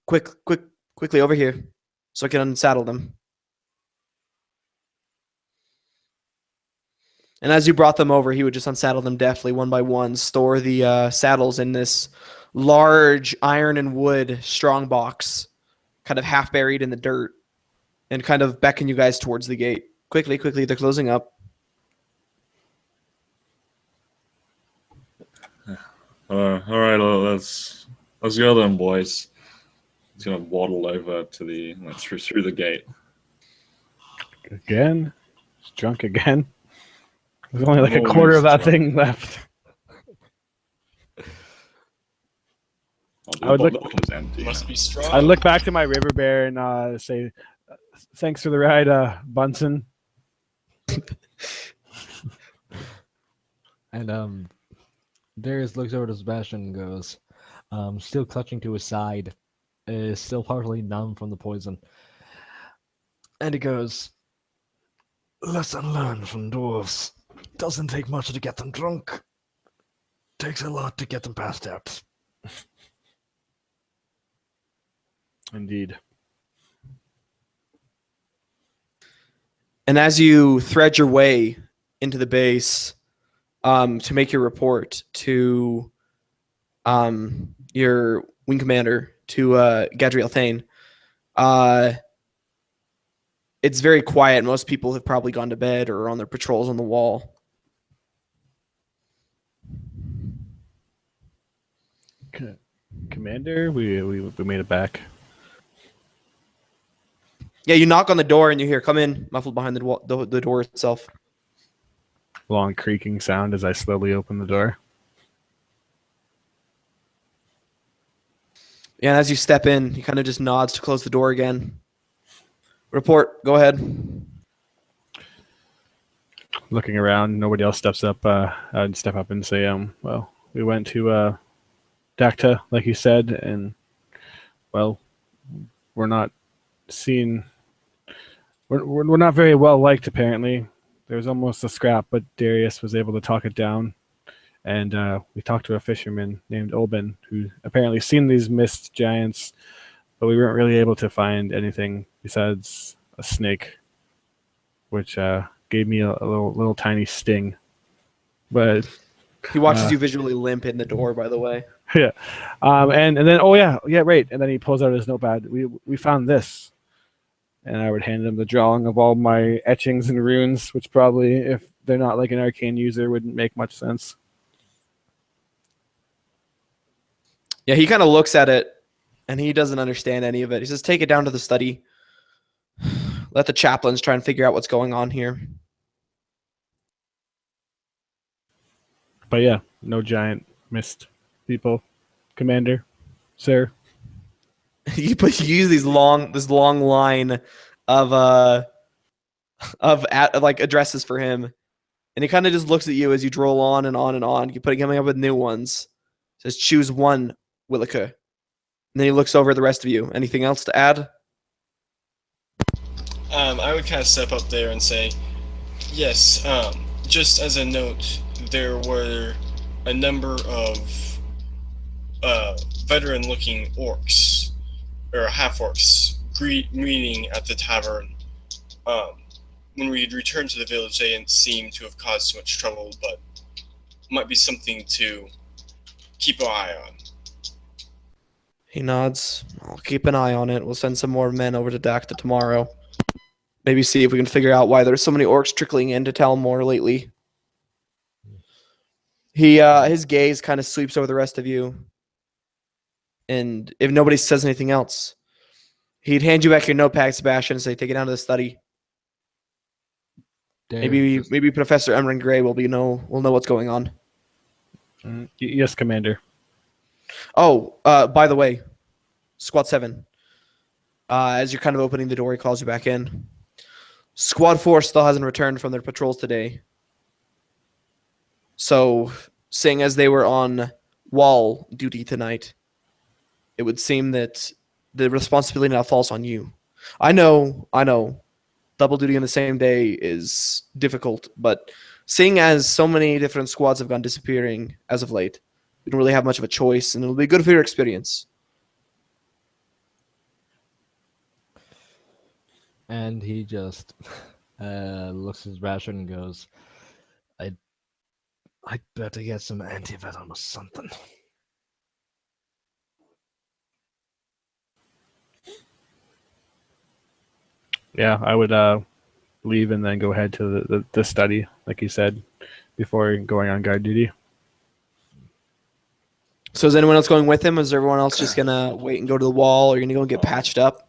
Quickly over here, so I can unsaddle them. And as you brought them over, he would just unsaddle them deftly, one by one, store the saddles in this large iron and wood strong box, kind of half buried in the dirt, and kind of beckon you guys towards the gate. Quickly, they're closing up. All right, let's go then, boys. He's gonna waddle over to the through the gate. Again? He's drunk again? There's only like a quarter of that thing left. I would look. Empty, must be strong. I look back to my river bear and say, "Thanks for the ride, Bunsen." And Darius looks over to Sebastian and goes, still clutching to his side, still partly numb from the poison. And he goes, lesson learned from dwarves. Doesn't take much to get them drunk. Takes a lot to get them passed out. Indeed. And as you thread your way into the base to make your report to your wing commander, to Gadriel Thane, it's very quiet. Most people have probably gone to bed or are on their patrols on the wall. Commander, we made it back. Yeah, you knock on the door and you hear, come in, muffled behind the door itself. Long creaking sound as I slowly open the door. Yeah, and as you step in, he kind of just nods to close the door again. Report, go ahead. Looking around, nobody else steps up. I'd step up and say, well, we went to Dacta, like you said, and, well, we're not seen... We're not very well liked, apparently. There was almost a scrap, but Darius was able to talk it down. And we talked to a fisherman named Oben, who apparently seen these mist giants, but we weren't really able to find anything besides a snake, which gave me a little tiny sting. But he watches you visually limp in the door, by the way. Yeah. And then, oh yeah, right. And then he pulls out his notepad. We found this. And I would hand him the drawing of all my etchings and runes, which probably, if they're not like an arcane user, wouldn't make much sense. Yeah, he kind of looks at it, and he doesn't understand any of it. He says, take it down to the study. Let the chaplains try and figure out what's going on here. But yeah, no giant mist people, Commander, sir. You use this long line of addresses for him, and he kind of just looks at you as you droll on and on and on. You put coming up with new ones. Says choose one, Williker. And then he looks over at the rest of you. Anything else to add? I would kind of step up there and say, yes. Just as a note, there were a number of veteran-looking orcs. Or half-orcs meeting at the tavern. When we returned to the village, they didn't seem to have caused too much trouble, but might be something to keep an eye on. He nods. I'll keep an eye on it. We'll send some more men over to Dacta tomorrow. Maybe see if we can figure out why there's so many orcs trickling into Talmor lately. His gaze kind of sweeps over the rest of you. And if nobody says anything else, He'd hand you back your notepad, Sebastian, and say, "Take it down to the study. Darius Maybe Professor Emran Gray will know what's going on." Yes, Commander. Oh, by the way, Squad 7. As you're kind of opening the door, he calls you back in. Squad 4 still hasn't returned from their patrols today. So, seeing as they were on wall duty tonight, it would seem that the responsibility now falls on you. I know. Double duty on the same day is difficult, but seeing as so many different squads have gone disappearing as of late, we don't really have much of a choice, and it'll be good for your experience. And he just looks at his ration and goes, I'd better get some antivenom or something. Yeah, I would leave and then go ahead to the study, like you said, before going on guard duty. So is anyone else going with him? Is everyone else just going to wait and go to the wall? Or are you going to go and get patched up?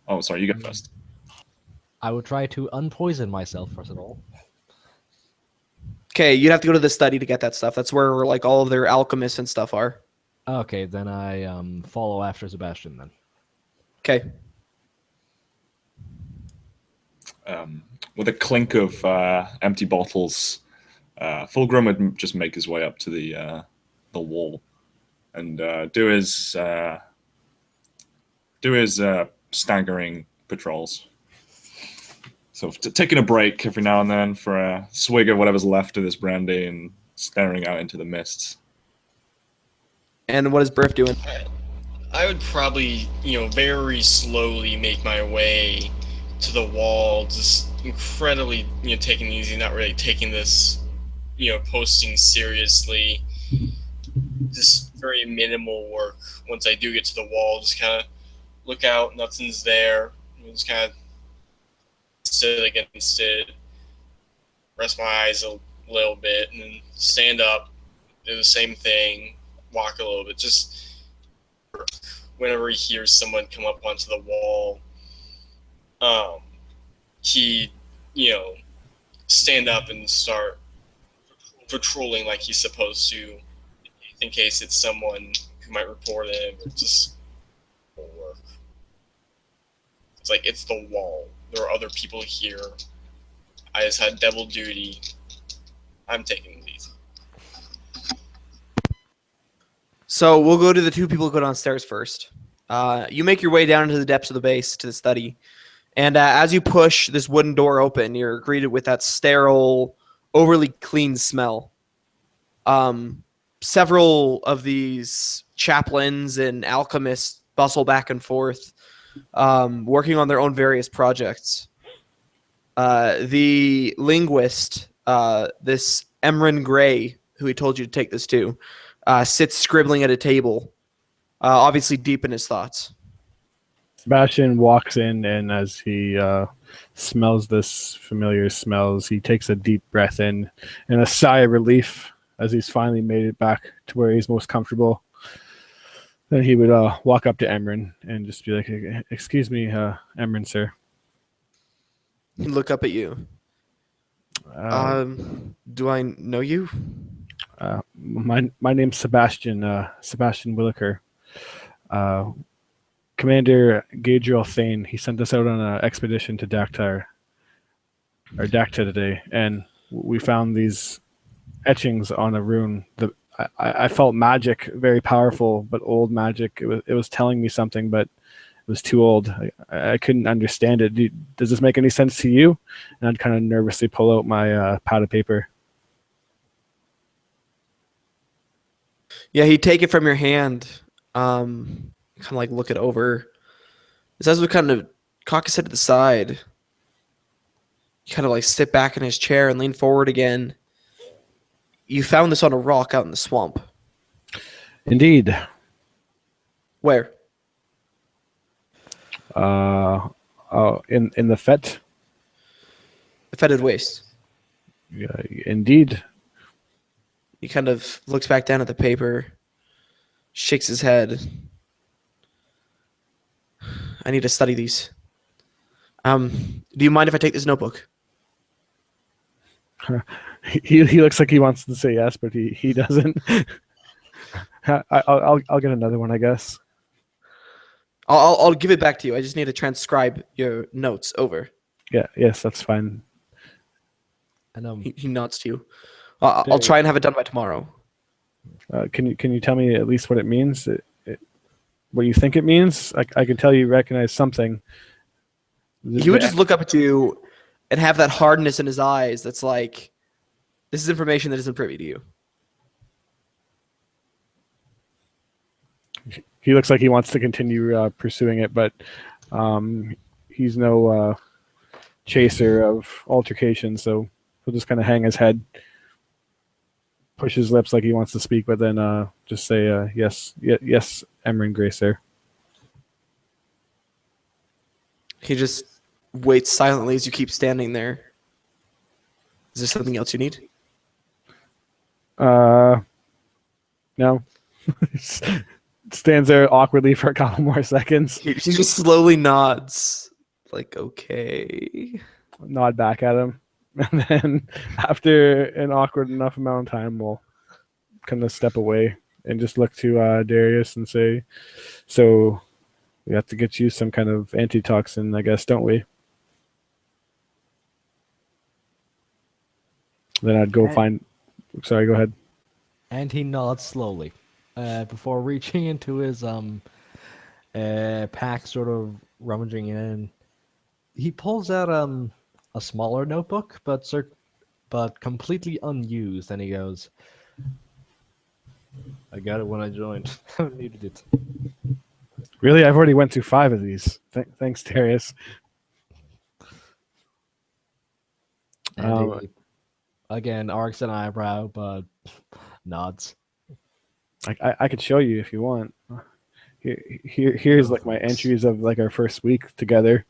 Oh, sorry, you go first. I would try to unpoison myself first of all. Okay, you'd have to go to the study to get that stuff. That's where like all of their alchemists and stuff are. Okay, then I follow after Sebastian then. Okay. With a clink of empty bottles, Fulgrim would just make his way up to the wall and do his staggering patrols. So taking a break every now and then for a swig of whatever's left of this brandy and staring out into the mists. And what is Briff doing? I would probably, very slowly make my way to the wall, just incredibly, taking it easy, not really taking this, posting seriously. Just very minimal work. Once I do get to the wall, just kind of look out, nothing's there. Just kind of sit against it, rest my eyes a little bit, and then stand up, do the same thing, walk a little bit. Just whenever he hears someone come up onto the wall, he, stand up and start patrolling like he's supposed to, in case it's someone who might report him or just work. It's like, it's the wall. There are other people here. I just had double duty. I'm taking it easy. So we'll go to the two people who go downstairs first. You make your way down into the depths of the base to the study. And as you push this wooden door open, you're greeted with that sterile, overly clean smell. Several of these chaplains and alchemists bustle back and forth, working on their own various projects. The linguist, this Emran Gray, who he told you to take this to, sits scribbling at a table, obviously deep in his thoughts. Sebastian walks in, and as he smells this familiar smells, he takes a deep breath in and a sigh of relief as he's finally made it back to where he's most comfortable. Then he would walk up to Emran and just be like, "Excuse me, Emran, sir." He'd look up at you. Do I know you? My name's Sebastian. Sebastian Williker. Commander Gabriel Thane. He sent us out on an expedition to Dacta today, and we found these etchings on a rune. I felt magic, very powerful, but old magic. It was telling me something, but it was too old. I couldn't understand it. Does this make any sense to you? And I'd kind of nervously pull out my pad of paper. Yeah, he'd take it from your hand, kind of like look it over. As we kind of cock his head to the side, he kind of like sit back in his chair and lean forward again. You found this on a rock out in the swamp. Indeed. Where? In the Fete. The fetid waste. Yeah, indeed. He kind of looks back down at the paper, shakes his head. I need to study these. Do you mind if I take this notebook? He looks like he wants to say yes, but he doesn't. I'll get another one, I guess. I'll give it back to you. I just need to transcribe your notes over. Yeah, yes, that's fine. And He nods to you. I'll try and have it done by tomorrow. Can you tell me at least what it means? What you think it means? I can tell you recognize something. He would just look up at you and have that hardness in his eyes that's like, this is information that isn't privy to you. He looks like he wants to continue pursuing it, but he's no chaser of altercation, so he'll just kind of hang his head, push his lips like he wants to speak, but then just say, yes, Emran Grey, sir. He just waits silently as you keep standing there. Is there something else you need? No. Stands there awkwardly for a couple more seconds. He just slowly nods, like, okay. Nod back at him. And then after an awkward enough amount of time, we'll kind of step away and just look to Darius and say, so we have to get you some kind of antitoxin, I guess, don't we? Then I'd go find... Sorry, go ahead. And he nods slowly before reaching into his pack, sort of rummaging in. He pulls out a smaller notebook, but completely unused, and he goes, I got it when I joined. I needed it. Really? I've already went through 5 of these. Thanks, Darius. And he, again, arcs an eyebrow, but nods. I could show you if you want. Here's like my entries of like our first week together.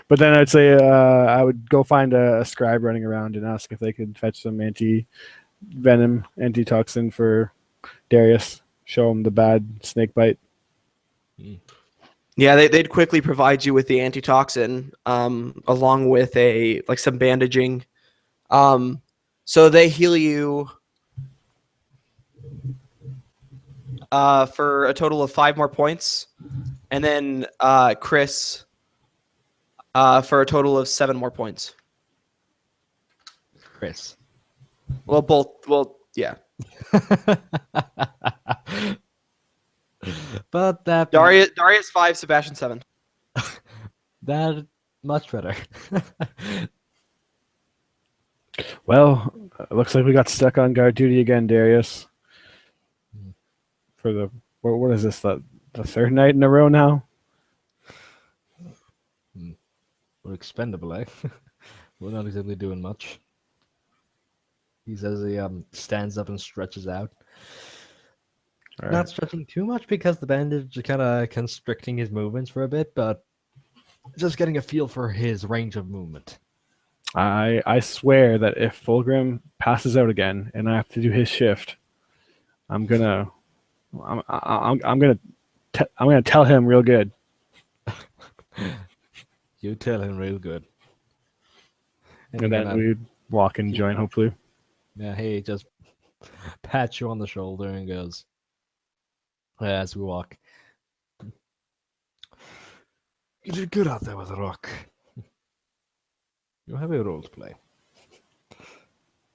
But then I'd say I would go find a scribe running around and ask if they could fetch some anti-venom, antitoxin for Darius. Show him the bad snake bite. Yeah, they'd quickly provide you with the antitoxin, along with some bandaging. So they heal you for a total of 5 more points, and then Chris for a total of 7 more points. Chris. Well, both. Well, yeah. But that Darius 5, Sebastian 7. that much better. Well, it looks like we got stuck on guard duty again, Darius. For the what is this? The 3rd night in a row now? We're expendable, eh? We're not exactly doing much. He says he stands up and stretches out. All right. Not stretching too much because the bandage is kind of constricting his movements for a bit, but just getting a feel for his range of movement. I swear that if Fulgrim passes out again and I have to do his shift, I'm gonna tell him real good. You tell him real good. And then we walk and join, hopefully. Yeah, he just pats you on the shoulder and goes, as we walk, you did good out there with the rock. You have a role to play.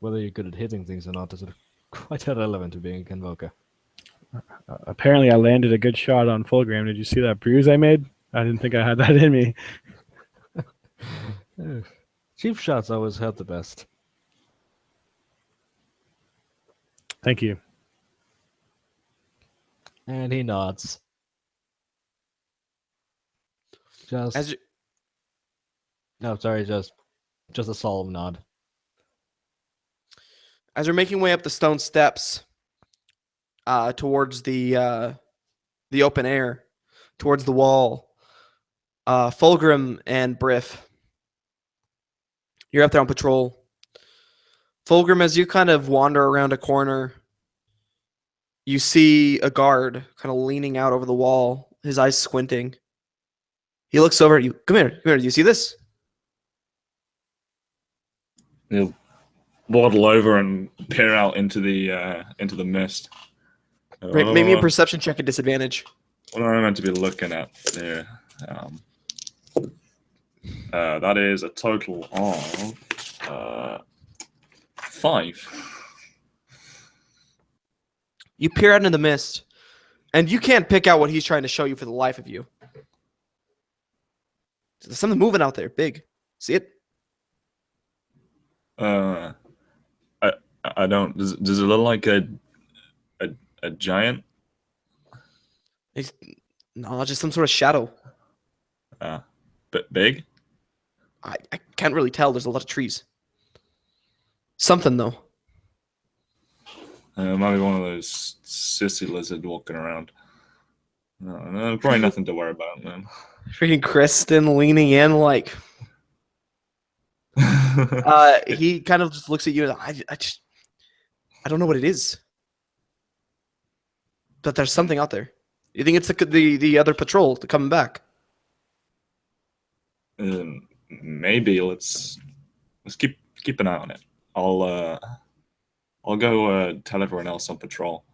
Whether you're good at hitting things or not is quite irrelevant to being a Convoker. Apparently I landed a good shot on Fulgrim. Did you see that bruise I made? I didn't think I had that in me. Cheap shots always help the best. Thank you. And he nods. Just a solemn nod. As you're making way up the stone steps towards the open air, towards the wall, Fulgrim and Briff, you're up there on patrol. Fulgrim, as you kind of wander around a corner, you see a guard kind of leaning out over the wall, his eyes squinting. He looks over at you. Come here. Do you see this? He'll waddle over and peer out into the mist. Make me a perception check at disadvantage. What am I meant to be looking at there? That is a total of 5. You peer out into the mist, and you can't pick out what he's trying to show you for the life of you. There's something moving out there, big. See it? I don't. Does it look like a giant? No, just some sort of shadow. But big? I can't really tell. There's a lot of trees. Something, though. Might be one of those sissy lizards walking around. No, probably nothing to worry about, man. Freaking Kristen leaning in like... he kind of just looks at you and I don't know what it is. But there's something out there. You think it's the other patrol coming back? Maybe let's keep an eye on it. I'll go tell everyone else on patrol.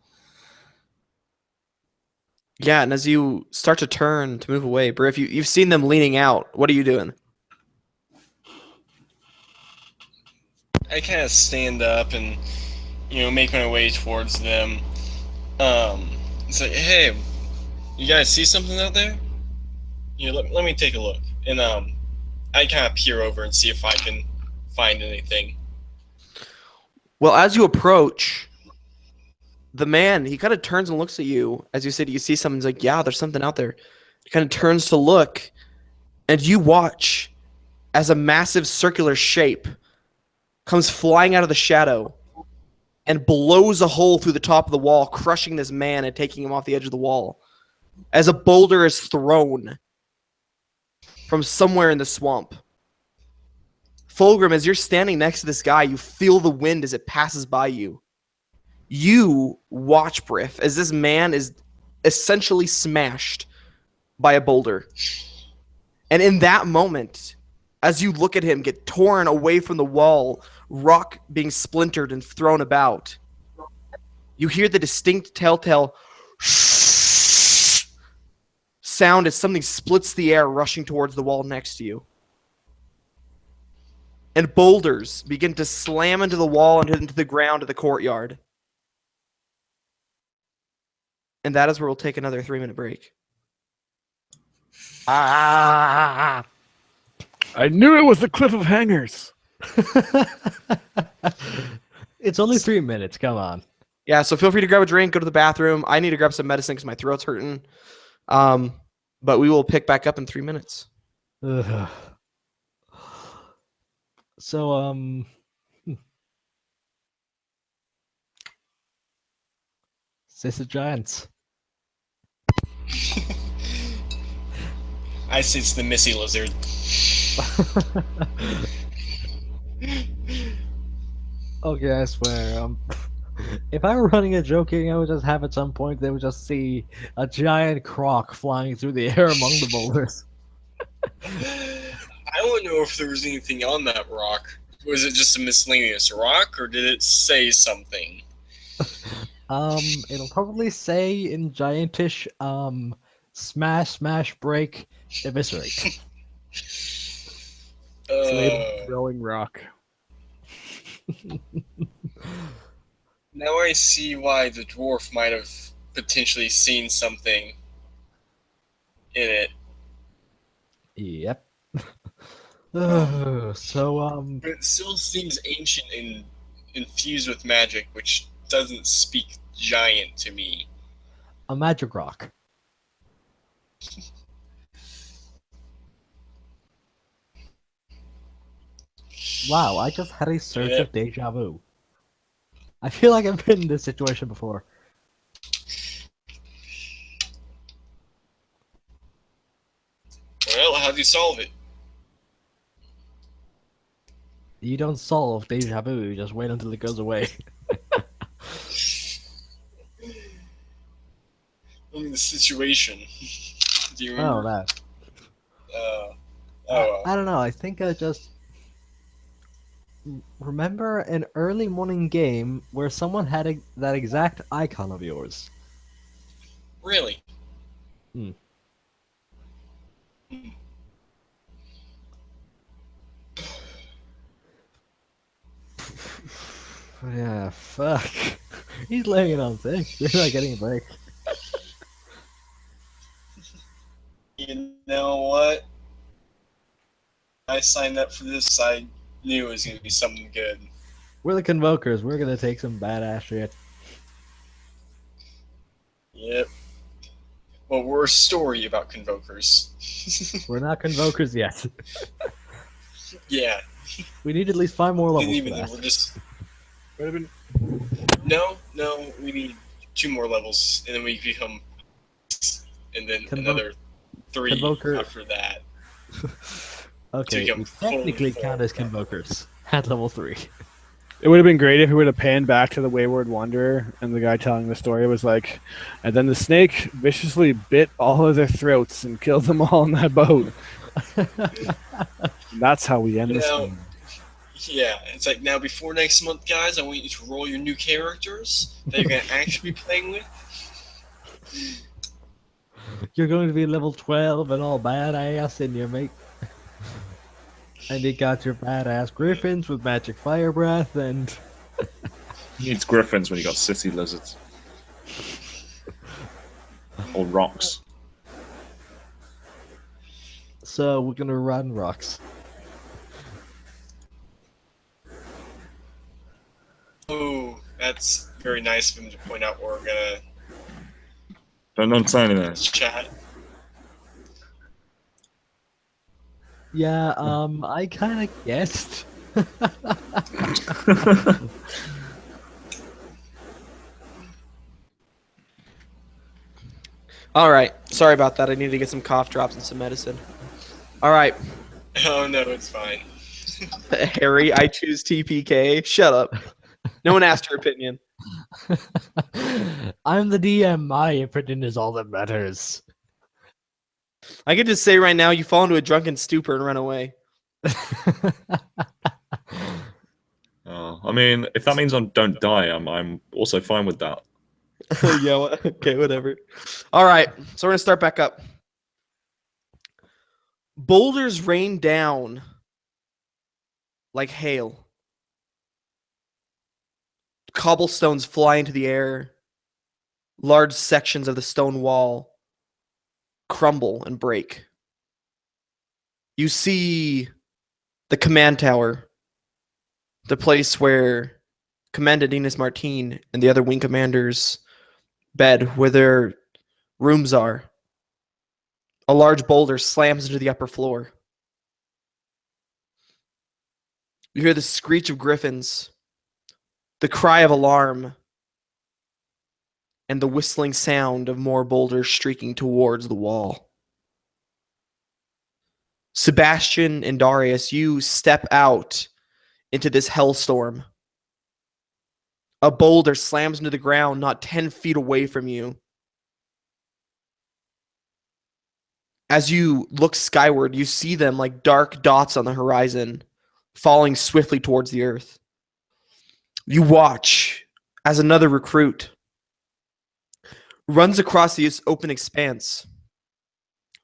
Yeah, and as you start to turn to move away, Briff, you've seen them leaning out. What are you doing? I kind of stand up and, make my way towards them. It's like, hey, you guys see something out there? Let me take a look. And I kind of peer over and see if I can find anything. Well, as you approach, the man, he kind of turns and looks at you. As you said, you see something. He's like, yeah, there's something out there. He kind of turns to look, and you watch as a massive circular shape comes flying out of the shadow and blows a hole through the top of the wall, crushing this man and taking him off the edge of the wall. As a boulder is thrown from somewhere in the swamp. Fulgrim, as you're standing next to this guy, you feel the wind as it passes by you. You watch, Briff, as this man is essentially smashed by a boulder. And in that moment, as you look at him get torn away from the wall, rock being splintered and thrown about, you hear the distinct telltale sound as something splits the air rushing towards the wall next to you. And boulders begin to slam into the wall and into the ground of the courtyard. And that is where we'll take another 3-minute break. I knew it was the Cliff of Hangers. It's only 3 minutes. Come on. Yeah, so feel free to grab a drink, go to the bathroom. I need to grab some medicine because my throat's hurting. But we will pick back up in 3 minutes. Ugh. So, Sis of Giants. I say it's the Missy Lizard. Okay, I swear. If I were running a joking, I would just have at some point they would just see a giant croc flying through the air among the boulders. I don't know if there was anything on that rock. Was it just a miscellaneous rock, or did it say something? It'll probably say in giantish, smash, smash, break, eviscerate. Throwing rock. Now I see why the dwarf might have potentially seen something in it. Yep. So, But it still seems ancient and infused with magic, which doesn't speak giant to me. a magic rock. Wow, I just had a surge of deja vu. I feel like I've been in this situation before. Well, how do you solve it? You don't solve deja vu, you just wait until it goes away. I mean, the situation. Do you Oh, remember? that. Oh, I don't know. I think I just remember an early morning game where someone had that exact icon of yours. really? Hmm. Yeah, fuck. He's laying it on thick. We're not getting a break. You know what? I signed up for this. I knew it was going to be something good. We're the Convokers. We're gonna take some badass shit. Yep. Well, we're a story about Convokers. We're not Convokers yet. Yeah. We need at least 5 more Didn't levels for even. that. We're just. Would have been No. We need 2 more levels, and then we become. And then another 3 Convoker. after that. Okay, become we full technically count as form. Convokers at level 3. It would have been great if we would have panned back to the Wayward Wanderer and the guy telling the story was like, and then the snake viciously bit all of their throats and killed them all in that boat. That's how we end this Now, thing. yeah, it's like now before next month, guys, I want you to roll your new characters that you're gonna actually be playing with. You're going to be level 12 and all badass, and you make. And you got your badass griffins with magic fire breath, and He needs griffins when you got city lizards. Or rocks. so we're gonna run rocks. Oh, that's very nice of him to point out where we're gonna Don't say anything. chat. Yeah, I kind of guessed. All right. Sorry about that. I need to get some cough drops and some medicine. All right. Oh no, it's fine. Harry, I choose TPK. Shut up. No one asked your opinion. I'm the DM. My opinion is all that matters. I could just say right now you fall into a drunken stupor and run away. Oh, I mean, if that means I don't die, I'm also fine with that. Yeah, okay, whatever. All right, so we're going to start back up. Boulders rain down like hail. Cobblestones fly into the air. Large sections of the stone wall crumble and break. You see the command tower, the place where Commandant Enos Martin and the other wing commanders bed, where their rooms are. A large boulder slams into the upper floor. You hear the screech of griffins, the cry of alarm, and the whistling sound of more boulders streaking towards the wall. Sebastian and Darius, you step out into this hellstorm. A boulder slams into the ground not 10 feet away from you. As you look skyward, you see them like dark dots on the horizon, falling swiftly towards the earth. You watch as another recruit runs across this open expanse,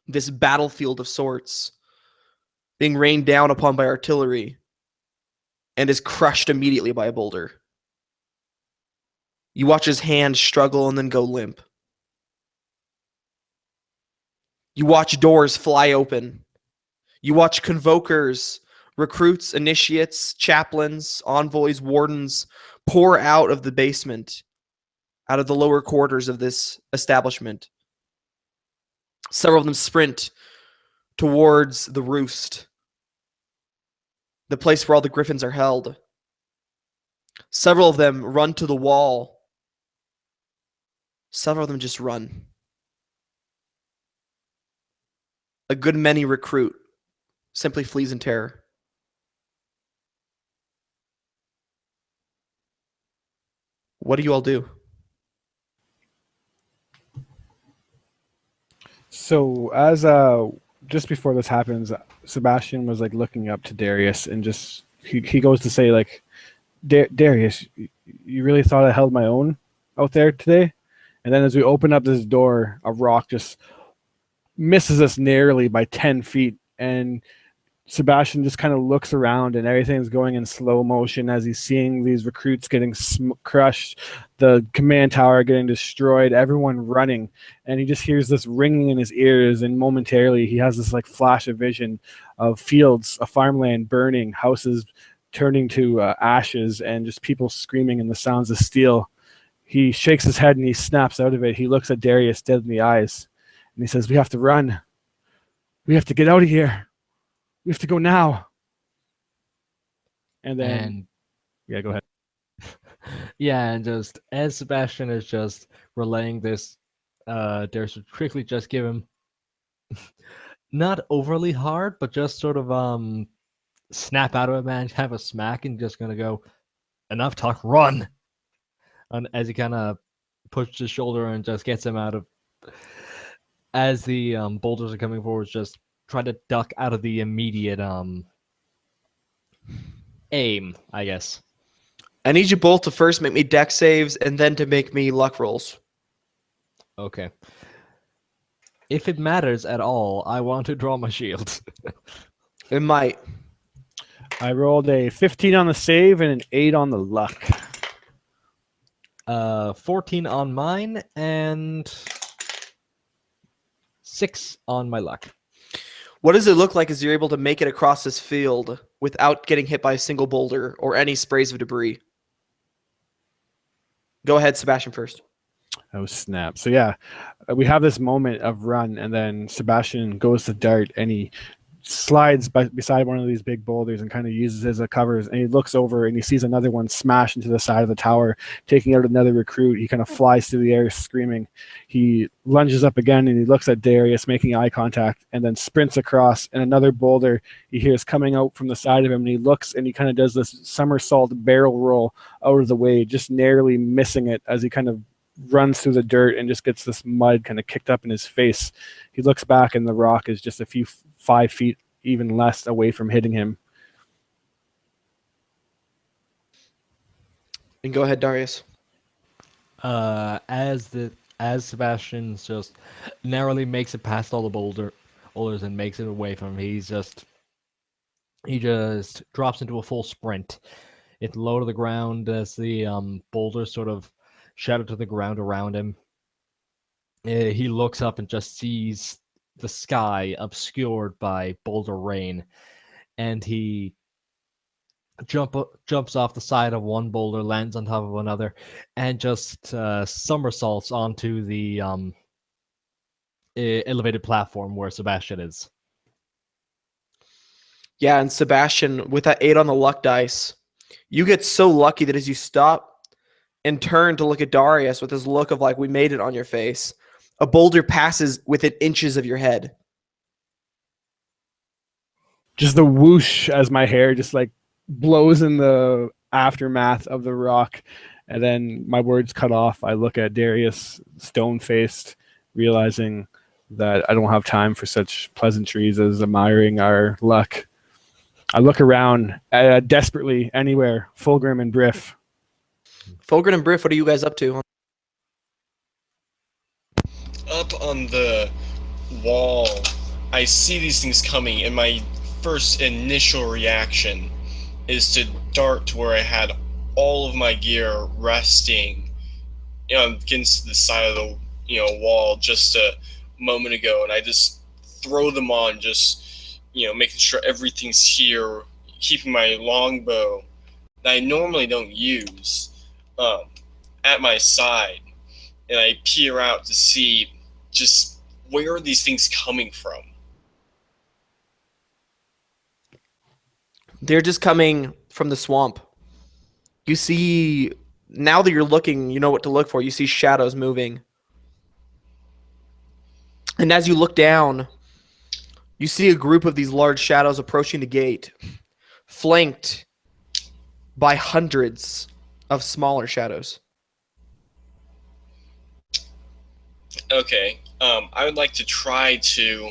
this battlefield of sorts, being rained down upon by artillery, and is crushed immediately by a boulder. You watch his hand struggle and then go limp. You watch doors fly open. You watch convokers, recruits, initiates, chaplains, envoys, wardens pour out of the basement, out of the lower quarters of this establishment. Several of them sprint towards the roost, the place where all the griffins are held. Several of them run to the wall. Several of them just run. A good many recruit simply flees in terror. What do you all do? So as just before this happens, Sebastian was like looking up to Darius and just he goes to say like, Darius, you really thought I held my own out there today? And then as we open up this door, a rock just misses us narrowly by 10 feet. And Sebastian just kind of looks around and everything's going in slow motion as he's seeing these recruits getting crushed, the command tower getting destroyed, everyone running. And he just hears this ringing in his ears. And momentarily he has this like flash of vision of fields, a farmland burning, houses turning to ashes, and just people screaming and the sounds of steel. He shakes his head and he snaps out of it. He looks at Darius dead in the eyes and he says, "We have to run. We have to get out of here. We have to go now." And then, yeah, go ahead. Yeah, and just as Sebastian is just relaying this, Darius would quickly just give him not overly hard, but just sort of snap out of it, man, have a smack, and just gonna go, "Enough talk, run!" And as he kind of pushes his shoulder and just gets him out of, as the boulders are coming forward, just try to duck out of the immediate aim, I guess. I need you both to first make me deck saves and then to make me luck rolls. Okay. If it matters at all, I want to draw my shield. It might. I rolled a 15 on the save and an 8 on the luck. 14 on mine and 6 on my luck. What does it look like as you're able to make it across this field without getting hit by a single boulder or any sprays of debris? Go ahead, Sebastian, first. Oh, snap. So, yeah, we have this moment of run, and then Sebastian goes to dart, and he slides beside one of these big boulders and kind of uses it as a covers, and he looks over and he sees another one smash into the side of the tower, taking out another recruit. He kind of flies through the air screaming. He lunges up again and he looks at Darius, making eye contact, and then sprints across, and another boulder he hears coming out from the side of him, and he looks and he kind of does this somersault barrel roll out of the way, just narrowly missing it as he kind of runs through the dirt and just gets this mud kind of kicked up in his face. He looks back and the rock is just a few 5 feet, even less, away from hitting him. And go ahead, Darius. As Sebastian just narrowly makes it past all the boulders and makes it away from him, he just drops into a full sprint. It's low to the ground as the boulders sort of shatter to the ground around him. He looks up and just sees the sky obscured by boulder rain, and he jumps off the side of one boulder, lands on top of another, and just somersaults onto the elevated platform where Sebastian is. Yeah, and Sebastian, with that 8 on the luck dice, you get so lucky that as you stop and turn to look at Darius with this look of like, we made it on your face, a boulder passes within inches of your head. Just the whoosh as my hair just like blows in the aftermath of the rock, and then my words cut off. I look at Darius, stone-faced, realizing that I don't have time for such pleasantries as admiring our luck. I look around desperately anywhere, Fulgrim and Briff. Fulgrim and Briff, what are you guys up to? Up on the wall, I see these things coming, and my first initial reaction is to dart to where I had all of my gear resting, against the side of the wall just a moment ago, and I just throw them on, just making sure everything's here, keeping my longbow that I normally don't use at my side, and I peer out to see just where are these things coming from. They're just coming from the swamp. You see, now that you're looking, you know what to look for. You see shadows moving. And as you look down, you see a group of these large shadows approaching the gate, flanked by hundreds of smaller shadows. Okay. I would like to try to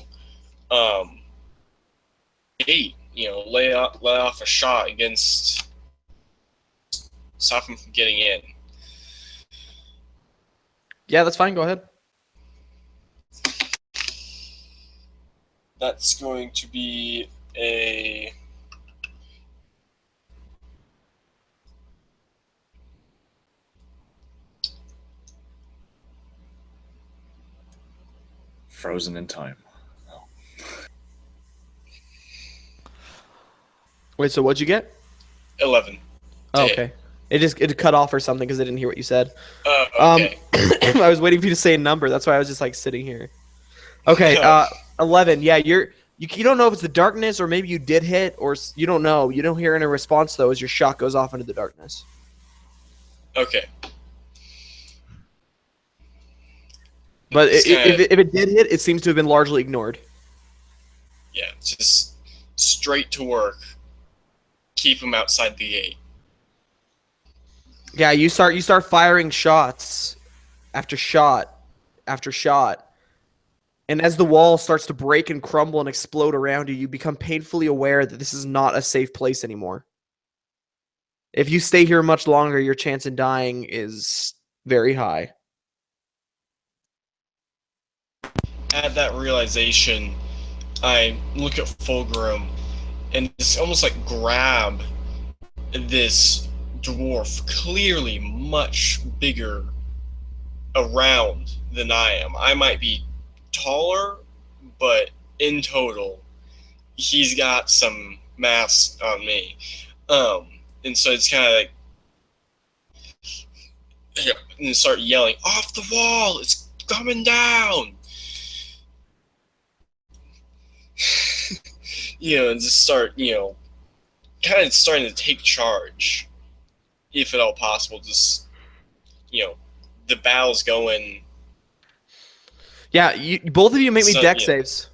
lay off a shot against stop him from getting in. Yeah, that's fine. Go ahead. That's going to be a Frozen in time. Wait, so what'd you get? 11. Oh, Hit. okay. It cut off or something because I didn't hear what you said. Okay. I was waiting for you to say a number. That's why I was just like sitting here. Okay, 11. Yeah, you don't know if it's the darkness or maybe you did hit or you don't know. You don't hear any response though as your shot goes off into the darkness. Okay. But It's if kinda- it did hit, it seems to have been largely ignored. Yeah, just straight to work. Keep him outside the gate. Yeah, you start firing shots after shot after shot. And as the wall starts to break and crumble and explode around you, you become painfully aware that this is not a safe place anymore. If you stay here much longer, your chance of dying is very high. At that realization, I look at Fulgrim and just almost like grab this dwarf, clearly much bigger around than I am. I might be taller, but in total, he's got some mass on me. And so it's kind of like, and start yelling, "Off the wall! It's coming down!" And just start, kind of starting to take charge, if at all possible. Just, the battle's going. Yeah, both of you make me So, deck yeah. saves.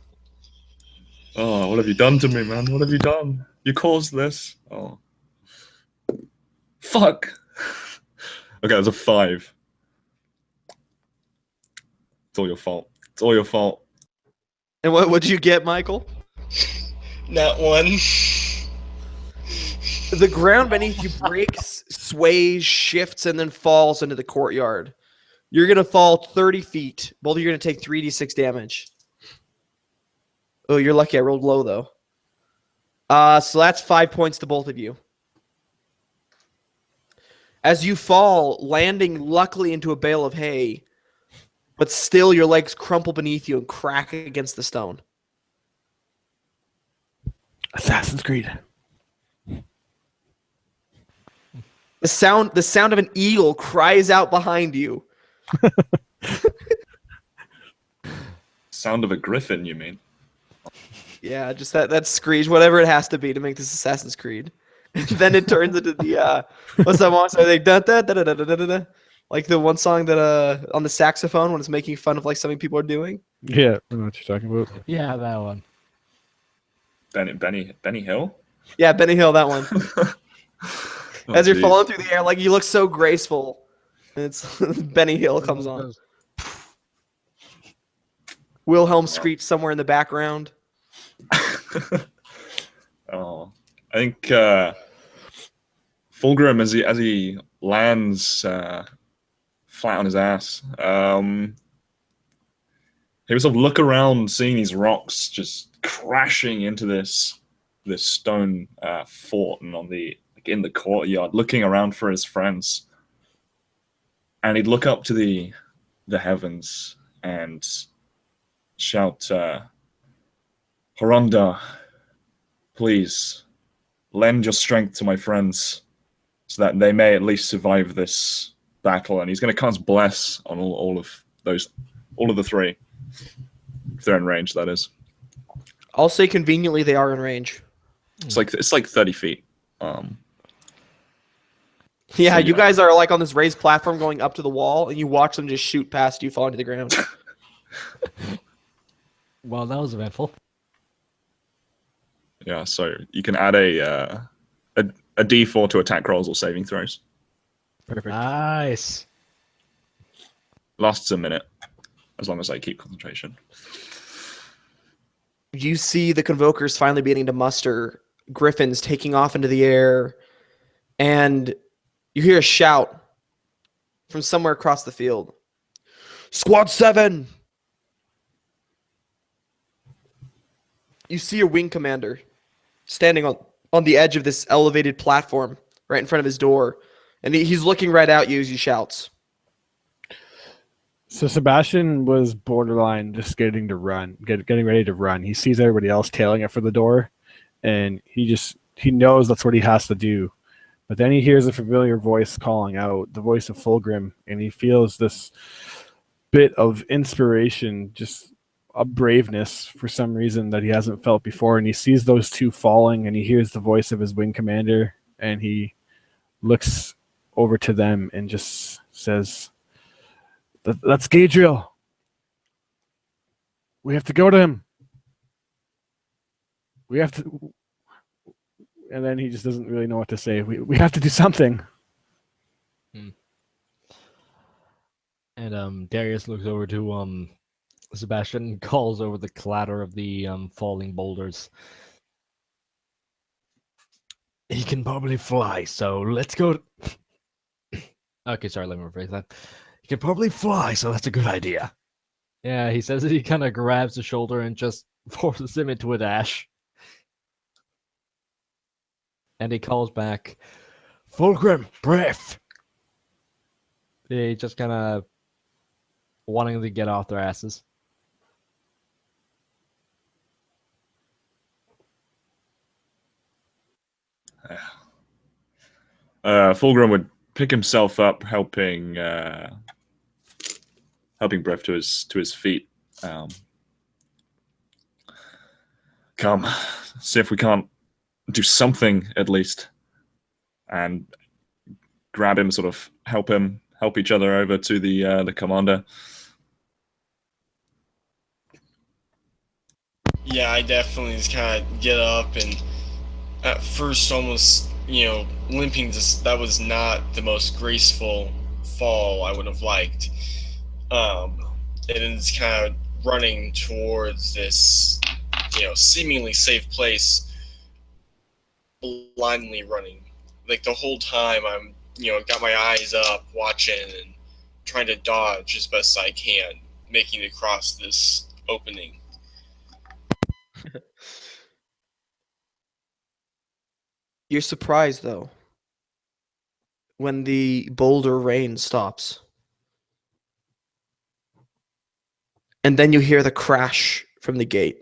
Oh, what have you done to me, man? What have you done? You caused this. Oh. Fuck. Okay, that's a 5. It's all your fault. It's all your fault. And what'd you get, Michael? Not one. The ground beneath you breaks, sways, shifts, and then falls into the courtyard. You're going to fall 30 feet. Both of you are going to take 3d6 damage. Oh, you're lucky I rolled low, though. So that's 5 points to both of you. As you fall, landing luckily into a bale of hay, but still your legs crumple beneath you and crack against the stone. Assassin's Creed. The sound of an eagle cries out behind you. Sound of a griffin, you mean? Yeah, just that screech, whatever it has to be to make this Assassin's Creed. And then it turns into the what's that one song? Like da da da da da da da da. Like the one song that on the saxophone when it's making fun of like something people are doing. Yeah, I know what you're talking about. Yeah, that one. Benny Hill? Yeah, Benny Hill, that one. Oh, As you're geez. falling through the air, like you look so graceful. And it's Benny Hill comes on. Wilhelm screech somewhere in the background. Oh, I think Fulgrim as he lands flat on his ass, he would sort of look around, seeing these rocks just crashing into this stone fort and in the courtyard, looking around for his friends, and he'd look up to the heavens and shout, "Arondel, please lend your strength to my friends so that they may at least survive this battle." And he's going to cast Bless on all of the 3. If they're in range, that is. I'll say conveniently they are in range. It's like 30 feet. Yeah, So, you yeah. guys are like on this raised platform going up to the wall, and you watch them just shoot past you, falling to the ground. Well, that was eventful. Yeah, so you can add a D4 to attack rolls or saving throws. Perfect. Nice. Lasts a minute. as long as I keep concentration. You see the Convokers finally beginning to muster, griffins taking off into the air, and you hear a shout from somewhere across the field. Squad 7! You see your wing commander standing on the edge of this elevated platform right in front of his door, and he's looking right at you as he shouts. So Sebastian was borderline just getting ready to run. He sees everybody else tailing it for the door, and he knows that's what he has to do. But then he hears a familiar voice calling out, the voice of Fulgrim, and he feels this bit of inspiration, just a braveness for some reason that he hasn't felt before. And he sees those two falling, and he hears the voice of his wing commander, and he looks over to them and just says, "That's Gadriel. We have to go to him. We have to." And then he just doesn't really know what to say. We have to do something. And Darius looks over to Sebastian and calls over the clatter of the falling boulders. He can probably fly, so let's go. Okay, sorry, let me rephrase that. He can probably fly, so that's a good idea. Yeah, he says that he kind of grabs the shoulder and just forces him into a dash. And he calls back, "Fulgrim, Briff!" They just kind of wanting to get off their asses. Fulgrim would pick himself up, helping Briff to his feet. Come, see if we can't do something at least, and grab him, sort of help each other over to the commander. Yeah, I definitely just kind of get up, and at first almost, limping. That was not the most graceful fall I would have liked. And then it's kind of running towards this, seemingly safe place, blindly running. Like the whole time I'm, got my eyes up, watching and trying to dodge as best I can, making it across this opening. You're surprised, though, when the boulder rain stops. And then you hear the crash from the gate.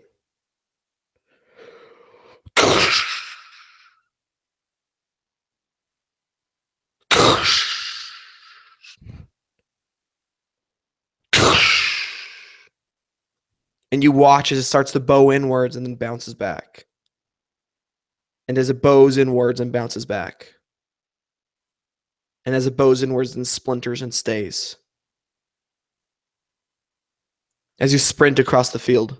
And you watch as it starts to bow inwards and then bounces back. And as it bows inwards and bounces back. And as it bows inwards and splinters and stays. As you sprint across the field.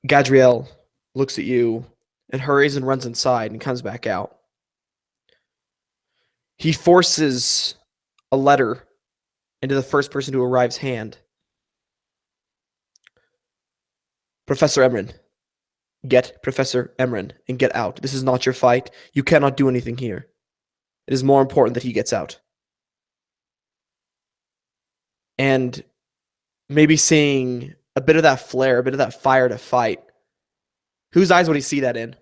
Gadriel looks at you and hurries and runs inside and comes back out. He forces a letter into the first person who arrives' hand. Professor Emran. Get Professor Emran and get out. This is not your fight. You cannot do anything here. It is more important that he gets out. And maybe seeing a bit of that flare, a bit of that fire to fight. Whose eyes would he see that in?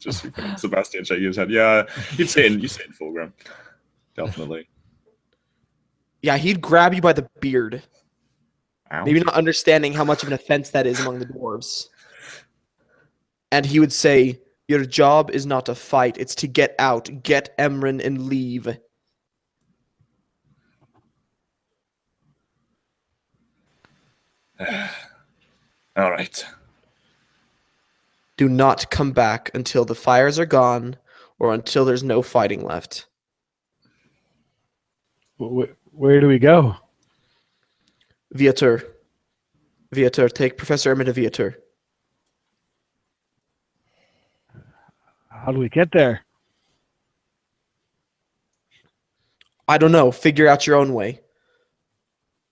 Just Sebastian shaking his head. Yeah, you'd say in Fulgrim. Definitely. Yeah, he'd grab you by the beard. Ow. Maybe not understanding how much of an offense that is among the dwarves. And he would say, your job is not to fight, it's to get out, get Emran and leave. All right. Do not come back until the fires are gone or until there's no fighting left. Where do we go? Viator. Viator, take Professor Emran to Viator. How do we get there? I don't know. Figure out your own way.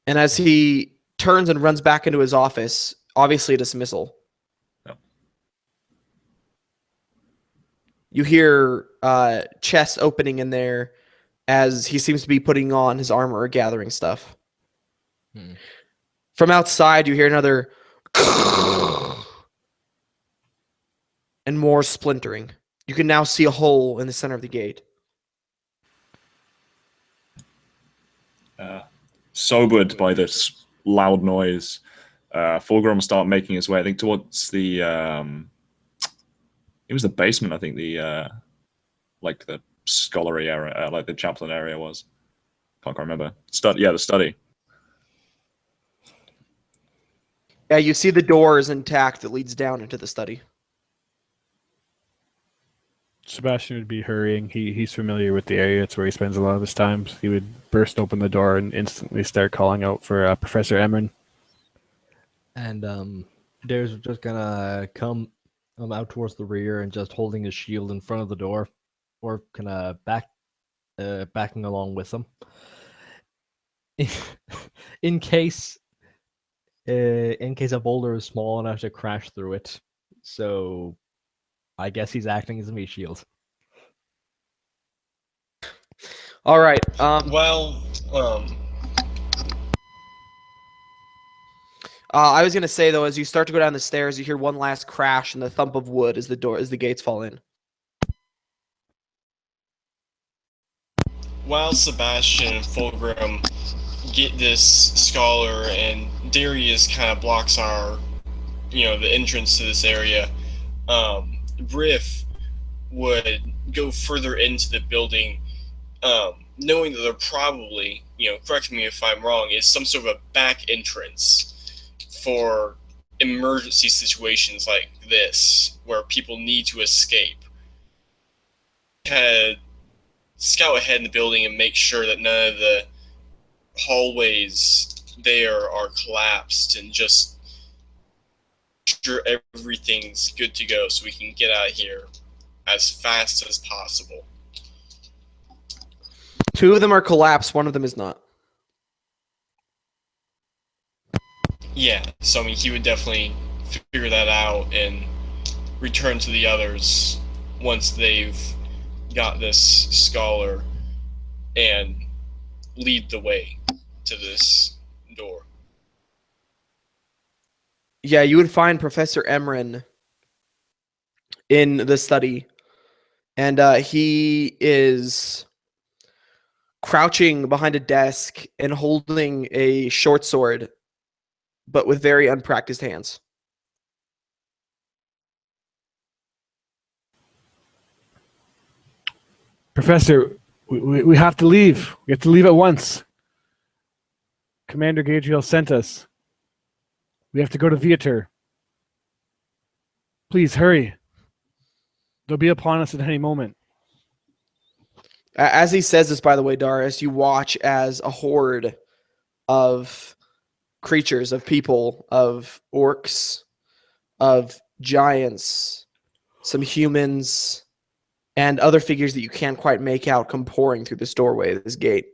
And as he turns and runs back into his office, obviously a dismissal. Yep. You hear chests opening in there as he seems to be putting on his armor or gathering stuff. From outside, you hear another and more splintering. You can now see a hole in the center of the gate. Sobered by this loud noise, Fulgrim will start making his way, I think, towards the it was the basement, I think, the like the scholarly area, like the chaplain area was. Can't quite remember. The study. Yeah, you see the door is intact that leads down into the study. Sebastian would be hurrying. He's familiar with the area. It's where he spends a lot of his time. He would burst open the door and instantly start calling out for Professor Emran. And Darius is just gonna come out towards the rear and just holding his shield in front of the door, or kind of backing along with them, in case a boulder is small enough to crash through it. So I guess he's acting as a meat shield. All right. I was gonna say though, as you start to go down the stairs, you hear one last crash and the thump of wood as the gates fall in. While Sebastian and Fulgrim get this scholar and Darius kind of blocks the entrance to this area, Briff would go further into the building, knowing that there probably, correct me if I'm wrong, is some sort of a back entrance for emergency situations like this, where people need to escape. Kind of scout ahead in the building and make sure that none of the hallways there are collapsed, and just sure everything's good to go so we can get out of here as fast as possible. 2 of them are collapsed, 1 of them is not. Yeah, so he would definitely figure that out and return to the others once they've got this scholar and lead the way to this door. Yeah, you would find Professor Emran in the study, and he is crouching behind a desk and holding a short sword, but with very unpracticed hands. Professor, we have to leave. We have to leave at once. Commander Gadriel sent us. We have to go to Viator. Please hurry. They'll be upon us at any moment. As he says this, by the way, Darius, you watch as a horde of creatures, of people, of orcs, of giants, some humans, and other figures that you can't quite make out come pouring through this doorway, this gate.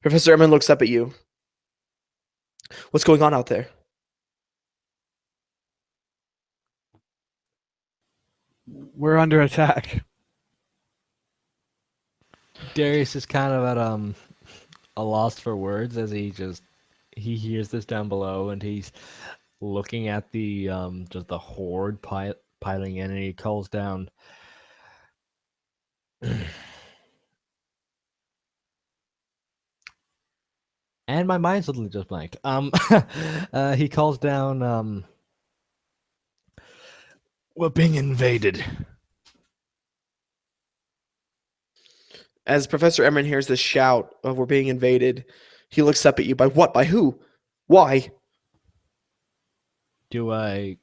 Professor Emran looks up at you. What's going on out there? We're under attack. Darius is kind of at a loss for words as he hears this down below, and he's looking at the just the horde piling in, and he calls down. And my mind suddenly just blanked. He calls down. We're being invaded. As Professor Emran hears this shout of "we're being invaded," he looks up at you. By what? By who? Why? Do I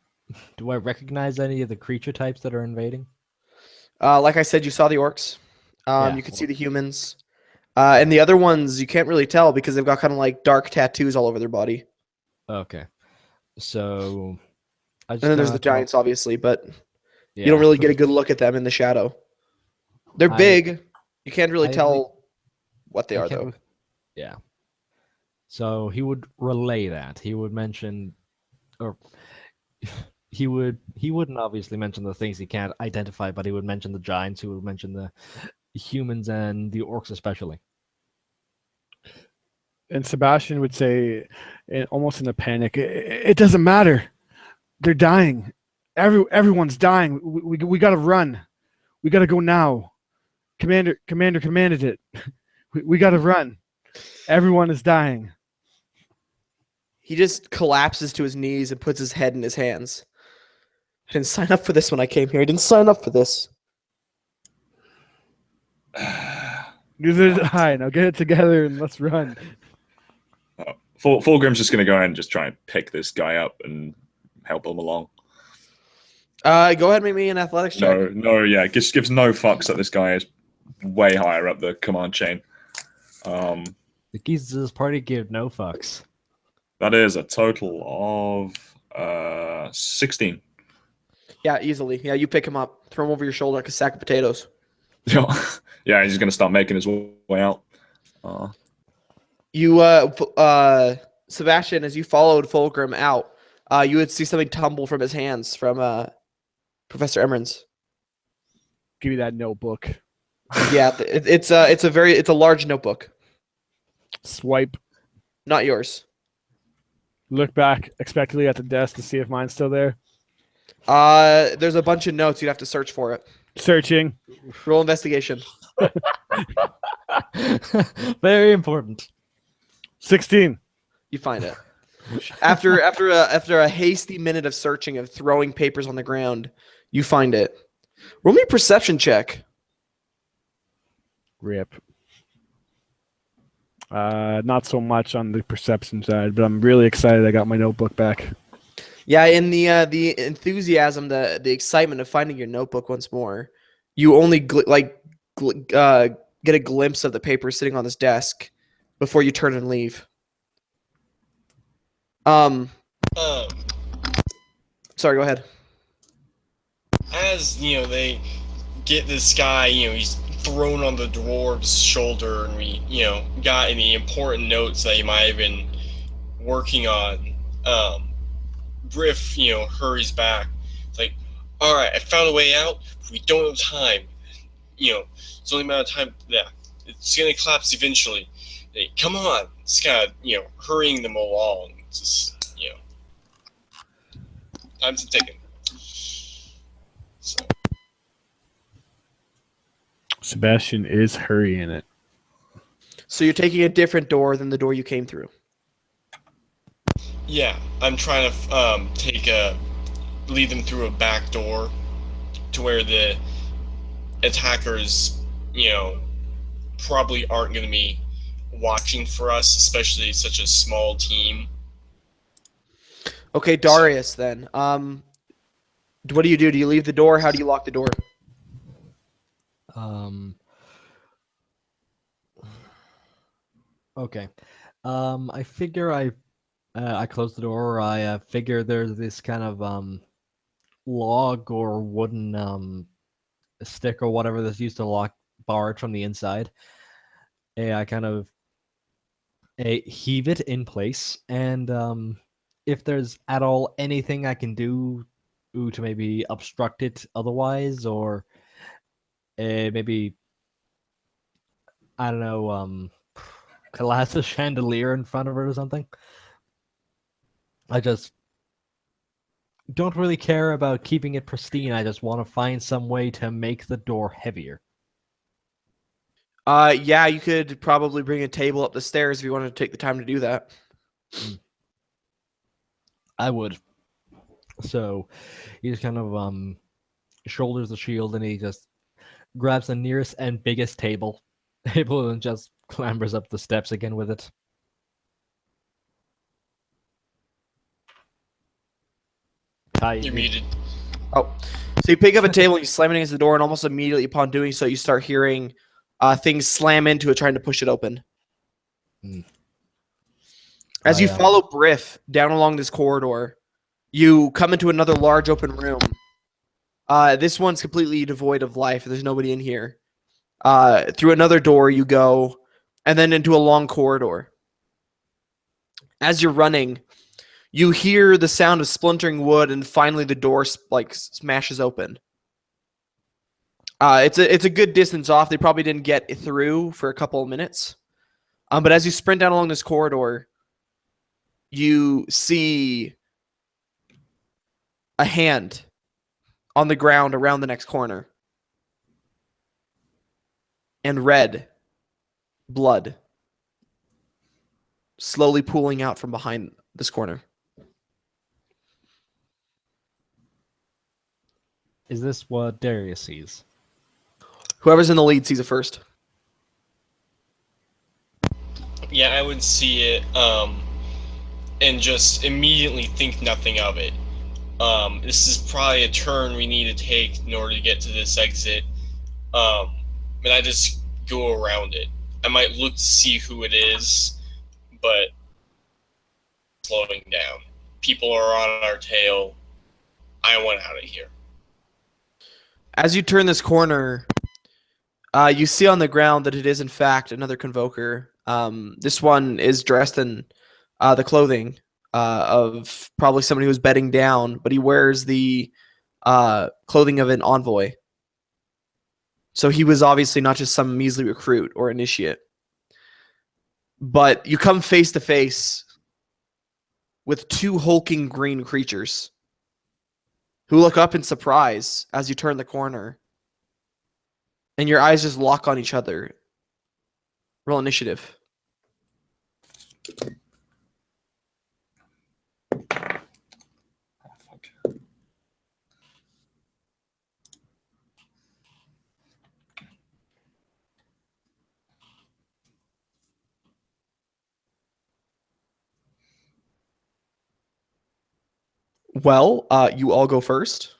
recognize any of the creature types that are invading? Like I said, you saw the orcs. Yeah. You could see the humans. And the other ones, you can't really tell because they've got kind of like dark tattoos all over their body. Okay. So... And then there's the giants, obviously, but yeah. you don't really get a good look at them in the shadow. They're big. You can't really tell what they I are, can't though. re- Yeah. So he would relay that. He would mention, or he wouldn't obviously mention the things he can't identify, but he would mention the giants. He would mention the humans and the orcs especially. And Sebastian would say, almost in a panic, it doesn't matter. They're dying. Everyone's dying. We got to run. We got to go now. Commander commanded it. We got to run. Everyone is dying. He just collapses to his knees and puts his head in his hands. I didn't sign up for this when I came here. I didn't sign up for this. Neither did I. Now get it together and let's run. Fulgrim's just going to go ahead and just try and pick this guy up and help him along. Go ahead and make me an athletics check. Yeah. Just gives no fucks that this guy is way higher up the command chain. The keys to this party give no fucks. That is a total of 16. Yeah, easily. Yeah, you pick him up, throw him over your shoulder like a sack of potatoes. Yeah, he's going to start making his way out. Sebastian, as you followed Fulgrim out, you would see something tumble from his hands from Professor Emrons. Give me that notebook. Yeah, it's a large notebook. Swipe. Not yours. Look back expectantly at the desk to see if mine's still there. There's a bunch of notes. You'd have to search for it. Searching. Roll investigation. Very important. 16. You find it. After a hasty minute of searching, of throwing papers on the ground, you find it. Roll me a perception check. Rip. Not so much on the perception side, but I'm really excited I got my notebook back. Yeah, in the enthusiasm, the excitement of finding your notebook once more, you only get a glimpse of the paper sitting on this desk before you turn and leave. Sorry, go ahead. As they get this guy, he's thrown on the dwarf's shoulder, and we, got any important notes that he might have been working on. Briff, hurries back. It's like, all right, I found a way out. We don't have time. It's only a matter of time. Yeah, it's gonna collapse eventually. Hey, come on, it's kind of, hurrying them along. It's just, time's ticking. So. Sebastian is hurrying it. So you're taking a different door than the door you came through. Yeah, I'm trying to lead them through a back door to where the attackers, probably aren't going to be watching for us, especially such a small team. Okay, Darius, then. What do you do? Do you leave the door? How do you lock the door? Okay. I figure I close the door. I figure there's this kind of log or wooden stick or whatever that's used to lock bars from the inside. I kind of heave it in place, and if there's at all anything I can do to maybe obstruct it otherwise, or maybe, I don't know, collapse a chandelier in front of it or something. I just don't really care about keeping it pristine. I just want to find some way to make the door heavier. Yeah, you could probably bring a table up the stairs if you wanted to take the time to do that. I would. So he just kind of shoulders the shield, and he just grabs the nearest and biggest table and just clambers up the steps again with it. You're muted. Oh, so you pick up a table, you slam it against the door, and almost immediately upon doing so, you start hearing things slam into it, trying to push it open. As you follow Briff down along this corridor, you come into another large open room. This one's completely devoid of life. There's nobody in here. Through another door you go, and then into a long corridor. As you're running, you hear the sound of splintering wood, and finally the door smashes open. It's a good distance off. They probably didn't get through for a couple of minutes. But as you sprint down along this corridor, you see a hand on the ground around the next corner. And red blood slowly pooling out from behind this corner. Is this what Darius sees? Whoever's in the lead sees it first. Yeah, I would see it, and just immediately think nothing of it. This is probably a turn we need to take in order to get to this exit. And I just go around it. I might look to see who it is, but slowing down. People are on our tail. I want out of here. As you turn this corner, you see on the ground that it is in fact another Convoker. This one is dressed in the clothing of probably somebody who's bedding down, but he wears the clothing of an envoy. So he was obviously not just some measly recruit or initiate. But you come face to face with two hulking green creatures who look up in surprise as you turn the corner. And your eyes just lock on each other. Roll initiative. Well, you all go first.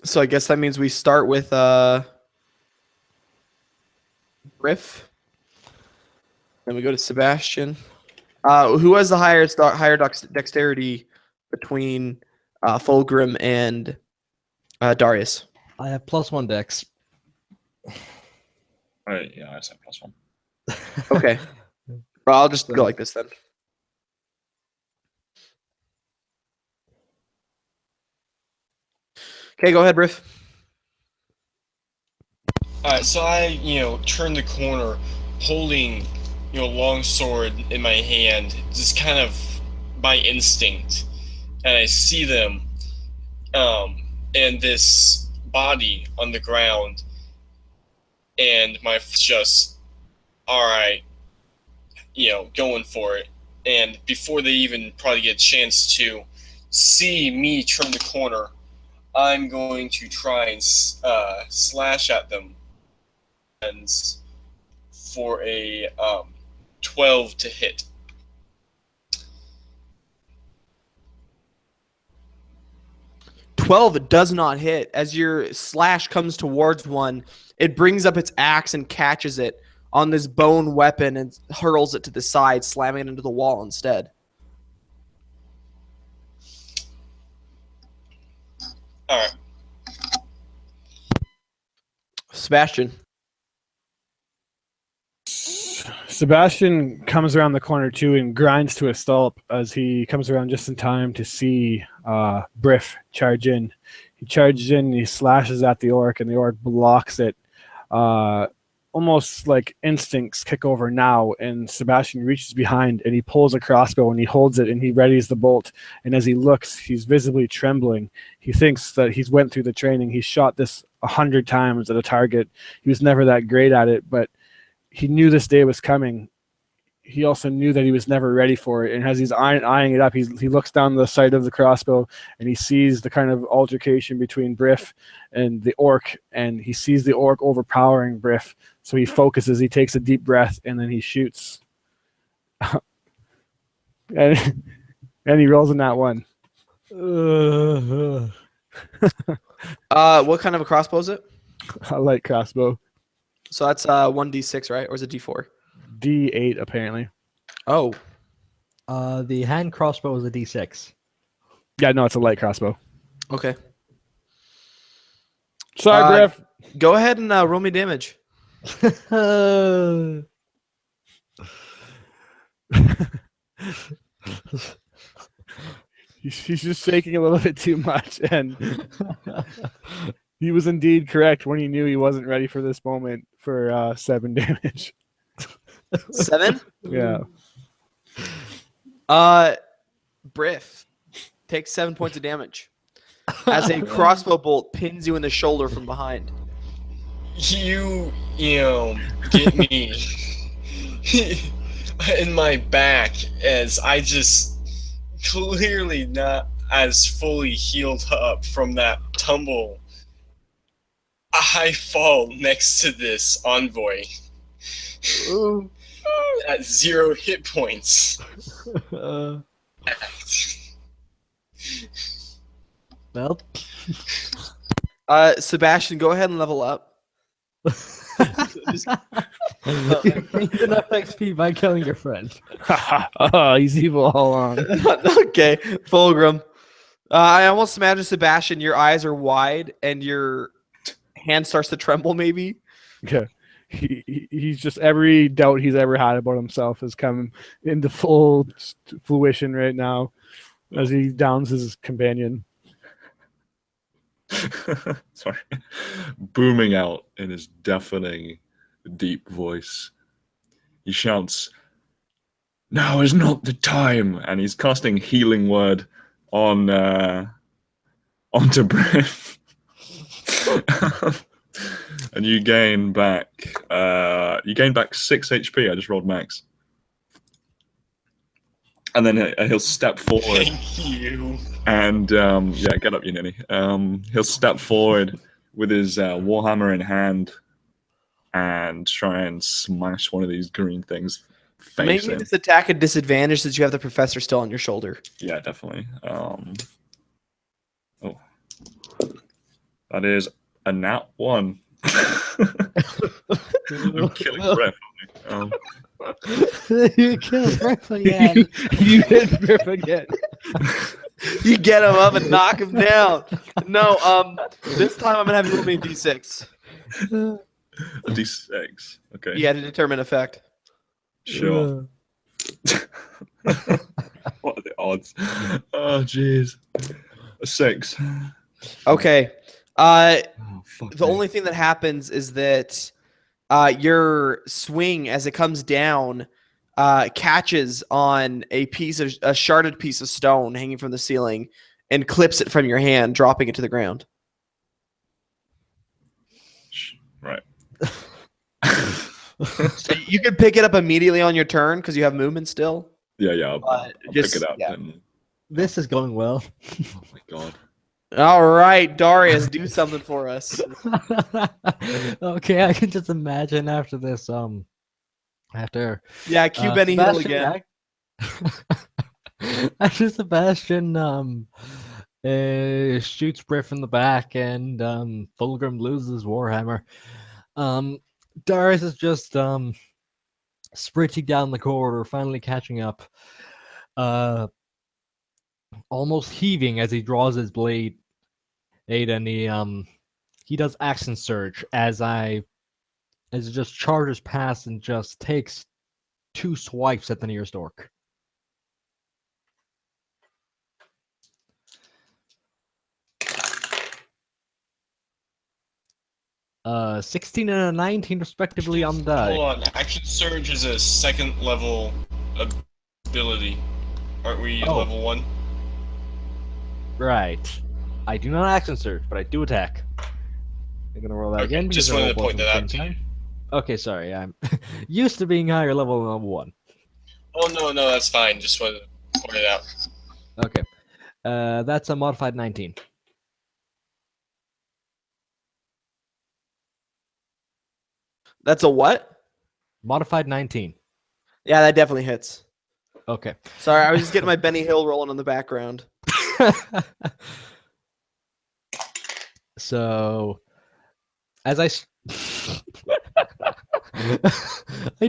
So I guess that means we start with Griff. Then we go to Sebastian. Who has the higher dexterity between Fulgrim and Darius? I have +1 dex. Yeah, I said +1. Okay. Well, I'll just go like this then. Okay, go ahead, Briff. Alright, so I, turn the corner, holding, long sword in my hand, just kind of by instinct. And I see them, and this body on the ground, and my just, alright, going for it. And before they even probably get a chance to see me turn the corner, I'm going to try and slash at them, and for a 12 to hit. It does not hit. As your slash comes towards one, it brings up its axe and catches it on this bone weapon and hurls it to the side, slamming it into the wall instead. All right. Sebastian. Sebastian comes around the corner too and grinds to a stop as he comes around just in time to see Briff charge in. He charges in and he slashes at the orc, and the orc blocks it. Almost like instincts kick over now, and Sebastian reaches behind and he pulls a crossbow and he holds it and he readies the bolt. And as he looks, he's visibly trembling. He thinks that he's went through the training. He's shot this 100 times at a target. He was never that great at it, but he knew this day was coming. He also knew that he was never ready for it. And as he's eyeing it up, he looks down the sight of the crossbow and he sees the kind of altercation between Briff and the orc, and he sees the orc overpowering Briff. So he focuses, he takes a deep breath, and then he shoots. and he rolls in that one. What kind of a crossbow is it? A light crossbow. So that's 1d6, right? Or is it d4? D8, apparently. Oh. The hand crossbow is a D6. Yeah, no, it's a light crossbow. Okay. Sorry, Griff. Go ahead and roll me damage. He's just shaking a little bit too much, and he was indeed correct when he knew he wasn't ready for this moment for 7 damage. 7? Yeah. Briff takes 7 points of damage as a crossbow bolt pins you in the shoulder from behind. You know, get me in my back as I just clearly not as fully healed up from that tumble. I fall next to this envoy at 0 hit points. Well, Sebastian, go ahead and level up. you gained enough XP by killing your friend. Oh, he's evil all along. Okay, Fulgrim. I almost imagine, Sebastian, your eyes are wide and your hand starts to tremble, maybe. Yeah. He's just, every doubt he's ever had about himself has come into full fruition right now as he downs his companion. Sorry. Booming out in his deafening, deep voice. He shouts, "Now is not the time!" And he's casting Healing Word on onto Briff. And you gain back 6 HP. I just rolled max. And then he'll step forward. Thank you. And yeah, get up, you ninny. He'll step forward with his warhammer in hand and try and smash one of these green things face Make in. this attack a disadvantage since you have the professor still on your shoulder. Yeah, definitely. Oh, that is a nat 1. I'm killing Brett. You kill Griff again. You hit Griff again. You get him up and knock him down. No, this time I'm gonna have you roll me a d6. A d6. Okay. Yeah, to determine effect. Sure. What are the odds? Oh, jeez. A 6. Okay. Oh, fuck The me. only thing that happens is that your swing, as it comes down, catches on a sharded piece of stone hanging from the ceiling and clips it from your hand, dropping it to the ground. Right. So you can pick it up immediately on your turn because you have movement still. Yeah, I'll just- pick it up. yeah. And, This is going well. oh my god. All right, Darius, do something for us. Okay, I can just imagine after this, after Yeah, cue Benny Hill Sebastian again. after Sebastian shoots Briff in the back and Fulgrim loses Warhammer. Darius is just sprinting down the corridor, finally catching up. Almost heaving as he draws his blade, and he does action surge as it just charges past and just takes 2 swipes at the nearest orc. Uh, 16 and a 19 respectively on the die. Hold on. Action Surge is a 2nd level ability. Aren't we Oh. level 1? Right. I do not action surge, but I do attack. I'm gonna roll that Okay, again. just because I wanted to roll point both that at out the to same you. time. Okay, sorry. I'm used to being higher level than level 1. Oh, no, that's fine. Just wanted to point it out. Okay. That's a modified 19. That's a what? Modified 19. Yeah, that definitely hits. Okay. Sorry, I was just getting my Benny Hill rolling in the background. So, as I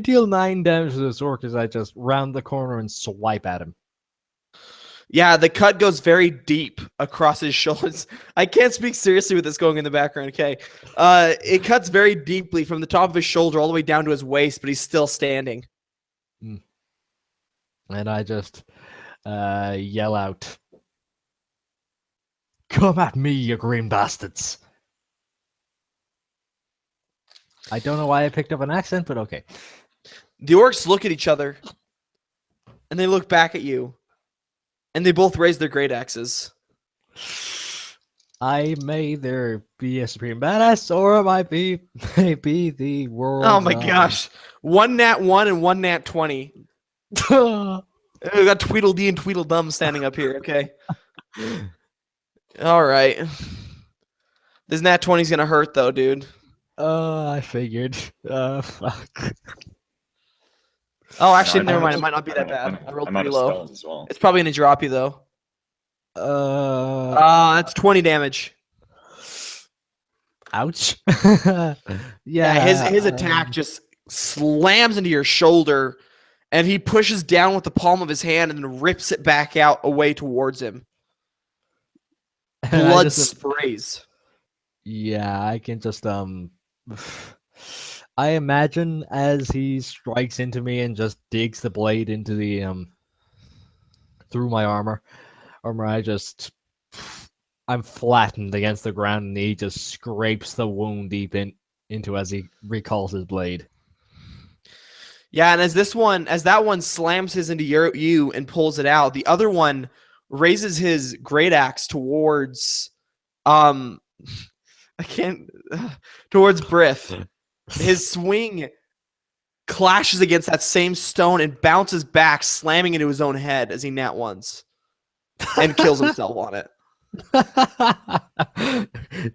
deal 9 damage to this orc as I just round the corner and swipe at him. Yeah, the cut goes very deep across his shoulders. I can't speak seriously with this going in the background, okay? It cuts very deeply from the top of his shoulder all the way down to his waist, but he's still standing. And I just yell out, "Come at me, you green bastards!" I don't know why I picked up an accent, but okay. The orcs look at each other, and they look back at you, and they both raise their great axes. I may either be a supreme badass, or I might be maybe the world. Oh my gosh. 1 nat 1 and 1 nat 20. We got Tweedledee and Tweedledum standing up here, okay? All right. This nat 20 is going to hurt, though, dude. I figured. Fuck. Oh, actually, I never mind. It rolled- might not be that bad. I rolled I'm out pretty of low. spells as well. It's probably going to drop you, though. That's 20 damage. Ouch. Yeah, his attack just slams into your shoulder, and he pushes down with the palm of his hand and then rips it back out away towards him. And I Blood just- sprays. Yeah, I can just I imagine as he strikes into me and just digs the blade into the through my armor, I'm flattened against the ground, and he just scrapes the wound deep into as he recalls his blade. Yeah, and as that one slams his into you and pulls it out, the other one raises his great axe towards towards Briff. His swing clashes against that same stone and bounces back, slamming into his own head as he nat ones and kills himself on it.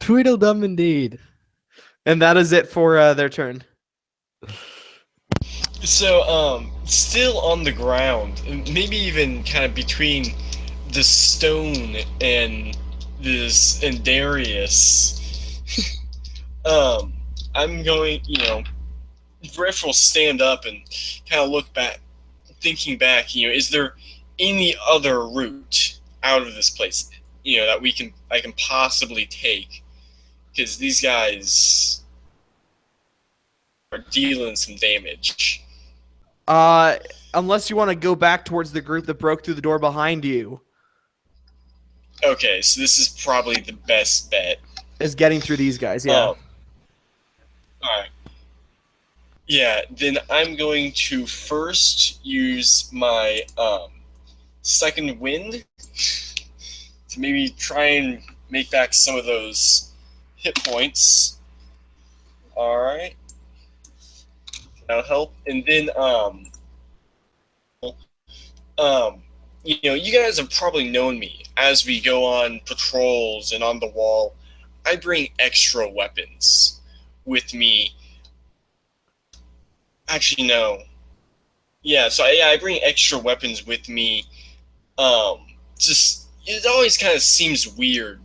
Tweedledum indeed. And that is it for their turn. So, still on the ground, maybe even kind of between the stone and Darius. I'm going, Griff will stand up and kind of look back, thinking back, is there any other route out of this place, that I can possibly take? Because these guys are dealing some damage. Unless you want to go back towards the group that broke through the door behind you. Okay, so this is probably the best bet. Is getting through these guys, yeah. Alright. Yeah, then I'm going to first use my second wind to maybe try and make back some of those hit points. Alright. That'll help. And then you guys have probably known me as we go on patrols and on the wall. I bring extra weapons with me. Actually, no. Yeah, so I bring extra weapons with me. Just, it always kind of seems weird.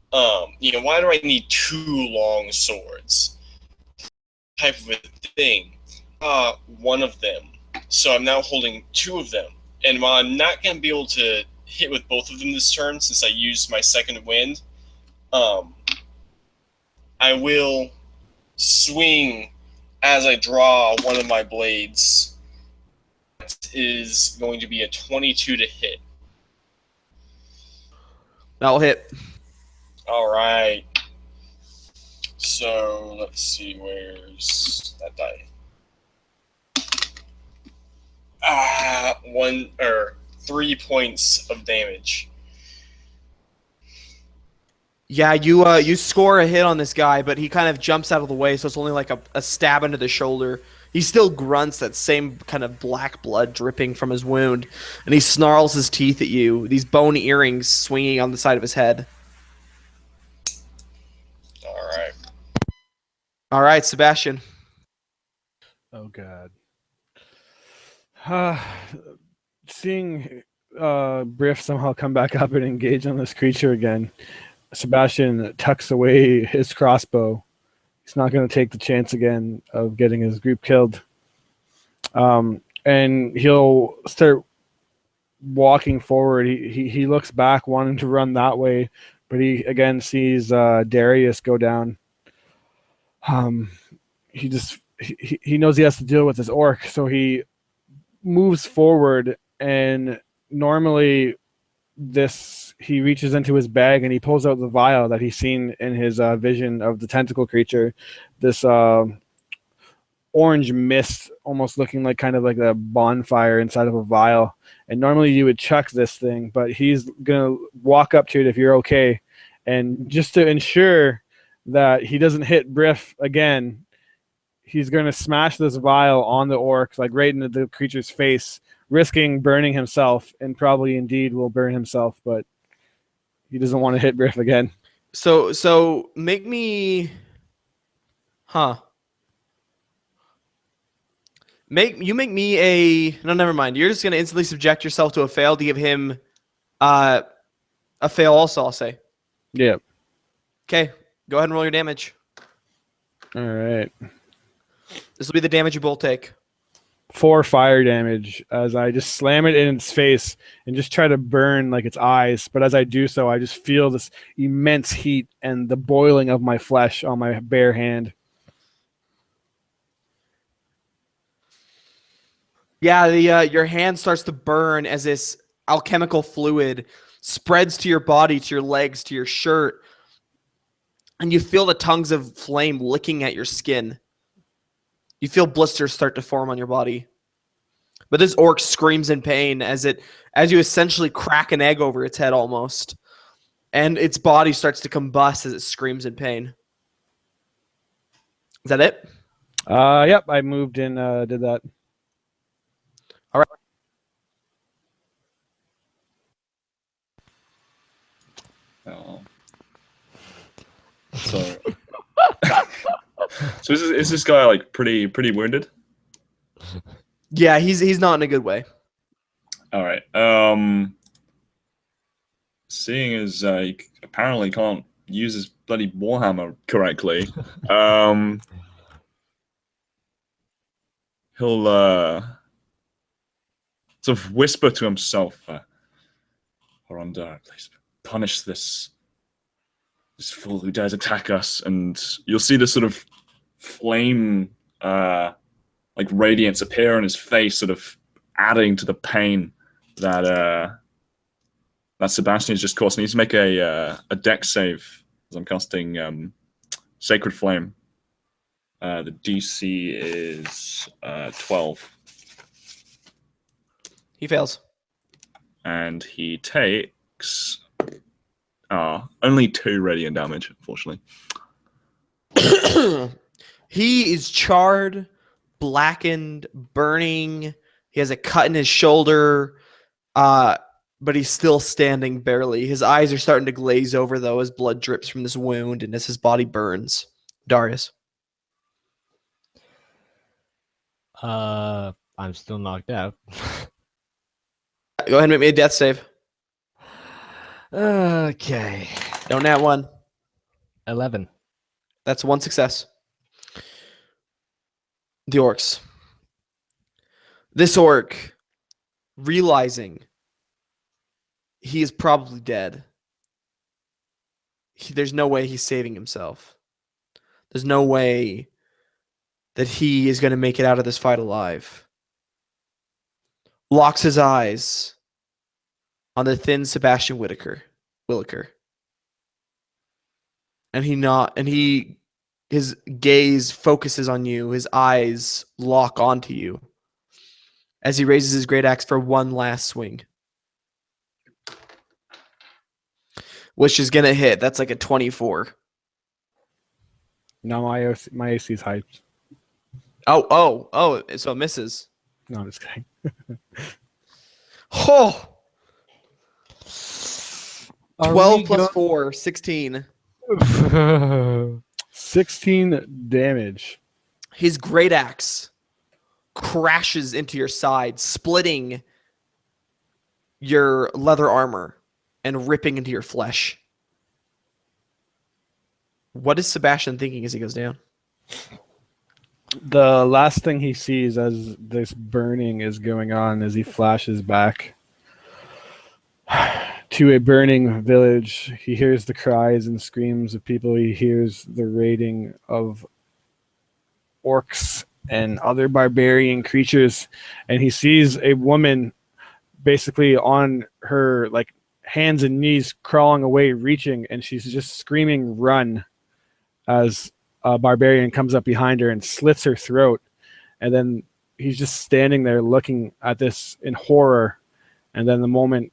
Why do I need 2 long swords? Type of a thing. One of them. So I'm now holding 2 of them. And while I'm not going to be able to hit with both of them this turn, since I used my second wind, I will swing as I draw one of my blades. That is going to be a 22 to hit. That'll hit. All right. So let's see, where's that die? 3 points of damage. Yeah, you score a hit on this guy, but he kind of jumps out of the way, so it's only like a stab into the shoulder. He still grunts, that same kind of black blood dripping from his wound, and he snarls his teeth at you, these bone earrings swinging on the side of his head. All right, Sebastian. Oh God. Seeing Briff somehow come back up and engage on this creature again, Sebastian tucks away his crossbow. He's not going to take the chance again of getting his group killed. And he'll start walking forward. He looks back, wanting to run that way, but he again sees Darius go down. He knows he has to deal with this orc, so he moves forward, and normally he reaches into his bag and he pulls out the vial that he's seen in his vision of the tentacle creature, this orange mist, almost looking like kind of like a bonfire inside of a vial. And normally you would chuck this thing, but he's gonna walk up to it if you're okay, and just to ensure that he doesn't hit Briff again, he's gonna smash this vial on the orc, like right into the creature's face, risking burning himself, and probably indeed will burn himself, but he doesn't want to hit Briff again. So make me, Make me a no. Never mind. You're just gonna instantly subject yourself to a fail to give him a fail. Also, I'll say. Yeah. Okay. Go ahead and roll your damage. All right. This will be the damage you both take. 4 fire damage as I just slam it in its face and just try to burn like its eyes. But as I do so, I just feel this immense heat and the boiling of my flesh on my bare hand. Yeah, your hand starts to burn as this alchemical fluid spreads to your body, to your legs, to your shirt, and you feel the tongues of flame licking at your skin. You feel blisters start to form on your body. But this orc screams in pain as you essentially crack an egg over its head almost. And its body starts to combust as it screams in pain. Is that it? Yep, I moved in, did that. All right. Oh. So, so is this guy like pretty wounded? Yeah, he's not in a good way. All right. Seeing as he apparently can't use his bloody warhammer correctly, he'll sort of whisper to himself, "Arondel, please punish this fool who dares attack us." And you'll see this sort of flame, like radiance appear on his face, sort of adding to the pain that Sebastian has just caused. He needs to make a dex save as I'm casting Sacred Flame. The DC is 12. He fails. And he takes only 2 radiant damage, unfortunately. He is charred, blackened, burning. He has a cut in his shoulder, but he's still standing barely. His eyes are starting to glaze over, though, as blood drips from this wound and as his body burns. Darius. I'm still knocked out. Go ahead and make me a death save. Okay. Don't nat 1. 11. That's 1 success. The orcs. This orc, realizing he is probably dead. There's no way he's saving himself. There's no way that he is going to make it out of this fight alive. Locks his eyes on the thin Sebastian Williker. And his gaze focuses on you. His eyes lock onto you as he raises his great axe for one last swing, which is gonna hit. That's like a 24. No, my AC is hyped. Oh, so it misses. No, I'm just kidding. Oh, Are 12 we plus 4, 16. 16 damage. His great axe crashes into your side, splitting your leather armor and ripping into your flesh. What is Sebastian thinking as he goes down? The last thing he sees as this burning is going on as he flashes back to a burning village. He hears the cries and screams of people. He hears the raiding of orcs and other barbarian creatures, and he sees a woman basically on her like hands and knees crawling away, reaching, and she's just screaming run as a barbarian comes up behind her and slits her throat. And then he's just standing there looking at this in horror, and then the moment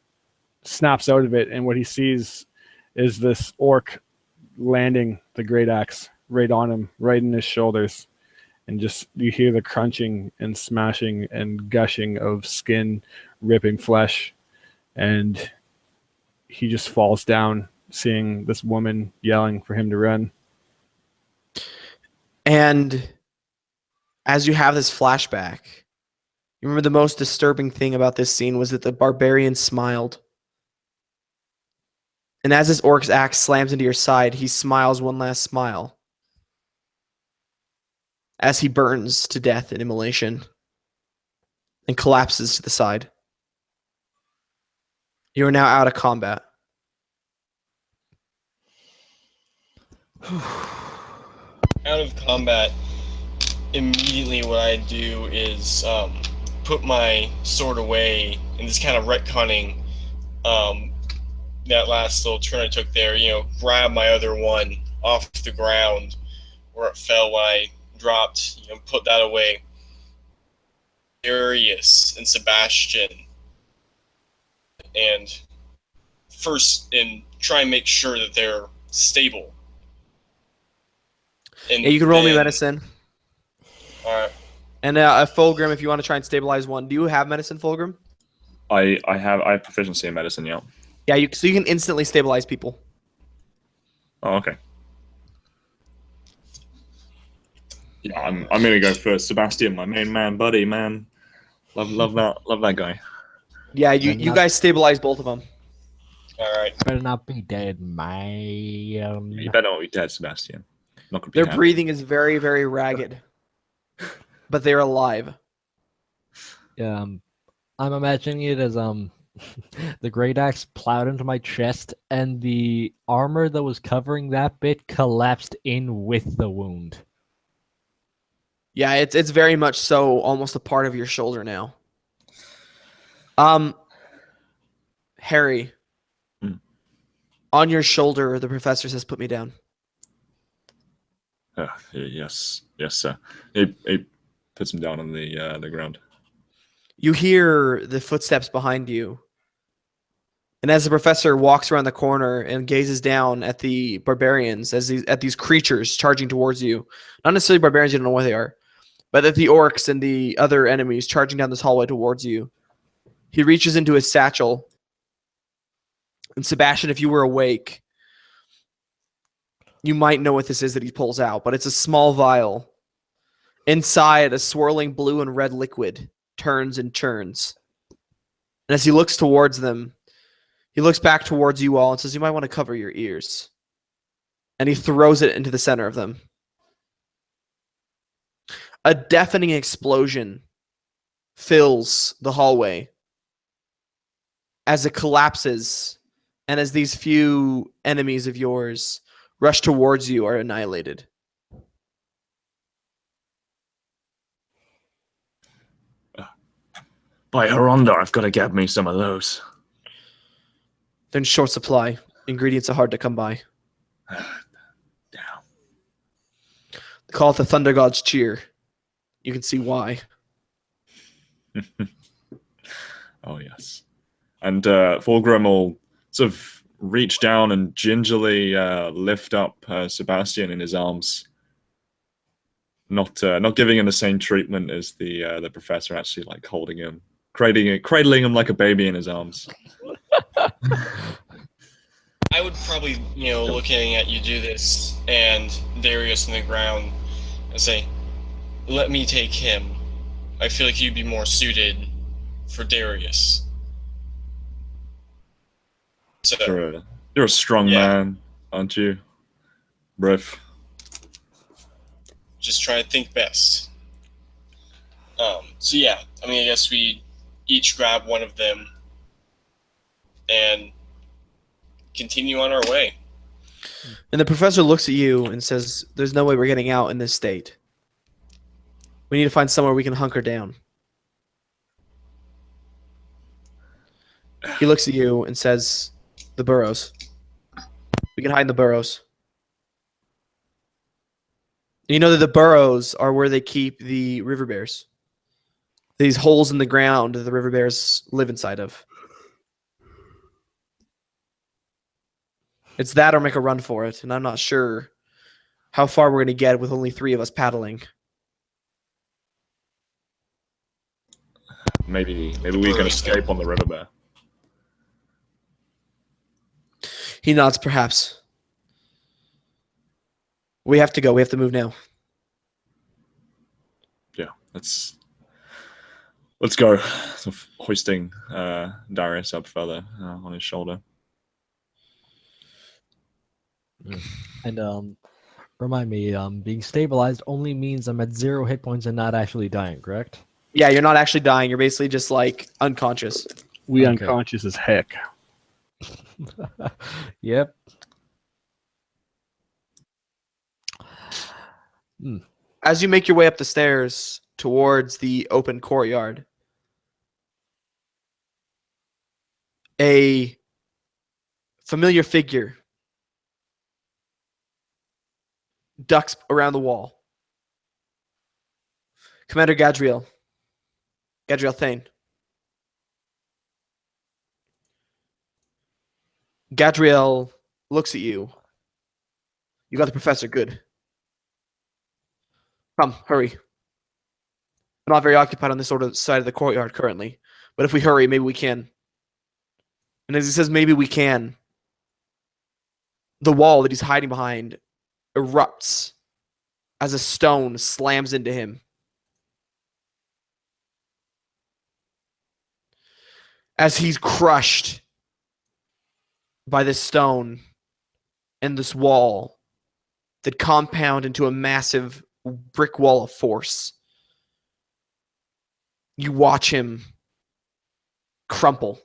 snaps out of it, and what he sees is this orc landing the great axe right on him, right in his shoulders. And just you hear the crunching and smashing and gushing of skin ripping flesh, and he just falls down, seeing this woman yelling for him to run. And as you have this flashback, you remember the most disturbing thing about this scene was that the barbarian smiled. And as this orc's axe slams into your side, he smiles one last smile as he burns to death in immolation and collapses to the side. You are now out of combat. Out of combat, immediately what I do is put my sword away and just kind of retconning that last little turn I took there, grab my other one off the ground where it fell when I dropped, put that away. Darius and Sebastian, and try and make sure that they're stable. And Yeah, you can roll me medicine. All right. And a Fulgrim, if you want to try and stabilize one. Do you have medicine, Fulgrim? I have proficiency in medicine, yeah. Yeah, so you can instantly stabilize people. Oh, okay. Yeah, I'm gonna go for Sebastian, my main man, buddy, man. Love that guy. Yeah, you guys stabilize both of them. All right. Better not be dead, man. You better not be dead, Sebastian. Not gonna be Their happy. breathing is very, very ragged, but they're alive. I'm imagining it as the great axe plowed into my chest, and the armor that was covering that bit collapsed in with the wound. Yeah, it's very much so almost a part of your shoulder now. Harry, on your shoulder, the professor says, "Put me down." Yes, sir. He puts him down on the ground. You hear the footsteps behind you. And as the professor walks around the corner and gazes down at the barbarians, at these creatures charging towards you, not necessarily barbarians, you don't know what they are, but at the orcs and the other enemies charging down this hallway towards you, he reaches into his satchel. And Sebastian, if you were awake, you might know what this is that he pulls out, but it's a small vial. Inside, a swirling blue and red liquid turns and churns. And as he looks towards them, he looks back towards you all and says, "You might want to cover your ears." And he throws it into the center of them. A deafening explosion fills the hallway as it collapses, and as these few enemies of yours rush towards you are annihilated. By Arondel, I've got to get me some of those. They're in short supply. Ingredients are hard to come by. Damn. They call it the Thunder God's Cheer. You can see why. Oh, yes. And Fulgrim will sort of reach down and gingerly lift up Sebastian in his arms. Not giving him the same treatment as the professor, actually like holding him, cradling him like a baby in his arms. I would probably, looking at you do this and Darius on the ground and say, "Let me take him. I feel like you'd be more suited for Darius." So, You're a strong man, aren't you, Briff? Just try to think best. So yeah, I guess we each grab one of them and continue on our way. And the professor looks at you and says, "There's no way we're getting out in this state. We need to find somewhere we can hunker down." He looks at you and says, "The burrows. We can hide in the burrows." You know that the burrows are where they keep the river bears. These holes in the ground that the river bears live inside of. It's that or make a run for it, and I'm not sure how far we're going to get with only 3 of us paddling. Maybe we can escape on the river bear. He nods, perhaps. We have to go. We have to move now. Yeah, let's go. So hoisting Darius up further on his shoulder. And remind me, being stabilized only means I'm at 0 hit points and not actually dying, correct? Yeah, you're not actually dying. You're basically just like unconscious. We Okay. unconscious as heck. Yep. As you make your way up the stairs towards the open courtyard, a familiar figure ducks around the wall. Commander Gadriel Thane. Gadriel looks at you. You got the professor, good. Come, hurry. I'm not very occupied on this sort of side of the courtyard currently, but if we hurry, maybe we can. And as he says, maybe we can, the wall that he's hiding behind erupts as a stone slams into him. As he's crushed by this stone and this wall that compound into a massive brick wall of force. You watch him crumple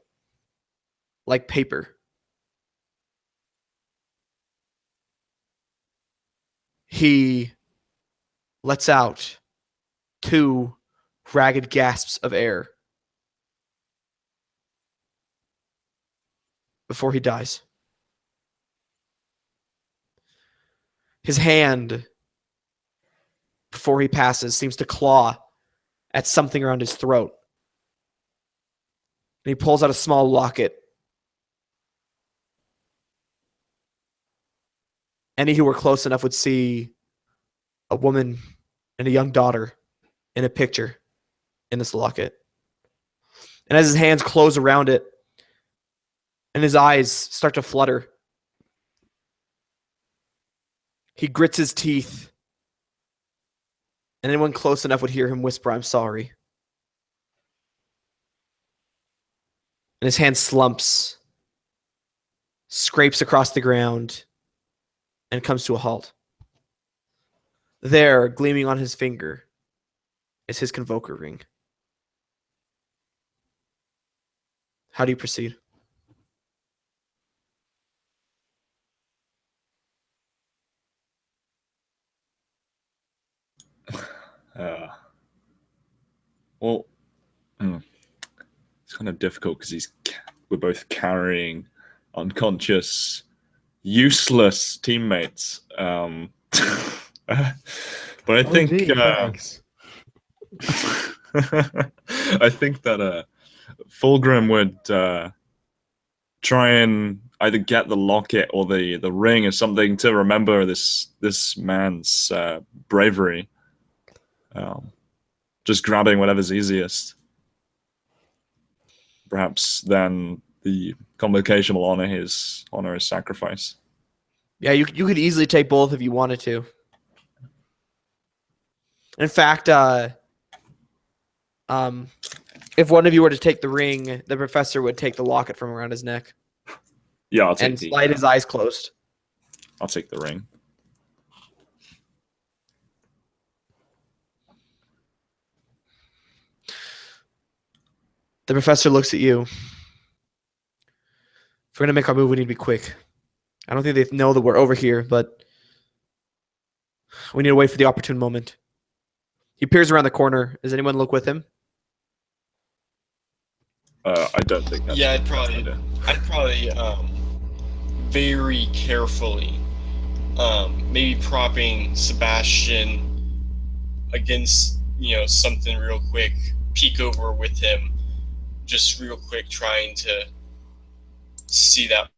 like paper. He lets out 2 ragged gasps of air before he dies. His hand, before he passes, seems to claw at something around his throat. And he pulls out a small locket. Any who were close enough would see a woman and a young daughter in a picture in this locket. And as his hands close around it, and his eyes start to flutter, he grits his teeth. And anyone close enough would hear him whisper, "I'm sorry." And his hand slumps, scrapes across the ground, and comes to a halt. There, gleaming on his finger, is his Convoker ring. How do you proceed? Well, it's kind of difficult because we're both carrying unconscious, useless teammates. But I think thanks. I think that Fulgrim would try and either get the locket or the ring or something to remember this man's bravery. Just grabbing whatever's easiest. Perhaps then the Convocation will honor his sacrifice. Yeah, you could easily take both if you wanted to. In fact, if one of you were to take the ring, the professor would take the locket from around his neck. Yeah, I'll take and slide his eyes closed. I'll take the ring. The professor looks at you. If we're gonna make our move, we need to be quick. I don't think they know that we're over here, but we need to wait for the opportune moment. He peers around the corner. Does anyone look with him? I don't think that's Yeah, the best idea. I'd probably very carefully, maybe propping Sebastian against something real quick, peek over with him, just real quick, trying to see that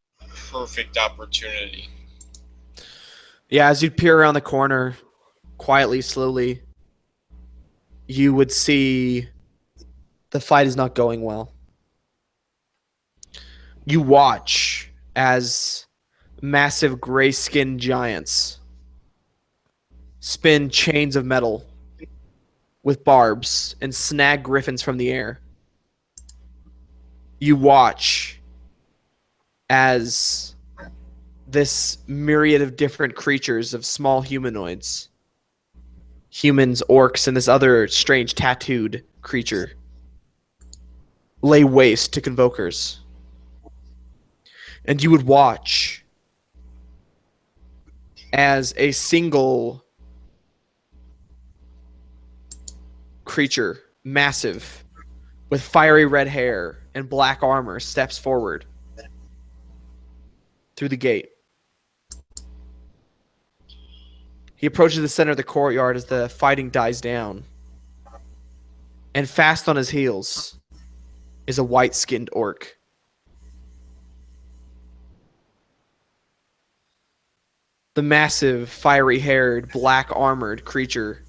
perfect opportunity. Yeah, as you peer around the corner, quietly, slowly, you would see the fight is not going well. You watch as massive gray-skinned giants spin chains of metal with barbs and snag griffins from the air. You watch as this myriad of different creatures of small humanoids, humans, orcs, and this other strange tattooed creature lay waste to Convokers. And you would watch as a single creature, massive, with fiery red hair and black armor, steps forward through the gate. He approaches the center of the courtyard as the fighting dies down. And fast on his heels is a white-skinned orc. The massive, fiery-haired, black-armored creature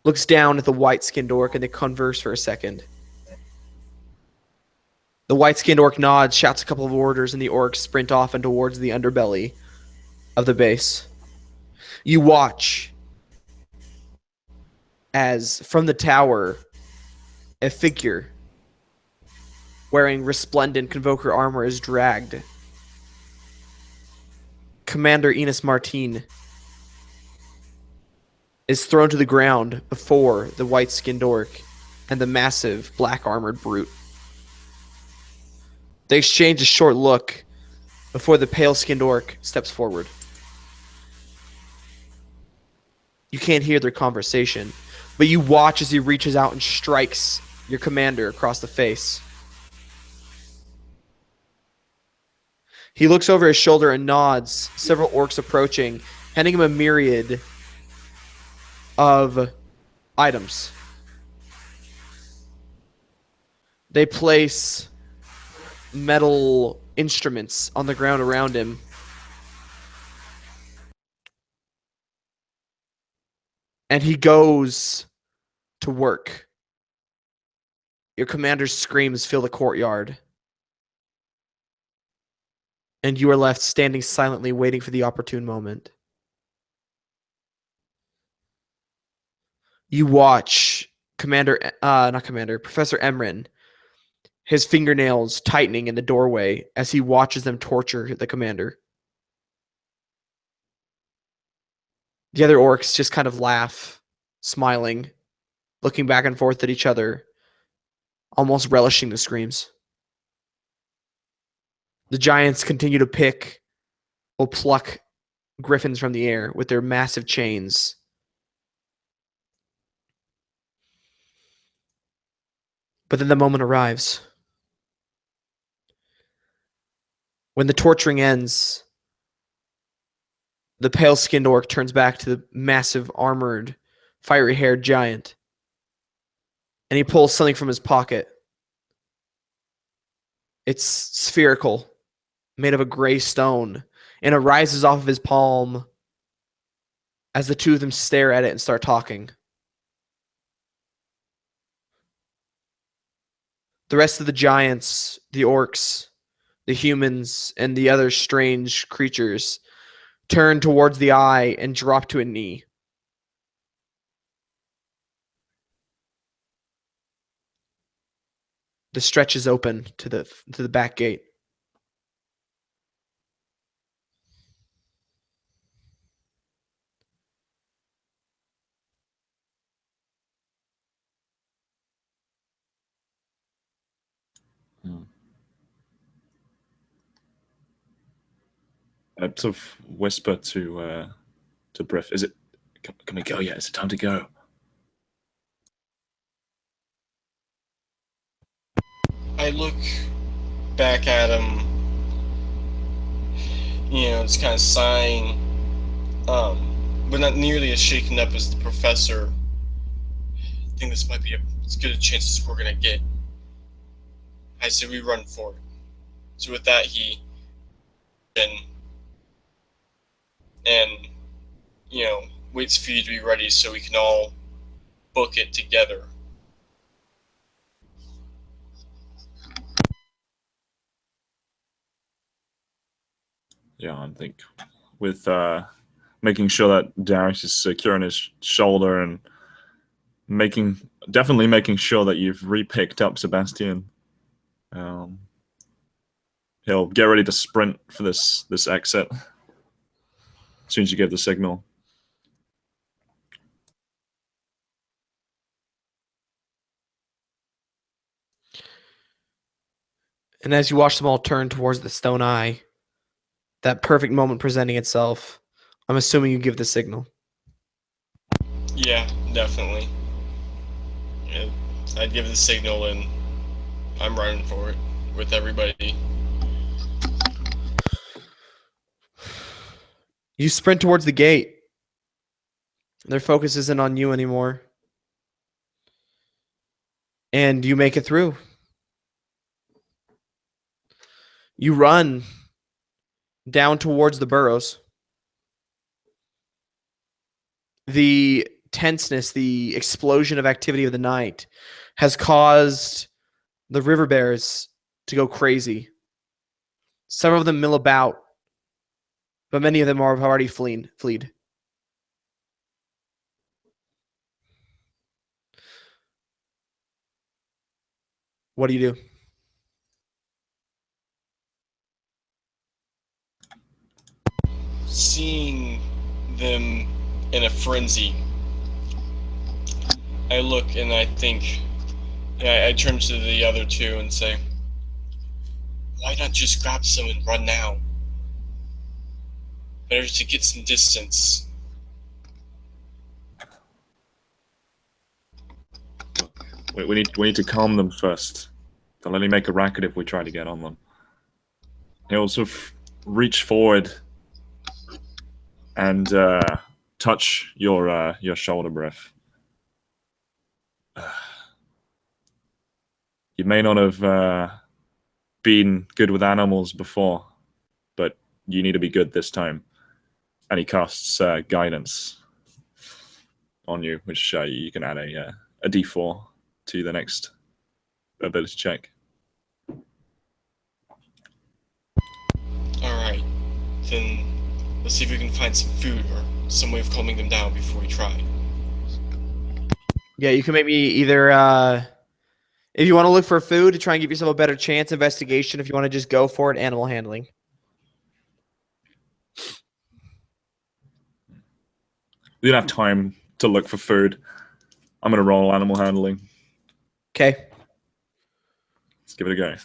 looks down at the white-skinned orc and they converse for a second. The white-skinned orc nods, shouts a couple of orders, and the orcs sprint off and towards the underbelly of the base. You watch as from the tower, a figure wearing resplendent Convoker armor is dragged. Commander Enos Martin is thrown to the ground before the white-skinned orc and the massive black-armored brute. They exchange a short look before the pale-skinned orc steps forward. You can't hear their conversation, but you watch as he reaches out and strikes your commander across the face. He looks over his shoulder and nods, several orcs approaching, handing him a myriad of items. They place metal instruments on the ground around him. And he goes to work. Your commander's screams fill the courtyard. And you are left standing silently waiting for the opportune moment. You watch Professor Emrin, his fingernails tightening in the doorway as he watches them torture the commander. The other orcs just kind of laugh, smiling, looking back and forth at each other, almost relishing the screams. The giants continue to pick or pluck griffins from the air with their massive chains. But then the moment arrives. When the torturing ends, the pale-skinned orc turns back to the massive, armored, fiery-haired giant. And he pulls something from his pocket. It's spherical, made of a gray stone, and it rises off of his palm as the two of them stare at it and start talking. The rest of the giants, the orcs, the humans, and the other strange creatures turn towards the eye and drop to a knee. The stretch is open to the back gate. sort of whisper to Briff, "Is it? Can we go yet? Is it time to go?" I look back at him, just kind of sighing, but not nearly as shaken up as the professor. I think this might be as good a chance as we're gonna get. I say we run for it. So with that, he and waits for you to be ready so we can all book it together. Yeah, I think with making sure that Darius is secure on his shoulder and definitely making sure that you've repicked up Sebastian. He'll get ready to sprint for this exit as soon as you give the signal. And as you watch them all turn towards the stone eye, that perfect moment presenting itself, I'm assuming you give the signal. Yeah, definitely. Yeah, I'd give the signal and I'm running for it with everybody. You sprint towards the gate. Their focus isn't on you anymore. And you make it through. You run down towards the burrows. The tenseness, the explosion of activity of the night has caused the river bears to go crazy. Several of them mill about, but many of them have already fleed. What do you do? Seeing them in a frenzy, I look and I think, I turn to the other two and say, why not just grab some and run now? Better to get some distance. We need to calm them first. They'll only make a racket if we try to get on them. He'll sort of reach forward and touch your shoulder, Briff. You may not have been good with animals before, but you need to be good this time. And he casts guidance on you, which you can add a d4 to the next ability check. Alright, then let's see if we can find some food or some way of calming them down before we try. Yeah, you can maybe either, if you want to look for food to try and give yourself a better chance, investigation. If you want to just go for it, animal handling. We don't have time to look for food. I'm going to roll animal handling. Okay. Let's give it a go.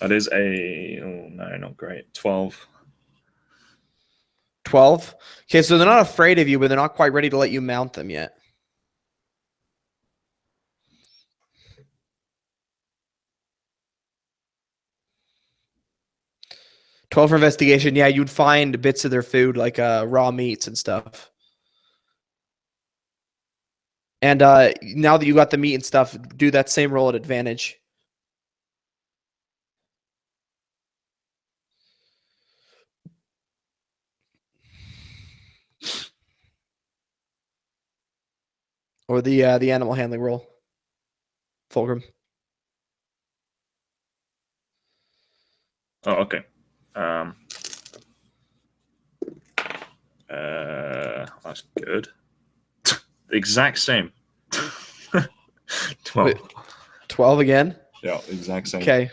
That is no, not great. 12. 12. Okay, so they're not afraid of you, but they're not quite ready to let you mount them yet. $12 for investigation. Yeah, you'd find bits of their food, like raw meats and stuff. And now that you got the meat and stuff, do that same roll at advantage. Or the animal handling roll. Fulgrim. Oh, okay. That's good. The exact same. 12. Wait, 12 again? Yeah, exact same. Okay.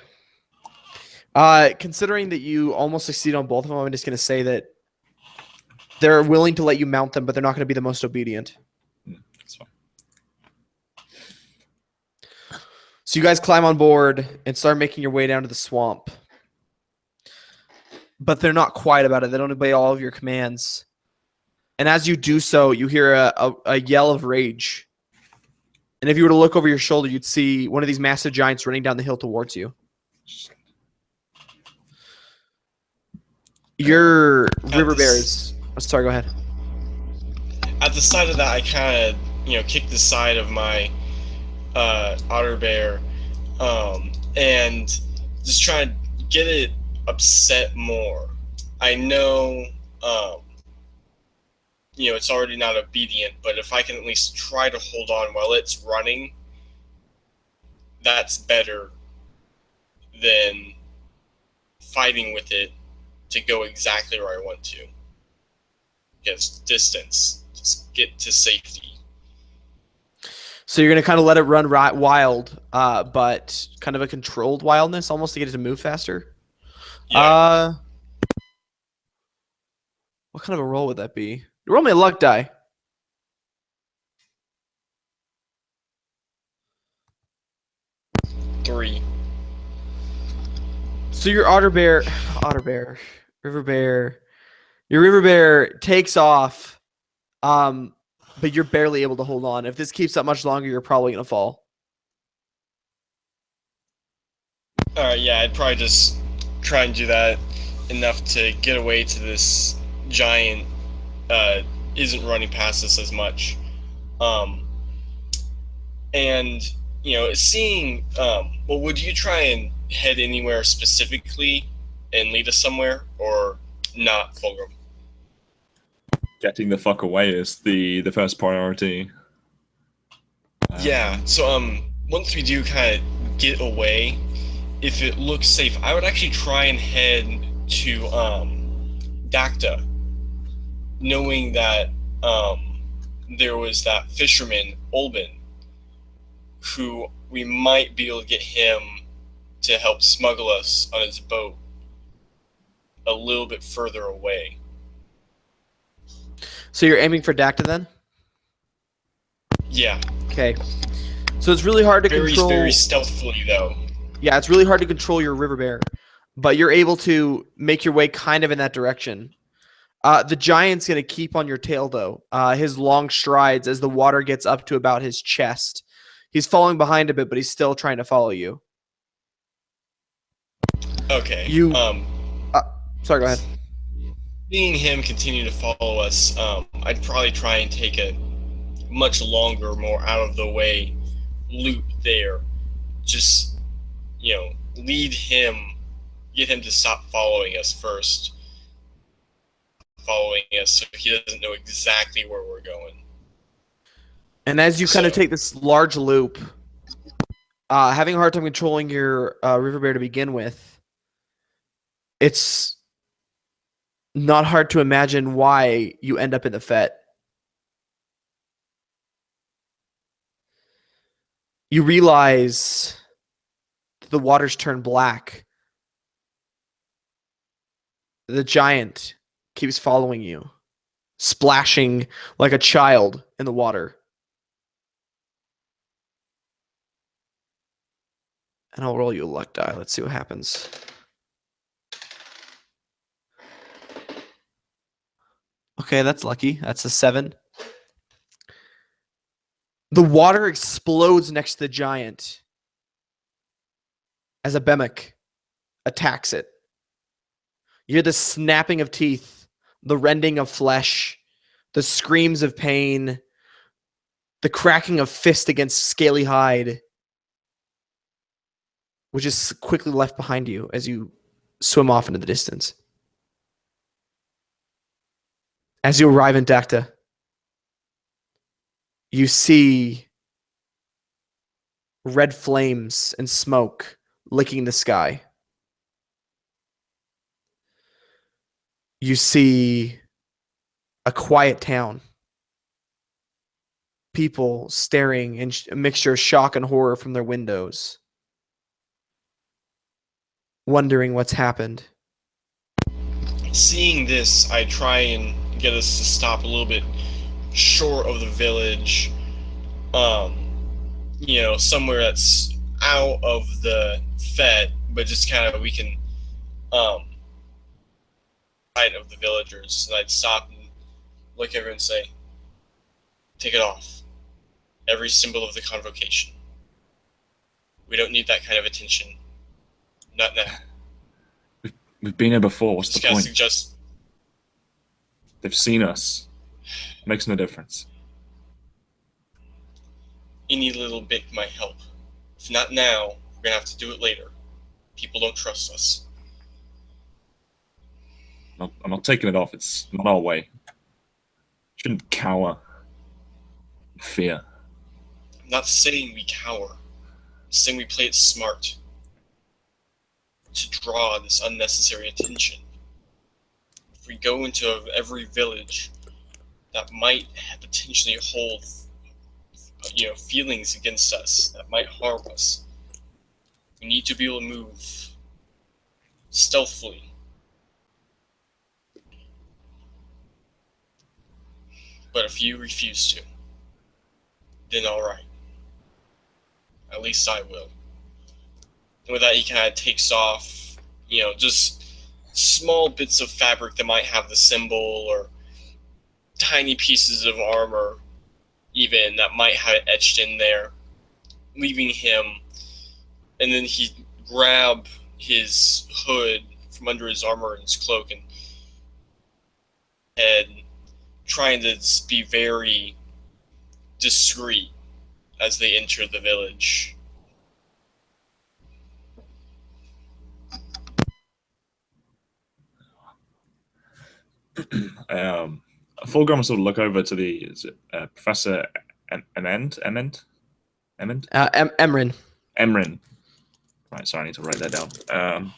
Considering that you almost succeed on both of them, I'm just going to say that they're willing to let you mount them, but they're not going to be the most obedient. That's fine. So you guys climb on board and start making your way down to the swamp. but they're not quiet about it. They don't obey all of your commands. And as you do so, you hear a yell of rage. And if you were to look over your shoulder, you'd see one of these massive giants running down the hill towards you. Your river bears. Sorry, go ahead. At the sight of that, I kind of, kick the side of my otter bear, and just try to get it upset more. I know, it's already not obedient, but if I can at least try to hold on while it's running, that's better than fighting with it to go exactly where I want to. Because distance, just get to safety. So you're going to kind of let it run wild, but kind of a controlled wildness, almost to get it to move faster? Yeah. What kind of a roll would that be? Roll me a luck die. Three. So your river bear, your river bear takes off, but you're barely able to hold on. If this keeps up much longer, you're probably going to fall. Yeah, I'd probably just try and do that enough to get away to this giant isn't running past us as much. And, seeing, would you try and head anywhere specifically and lead us somewhere, or not, Fulgrim? Getting the fuck away is the first priority. Yeah, so once we do kind of get away, if it looks safe, I would actually try and head to Dacta, knowing that there was that fisherman, Olbin, who we might be able to get him to help smuggle us on his boat a little bit further away. So you're aiming for Dacta then? Yeah. Okay. So it's really hard to control. Very stealthily, though. Yeah, it's really hard to control your river bear, but you're able to make your way kind of in that direction. The giant's going to keep on your tail, though. His long strides as the water gets up to about his chest. He's falling behind a bit, but he's still trying to follow you. Okay. Sorry, go ahead. Seeing him continue to follow us, I'd probably try and take a much longer, more out-of-the-way loop there. Just, lead him, get him to stop following us first. Following us so he doesn't know exactly where we're going. And as you kind of take this large loop, having a hard time controlling your river bear to begin with, it's not hard to imagine why you end up in the Fet. You realize the waters turn black. The giant keeps following you, splashing like a child in the water. And I'll roll you a luck die. Let's see what happens. Okay, that's lucky. That's a 7. The water explodes next to the giant as a Bemek attacks it. You hear the snapping of teeth, the rending of flesh, the screams of pain, the cracking of fist against scaly hide, which is quickly left behind you as you swim off into the distance. As you arrive in Dacta, you see red flames and smoke licking the sky. You see a quiet town. People staring in a mixture of shock and horror from their windows, wondering what's happened. Seeing this, I try and get us to stop a little bit short of the village, somewhere that's out of the Fet, but just kind of we can sight of the villagers, and I'd stop and look at everyone and say, take it off. Every symbol of the Convocation. We don't need that kind of attention. Not now. We've been here before. What's Just the gotta point? suggest They've seen us. Makes no difference. any little bit might help. If not now, we're gonna have to do it later. People don't trust us. I'm not taking it off. It's not our way. Shouldn't cower. Fear. I'm not saying we cower. I'm saying we play it smart. To draw this unnecessary attention. If we go into every village that might potentially hold, feelings against us that might harm us, we need to be able to move stealthily. But if you refuse to, then alright. At least I will. And with that, he kind of takes off, just small bits of fabric that might have the symbol, or tiny pieces of armor, even, that might have it etched in there, leaving him. And then he grab his hood from under his armor and his cloak and head, trying to be very discreet as they enter the village. Fulgrim will sort of look over to the Professor Emend? Emrin. Emrin. Right, sorry, I need to write that down.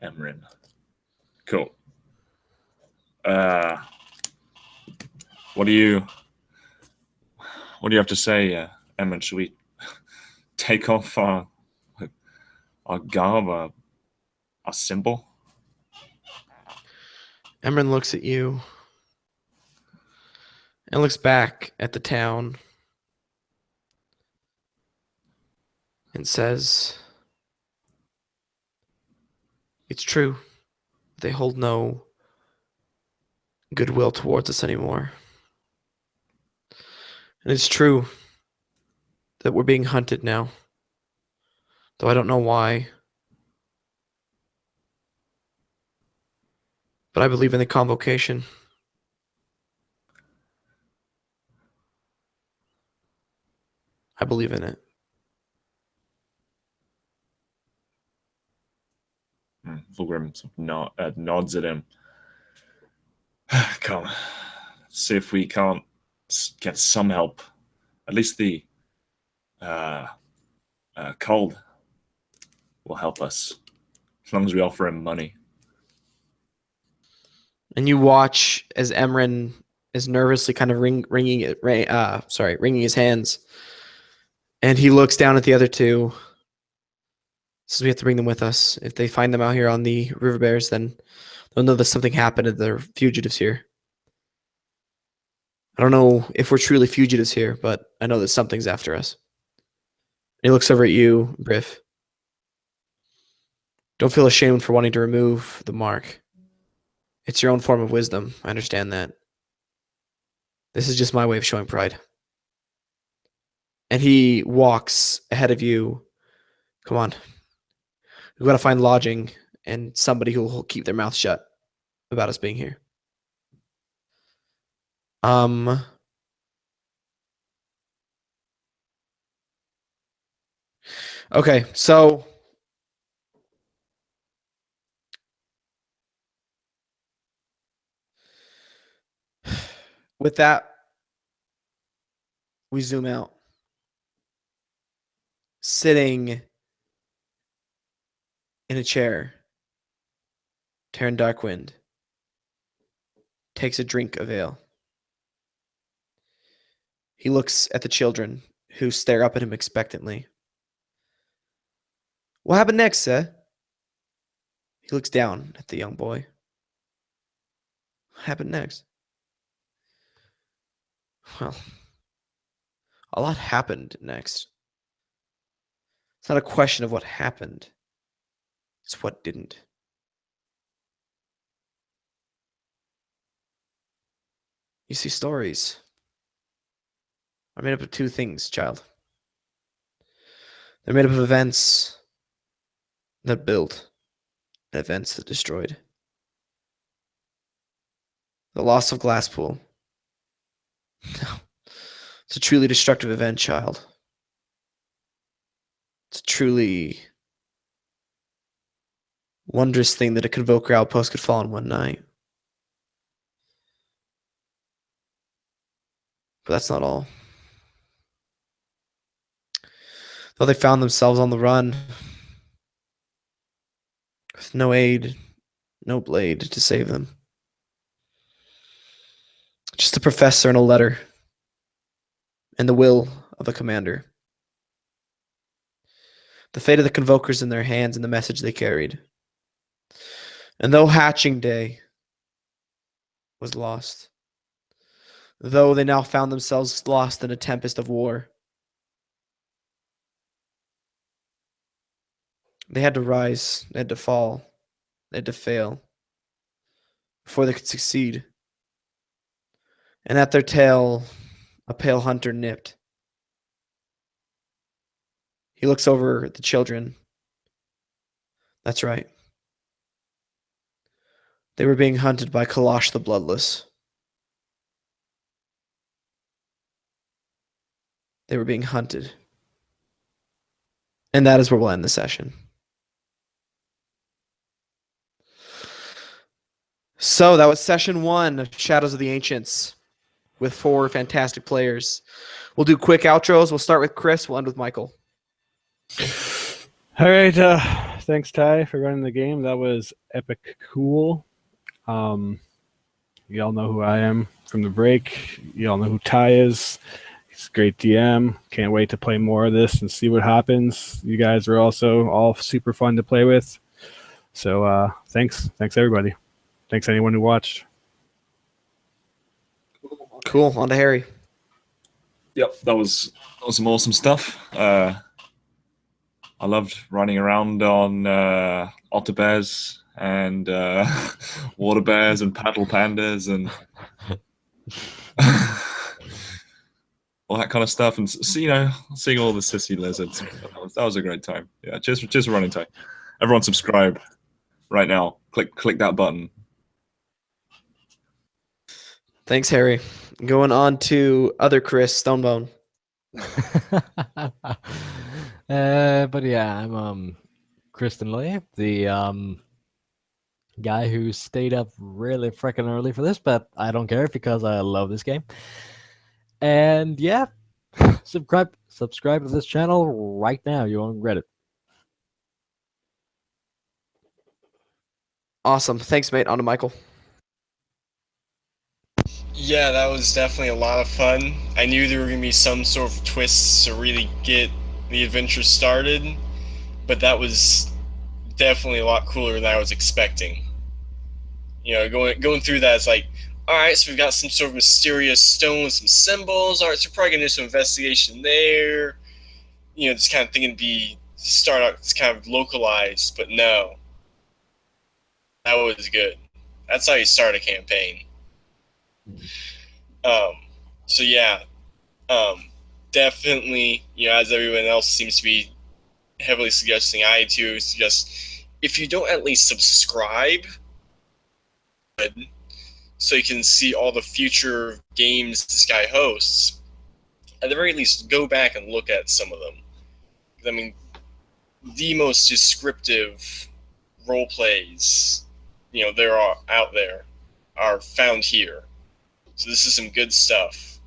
Emrin. Cool. What do you have to say, Emrin? Should we take off our garb, our symbol? Emrin looks at you and looks back at the town and says, it's true. They hold no goodwill towards us anymore. And it's true that we're being hunted now, though I don't know why. But I believe in the Convocation. I believe in it. Fulgrim nods at him. Come, let's see if we can't get some help. At least the cold will help us, as long as we offer him money. And you watch as Emrin is nervously kind of wringing his hands, and he looks down at the other two. Says we have to bring them with us. If they find them out here on the river bears, then they'll know that something happened and they're fugitives here. I don't know if we're truly fugitives here, but I know that something's after us. And he looks over at you, Briff. Don't feel ashamed for wanting to remove the mark. It's your own form of wisdom. I understand that. This is just my way of showing pride. And he walks ahead of you. Come on. We've got to find lodging and somebody who will keep their mouth shut about us being here. Okay, so with that, we zoom out. Sitting in a chair, Terran Darkwind takes a drink of ale. He looks at the children, who stare up at him expectantly. What happened next, sir? He looks down at the young boy. What happened next? Well, a lot happened next. It's not a question of what happened. It's what didn't. You see, stories are made up of two things, child. They're made up of events that built and events that destroyed. The loss of Glasspool. It's a truly destructive event, child. It's a truly wondrous thing that a Convoker outpost could fall in one night. But that's not all. Though they found themselves on the run, with no aid, no blade to save them. Just a professor and a letter, and the will of a commander. The fate of the Convokers in their hands and the message they carried. And though hatching day was lost, though they now found themselves lost in a tempest of war, they had to rise, they had to fall, they had to fail before they could succeed. And at their tail, a pale hunter nipped. He looks over at the children. That's right. They were being hunted by Kalash the Bloodless. They were being hunted. And that is where we'll end the session. So that was session 1 of Shadows of the Ancients with 4 fantastic players. We'll do quick outros. We'll start with Chris. We'll end with Michael. All right. Thanks, Ty, for running the game. That was epic cool. You all know who I am from the break. You all know who Ty is. He's a great DM. Can't wait to play more of this and see what happens. You guys are also all super fun to play with. So thanks. Thanks, everybody. Thanks, anyone who watched. Cool. On to Harry. Yep, that was some awesome stuff. I loved running around on otter bears and water bears and paddle pandas and all that kind of stuff, and seeing all the sissy lizards. That was a great time. Yeah, just running time. Everyone, subscribe right now. Click that button. Thanks, Harry. Going on to other Chris, Stonebone. But yeah, I'm Kristen Lee, the guy who stayed up really freaking early for this, but I don't care because I love this game. And yeah, subscribe to this channel right now. You won't regret it. Awesome. Thanks, mate. On to Michael. Yeah, that was definitely a lot of fun. I knew there were going to be some sort of twists to really get the adventure started, but that was definitely a lot cooler than I was expecting. Going through that, it's like, all right, so we've got some sort of mysterious stone with some symbols. All right, so we're probably going to do some investigation there. This kind of thing would be start out it's kind of localized, but no. That was good. That's how you start a campaign. So yeah, definitely, as everyone else seems to be heavily suggesting, I too suggest if you don't at least subscribe, so you can see all the future games this guy hosts, at the very least go back and look at some of them. I mean, the most descriptive role plays, there are out there, are found here. So this is some good stuff.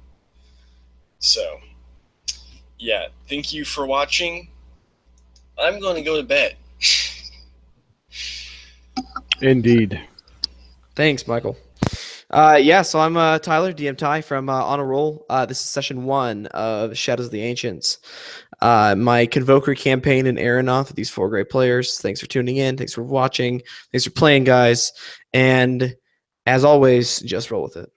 So, yeah, thank you for watching. I'm going to go to bed. Indeed. Thanks, Michael. So I'm Tyler, DM Ty from On a Roll. This is session 1 of Shadows of the Ancients. My Convoker campaign in Aeronoth with these 4 great players. Thanks for tuning in. Thanks for watching. Thanks for playing, guys. And as always, just roll with it.